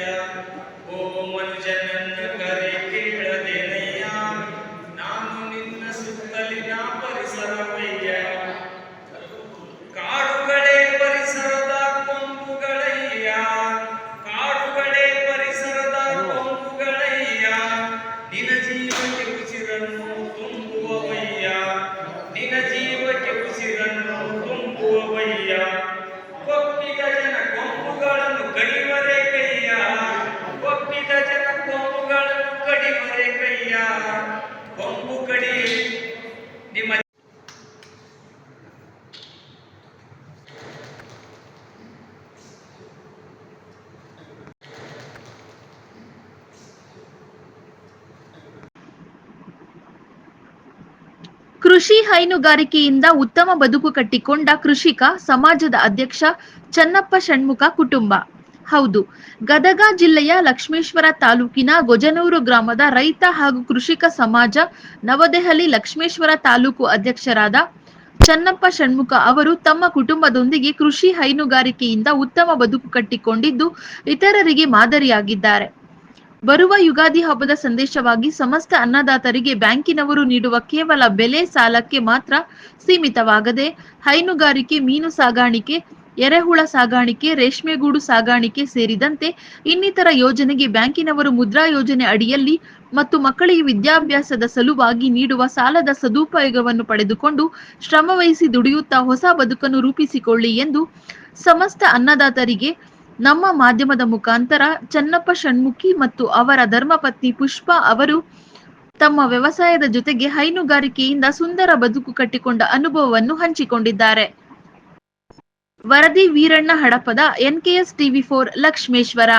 ಓ ಮನುಜನನ್ನ ಕರೆ ಕೇಳದೇನಯ್ಯ, ನಾನು ನಿನ್ನ ಸುತ್ತಲಿನ ಪರಿಸರವಯ್ಯ, ಕಾಡುಗಳೇ ಪರಿಸರದ ಕೊಂಬುಗಳಯ್ಯ, ಕಾಡುಗಳೇ ಪರಿಸರದ ಕೊಂಬುಗಳಯ್ಯ, ನಿನ ಜೀವಕ್ಕೆ ಉಸಿರನ್ನು ತುಂಬುವವಯ್ಯ, ನಿನ ಜೀವಕ್ಕೆ ಉಸಿರನ್ನು ತುಂಬುವವಯ್ಯ, ಒಪ್ಪಿದ ಜನ ಕೊಂಬುಗಳನ್ನು ಕಡಿವರೆ ಕೈಯ, ಒಪ್ಪಿದ ಜನ ಕೊಂಬುಗಳನ್ನು ಕಡಿವರೆ ಕೈಯ, ಕೊಂಬು ಕಡಿ ನಿಮ್ಮ ಕೃಷಿ ಹೈನುಗಾರಿಕೆಯಿಂದ ಉತ್ತಮ ಬದುಕು ಕಟ್ಟಿಕೊಂಡ ಕೃಷಿಕ ಸಮಾಜದ ಅಧ್ಯಕ್ಷ ಚನ್ನಪ್ಪ ಷಣ್ಮುಖ ಕುಟುಂಬ. ಹೌದು, ಗದಗ ಜಿಲ್ಲೆಯ ಲಕ್ಷ್ಮೇಶ್ವರ ತಾಲೂಕಿನ ಗೊಜನೂರು ಗ್ರಾಮದ ರೈತ ಹಾಗೂ ಕೃಷಿಕ ಸಮಾಜ ನವದೆಹಲಿ ಲಕ್ಷ್ಮೇಶ್ವರ ತಾಲೂಕು ಅಧ್ಯಕ್ಷರಾದ ಚನ್ನಪ್ಪ ಷಣ್ಮುಖ ಅವರು ತಮ್ಮ ಕುಟುಂಬದೊಂದಿಗೆ ಕೃಷಿ ಹೈನುಗಾರಿಕೆಯಿಂದ ಉತ್ತಮ ಬದುಕು ಕಟ್ಟಿಕೊಂಡಿದ್ದು ಇತರರಿಗೆ ಮಾದರಿಯಾಗಿದ್ದಾರೆ. ಬರುವ ಯುಗಾದಿ ಹಬ್ಬದ ಸಂದೇಶವಾಗಿ ಸಮಸ್ತ ಅನ್ನದಾತರಿಗೆ ಬ್ಯಾಂಕಿನವರು ನೀಡುವ ಕೇವಲ ಬೆಲೆ ಸಾಲಕ್ಕೆ ಮಾತ್ರ ಸೀಮಿತವಾಗದೆ ಹೈನುಗಾರಿಕೆ, ಮೀನು ಸಾಗಾಣಿಕೆ, ಎರೆಹುಳ ಸಾಗಾಣಿಕೆ, ರೇಷ್ಮೆಗೂಡು ಸಾಗಾಣಿಕೆ ಸೇರಿದಂತೆ ಇನ್ನಿತರ ಯೋಜನೆಗೆ ಬ್ಯಾಂಕಿನವರು ಮುದ್ರಾ ಯೋಜನೆ ಅಡಿಯಲ್ಲಿ ಮತ್ತು ಮಕ್ಕಳಿಗೆ ವಿದ್ಯಾಭ್ಯಾಸದ ಸಲುವಾಗಿ ನೀಡುವ ಸಾಲದ ಸದುಪಯೋಗವನ್ನು ಪಡೆದುಕೊಂಡು ಶ್ರಮವಹಿಸಿ ದುಡಿಯುತ್ತಾ ಹೊಸ ಬದುಕನ್ನು ರೂಪಿಸಿಕೊಳ್ಳಿ ಎಂದು ಸಮಸ್ತ ಅನ್ನದಾತರಿಗೆ ನಮ್ಮ ಮಾಧ್ಯಮದ ಮುಖಾಂತರ ಚನ್ನಪ್ಪ ಷಣ್ಮುಖಿ ಮತ್ತು ಅವರ ಧರ್ಮಪತ್ನಿ ಪುಷ್ಪಾ ಅವರು ತಮ್ಮ ವ್ಯವಸಾಯದ ಜೊತೆಗೆ ಹೈನುಗಾರಿಕೆಯಿಂದ ಸುಂದರ ಬದುಕು ಕಟ್ಟಿಕೊಂಡ ಅನುಭವವನ್ನು ಹಂಚಿಕೊಂಡಿದ್ದಾರೆ. ವರದಿ ವೀರಣ್ಣ ಹಡಪದ, ಎನ್ಕೆಎಸ್ ಟಿವಿ4 ಲಕ್ಷ್ಮೇಶ್ವರ.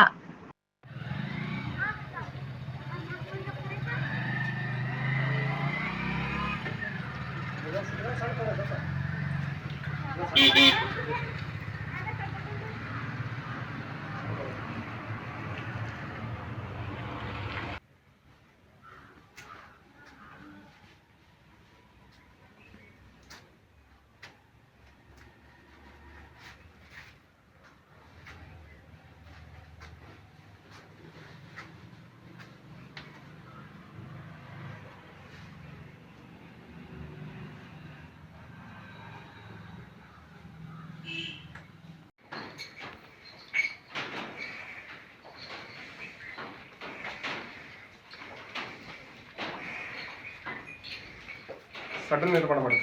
ಸಡನ್ ನಿರ್ಮಾಣ ಮಾಡಿ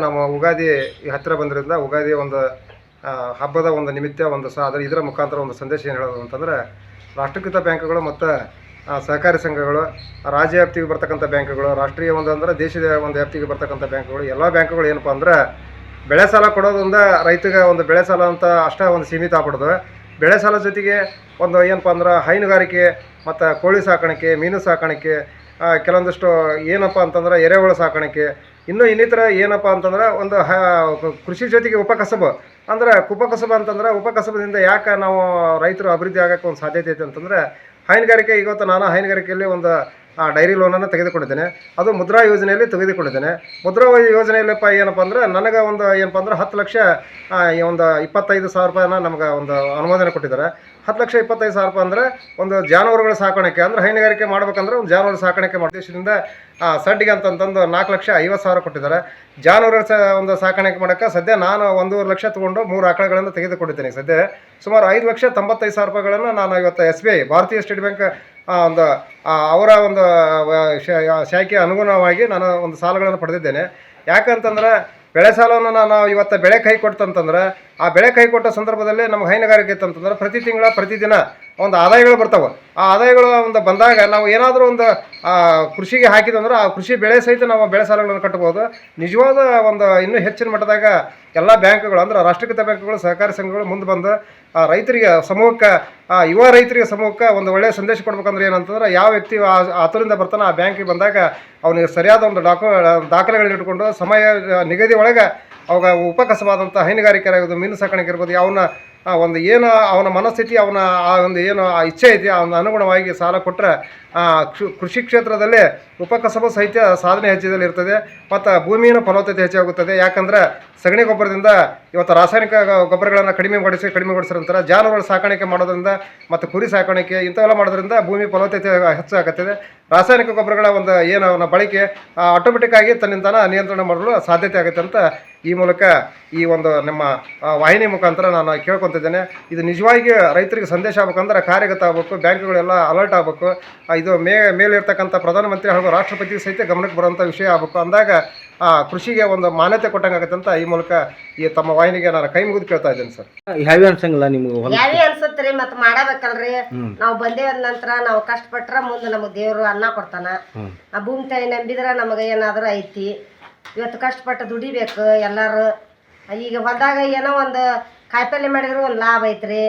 ನಮ್ಮ ಉಗಾದಿ ಹತ್ತಿರ ಬಂದ್ರಿಂದ ಉಗಾದಿ ಒಂದು ಹಬ್ಬದ ಒಂದು ನಿಮಿತ್ತ ಒಂದು ಇದರ ಮುಖಾಂತರ ಒಂದು ಸಂದೇಶ ಏನು ಹೇಳೋದು ಅಂತಂದರೆ, ರಾಷ್ಟ್ರೀಕೃತ ಬ್ಯಾಂಕ್ಗಳು ಮತ್ತು ಸಹಕಾರಿ ಸಂಘಗಳು, ರಾಜ್ಯ ವ್ಯಾಪ್ತಿಗೆ ಬರ್ತಕ್ಕಂಥ ಬ್ಯಾಂಕ್ಗಳು, ರಾಷ್ಟ್ರೀಯ ಒಂದು ಅಂದರೆ ದೇಶದ ಒಂದು ವ್ಯಾಪ್ತಿಗೆ ಬರ್ತಕ್ಕಂಥ ಬ್ಯಾಂಕ್ಗಳು, ಎಲ್ಲ ಬ್ಯಾಂಕ್ಗಳು ಏನಪ್ಪ ಅಂದ್ರೆ ಬೆಳೆ ಸಾಲ ಕೊಡೋದ್ರಿಂದ ರೈತಗೆ ಒಂದು ಬೆಳೆ ಸಾಲ ಅಂತ ಅಷ್ಟೇ ಒಂದು ಸೀಮಿತ ಆಗ್ಬಿಡ್ದು. ಬೆಳೆ ಸಾಲ ಜೊತೆಗೆ ಒಂದು ಏನಪ್ಪ ಅಂದ್ರೆ ಹೈನುಗಾರಿಕೆ ಮತ್ತು ಕೋಳಿ ಸಾಕಾಣಿಕೆ, ಮೀನು ಸಾಕಾಣಿಕೆ, ಕೆಲವೊಂದಿಷ್ಟು ಏನಪ್ಪ ಅಂತಂದ್ರೆ ಎರೆಹುಳ ಸಾಕಾಣಿಕೆ, ಇನ್ನೂ ಇನ್ನಿತರ ಏನಪ್ಪ ಅಂತಂದ್ರೆ ಒಂದು ಕೃಷಿ ಜೊತೆಗೆ ಉಪಕಸಬು ಅಂದ್ರೆ ಉಪಕಸಬ ಅಂತಂದ್ರೆ ಉಪಕಸಬದಿಂದ ಯಾಕೆ ನಾವು ರೈತರು ಅಭಿವೃದ್ಧಿ ಆಗೋಕ್ಕೆ ಒಂದು ಸಾಧ್ಯತೆ ಐತೆ ಅಂತಂದರೆ ಹೈನುಗಾರಿಕೆ. ಇವತ್ತು ನಾನು ಹೈನುಗಾರಿಕೆಯಲ್ಲಿ ಒಂದು ಡೈರಿ ಲೋನನ್ನು ತೆಗೆದುಕೊಂಡಿದ್ದೇನೆ. ಅದು ಮುದ್ರಾ ಯೋಜನೆಯಲ್ಲಿ ತೆಗೆದುಕೊಂಡಿದ್ದೇನೆ. ಮುದ್ರಾ ಯೋಜನೆಯಲ್ಲಪ್ಪ ಏನಪ್ಪ ಅಂದರೆ ನನಗೆ ಒಂದು ಏನಪ್ಪ ಅಂದ್ರೆ 10 ಲಕ್ಷ ಒಂದು 25,000 ರೂಪಾಯಿನ ನಮ್ಗೆ ಒಂದು ಅನುಮೋದನೆ ಕೊಟ್ಟಿದ್ದಾರೆ. 10,25,000 ರೂಪಾಯಿ ಅಂದರೆ ಒಂದು ಜಾನುವಾರುಗಳ ಸಾಕಾಣಿಕೆ ಅಂದರೆ ಹೈನುಗಾರಿಕೆ ಮಾಡ್ಬೇಕಂದ್ರೆ ಒಂದು ಜಾನುವಾರು ಸಾಕಾಣಿಕೆ ಮಾಡೋ ದೇಶದಿಂದ ಸಡ್ಡಿಗೆ ಅಂತಂತಂದು 4,50,000 ಕೊಟ್ಟಿದ್ದಾರೆ. ಜಾನುವಾರುಗಳ ಒಂದು ಸಾಕಾಣಿಕೆ ಮಾಡೋಕ್ಕೆ ಸದ್ಯ ನಾನು 1.5 ಲಕ್ಷ ತೊಗೊಂಡು 3 ಆಕಳುಗಳನ್ನು ತೆಗೆದುಕೊಂಡಿದ್ದೇನೆ. ಸದ್ಯ ಸುಮಾರು 5,95,000 ರೂಪಾಯಿಗಳನ್ನು ನಾನು ಇವತ್ತು SBI ಭಾರತೀಯ ಸ್ಟೇಟ್ ಬ್ಯಾಂಕ್ ಒಂದು ಅವರ ಒಂದು ಶಾಖೆಯ ಅನುಗುಣವಾಗಿ ನಾನು ಒಂದು ಸಾಲಗಳನ್ನು ಪಡೆದಿದ್ದೇನೆ. ಯಾಕಂತಂದ್ರೆ ಬೆಳೆ ಸಾಲವನ್ನು ನಾನು ಇವತ್ತು ಬೆಳೆ ಕೈ ಕೊಡ್ತಂತಂದ್ರೆ ಆ ಬೆಳೆ ಕೈ ಕೊಟ್ಟ ಸಂದರ್ಭದಲ್ಲಿ ನಮ್ಗೆ ಹೈನುಗಾರಿಕೆ ಇತ್ತಂತಂದ್ರೆ ಪ್ರತಿದಿನ ಒಂದು ಆದಾಯಗಳು ಬರ್ತಾವೆ. ಆ ಆದಾಯಗಳು ಒಂದು ಬಂದಾಗ ನಾವು ಏನಾದರೂ ಒಂದು ಕೃಷಿಗೆ ಹಾಕಿದಂದ್ರೆ ಆ ಕೃಷಿ ಬೆಳೆ ಸಹಿತ ನಾವು ಬೆಳೆ ಸಾಲಗಳನ್ನು ಕಟ್ಟಬಹುದು. ನಿಜವಾದ ಒಂದು ಇನ್ನೂ ಹೆಚ್ಚಿನ ಮಟ್ಟದಾಗ ಎಲ್ಲ ಬ್ಯಾಂಕ್ಗಳು ಅಂದ್ರೆ ರಾಷ್ಟ್ರೀಕೃತ ಬ್ಯಾಂಕ್ಗಳು, ಸಹಕಾರಿ ಸಂಘಗಳು ಮುಂದೆ ಬಂದು ರೈತರಿಗೆ ಸಮೂಹಕ್ಕೆ ಯುವ ರೈತರಿಗೆ ಸಮೂಹಕ್ಕೆ ಒಂದು ಒಳ್ಳೆಯ ಸಂದೇಶ ಕೊಡ್ಬೇಕಂದ್ರೆ ಏನಂತಂದ್ರೆ ಯಾವ ವ್ಯಕ್ತಿ ಆತುರಿಂದ ಬರ್ತಾನೆ ಆ ಬ್ಯಾಂಕಿಗೆ ಬಂದಾಗ ಅವನಿಗೆ ಸರಿಯಾದ ಒಂದು ದಾಖಲೆಗಳನ್ನ ಇಟ್ಕೊಂಡು ಸಮಯ ನಿಗದಿ ಒಳಗೆ ಅವಾಗ ಉಪಕಸವಾದಂಥ ಹೈನುಗಾರಿಕೆ ಇರ್ಬೋದು, ಮೀನು ಸಾಕಾಣಿಕೆ ಇರ್ಬೋದು, ಅವನ ಒಂದು ಏನು ಅವನ ಮನಸ್ಥಿತಿ ಅವನ ಆ ಒಂದು ಏನು ಆ ಇಚ್ಛೆ ಐತಿ ಅವನ ಅನುಗುಣವಾಗಿ ಸಾಲ ಕೊಟ್ಟರೆ ಕೃಷಿ ಕ್ಷೇತ್ರದಲ್ಲಿ ಉಪಕಸಬು ಸಹಿತ ಸಾಧನೆ ಹೆಚ್ಚಿದಲ್ಲಿ ಇರ್ತದೆ ಮತ್ತು ಭೂಮಿಯ ಫಲವತ್ತತೆ ಹೆಚ್ಚಾಗುತ್ತದೆ. ಯಾಕಂದರೆ ಸಗಣಿ ಗೊಬ್ಬರದಿಂದ ಇವತ್ತು ರಾಸಾಯನಿಕ ಗೊಬ್ಬರಗಳನ್ನು ಕಡಿಮೆಗೊಳಿಸಿರಂತರ ಜಾನುವಾರು ಸಾಕಾಣಿಕೆ ಮಾಡೋದ್ರಿಂದ ಮತ್ತು ಕುರಿ ಸಾಕಾಣಿಕೆ ಇಂಥವೆಲ್ಲ ಮಾಡೋದ್ರಿಂದ ಭೂಮಿ ಫಲವತ್ತತೆ ಹೆಚ್ಚಾಗುತ್ತದೆ. ರಾಸಾಯನಿಕ ಗೊಬ್ಬರಗಳ ಒಂದು ಏನು ಬಳಕೆ ಆಟೋಮೆಟಿಕ್ ಆಗಿ ತನ್ನಿಂದ ನಿಯಂತ್ರಣ ಮಾಡಲು ಸಾಧ್ಯತೆ ಆಗುತ್ತೆ ಅಂತ ಈ ಮೂಲಕ ಈ ಒಂದು ನಮ್ಮ ವಾಹಿನಿ ಮುಖಾಂತರ ನಾನು ಕೇಳ್ಕೊತಿದ್ದೇನೆ. ಇದು ನಿಜವಾಗಿ ರೈತರಿಗೆ ಸಂದೇಶ ಆಗ್ಬೇಕಂದ್ರೆ ಕಾರ್ಯಗತ ಆಗಬೇಕು, ಬ್ಯಾಂಕ್ಗಳೆಲ್ಲ ಅಲರ್ಟ್ ಆಗಬೇಕು. ಇದು ಮೇಲಿರ್ತಕ್ಕಂಥ ಪ್ರಧಾನಮಂತ್ರಿ ಹಾಗೂ ರಾಷ್ಟ್ರಪತಿ ಸಹಿತ ಗಮನಕ್ಕೆ ಬರುವಂಥ ವಿಷಯ ಆಗಬೇಕು. ಅಂದಾಗ ಕೃಷಿಗೆ ಒಂದು ಮಾನ್ಯತೆ ಕೊಟ್ಟಂಗೆ ಆಗುತ್ತೆ ಅಂತ ಈ ಮೂಲಕ ಈ ತಮ್ಮ ವಾಹಿನಿಗೆ ನಾನು ಕೈ ಮುಗಿದು ಕೇಳ್ತಾ ಇದ್ದೇನೆ ಸರ್. ಯಾವ್ಯಾವ ಅನ್ಸಂಗಿಲ್ಲ ನಿಮ್ಗೆ? ಯಾವೇ ಅನ್ಸತ್ರಿ, ಮತ್ತೆ ಮಾಡಬೇಕಲ್ರಿ. ನಾವು ಬಂದೇವ ನಂತರ ನಾವು ಕಷ್ಟಪಟ್ರ ಮುಂದೆ ನಮಗೆ ದೇವರು ಅನ್ನ ಕೊಡ್ತಾನ. ಆ ಭೂಮಿ ತಾಯಿ ನಂಬಿದ್ರೆ ನಮಗೆ ಏನಾದರೂ ಐತಿ. ಇವತ್ತು ಕಷ್ಟಪಟ್ಟು ದುಡಿಬೇಕು ಎಲ್ಲರೂ. ಈಗ ಹೊಲದಾಗ ಏನೋ ಒಂದು ಕಾಯಿಪಲ್ಲೆ ಮಾಡಿದ್ರು ಒಂದು ಲಾಭ ಐತ್ರಿ,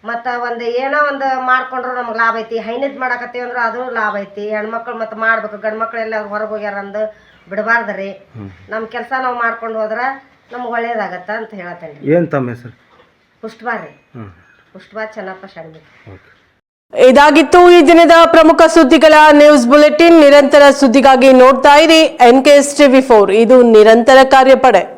ಮತ್ತು ಒಂದು ಏನೋ ಒಂದು ಮಾಡ್ಕೊಂಡ್ರು ನಮ್ಗೆ ಲಾಭ ಐತಿ. ಹೈನದ್ ಮಾಡಕತ್ತೀವಿ ಅಂದ್ರೆ ಅದು ಲಾಭ ಐತಿ. ಹೆಣ್ಮಕ್ಳು ಮತ್ತು ಮಾಡ್ಬೇಕು, ಗಂಡು ಮಕ್ಳೆಲ್ಲ ಹೊರಗೆ ಹೋಗ್ಯಾರ ಅಂದು ಬಿಡಬಾರ್ದ್ರಿ. ನಮ್ಮ ಕೆಲಸ ನಾವು ಮಾಡ್ಕೊಂಡು ಹೋದ್ರೆ ನಮ್ಗೆ ಒಳ್ಳೇದಾಗತ್ತ ಅಂತ ಹೇಳತ್ತೇನೆ. ಏನು ತಮ್ಮ ಹೆಸರು? ಪುಷ್ಪಾ ರೀ, ಪುಷ್ಪಾ ಚೆನ್ನಪ್ಪ ಶರ್ಮಿ. ಇದಾಗಿತ್ತು ಈ ದಿನದ ಪ್ರಮುಖ ಸುದ್ದಿಗಳ ನ್ಯೂಸ್ ಬುಲೆಟಿನ್. ನಿರಂತರ ಸುದ್ದಿಗಾಗಿ ನೋಡ್ತಾ ಇರಿ NKS TV4. ಇದು ನಿರಂತರ ಕಾರ್ಯಪಡೆ.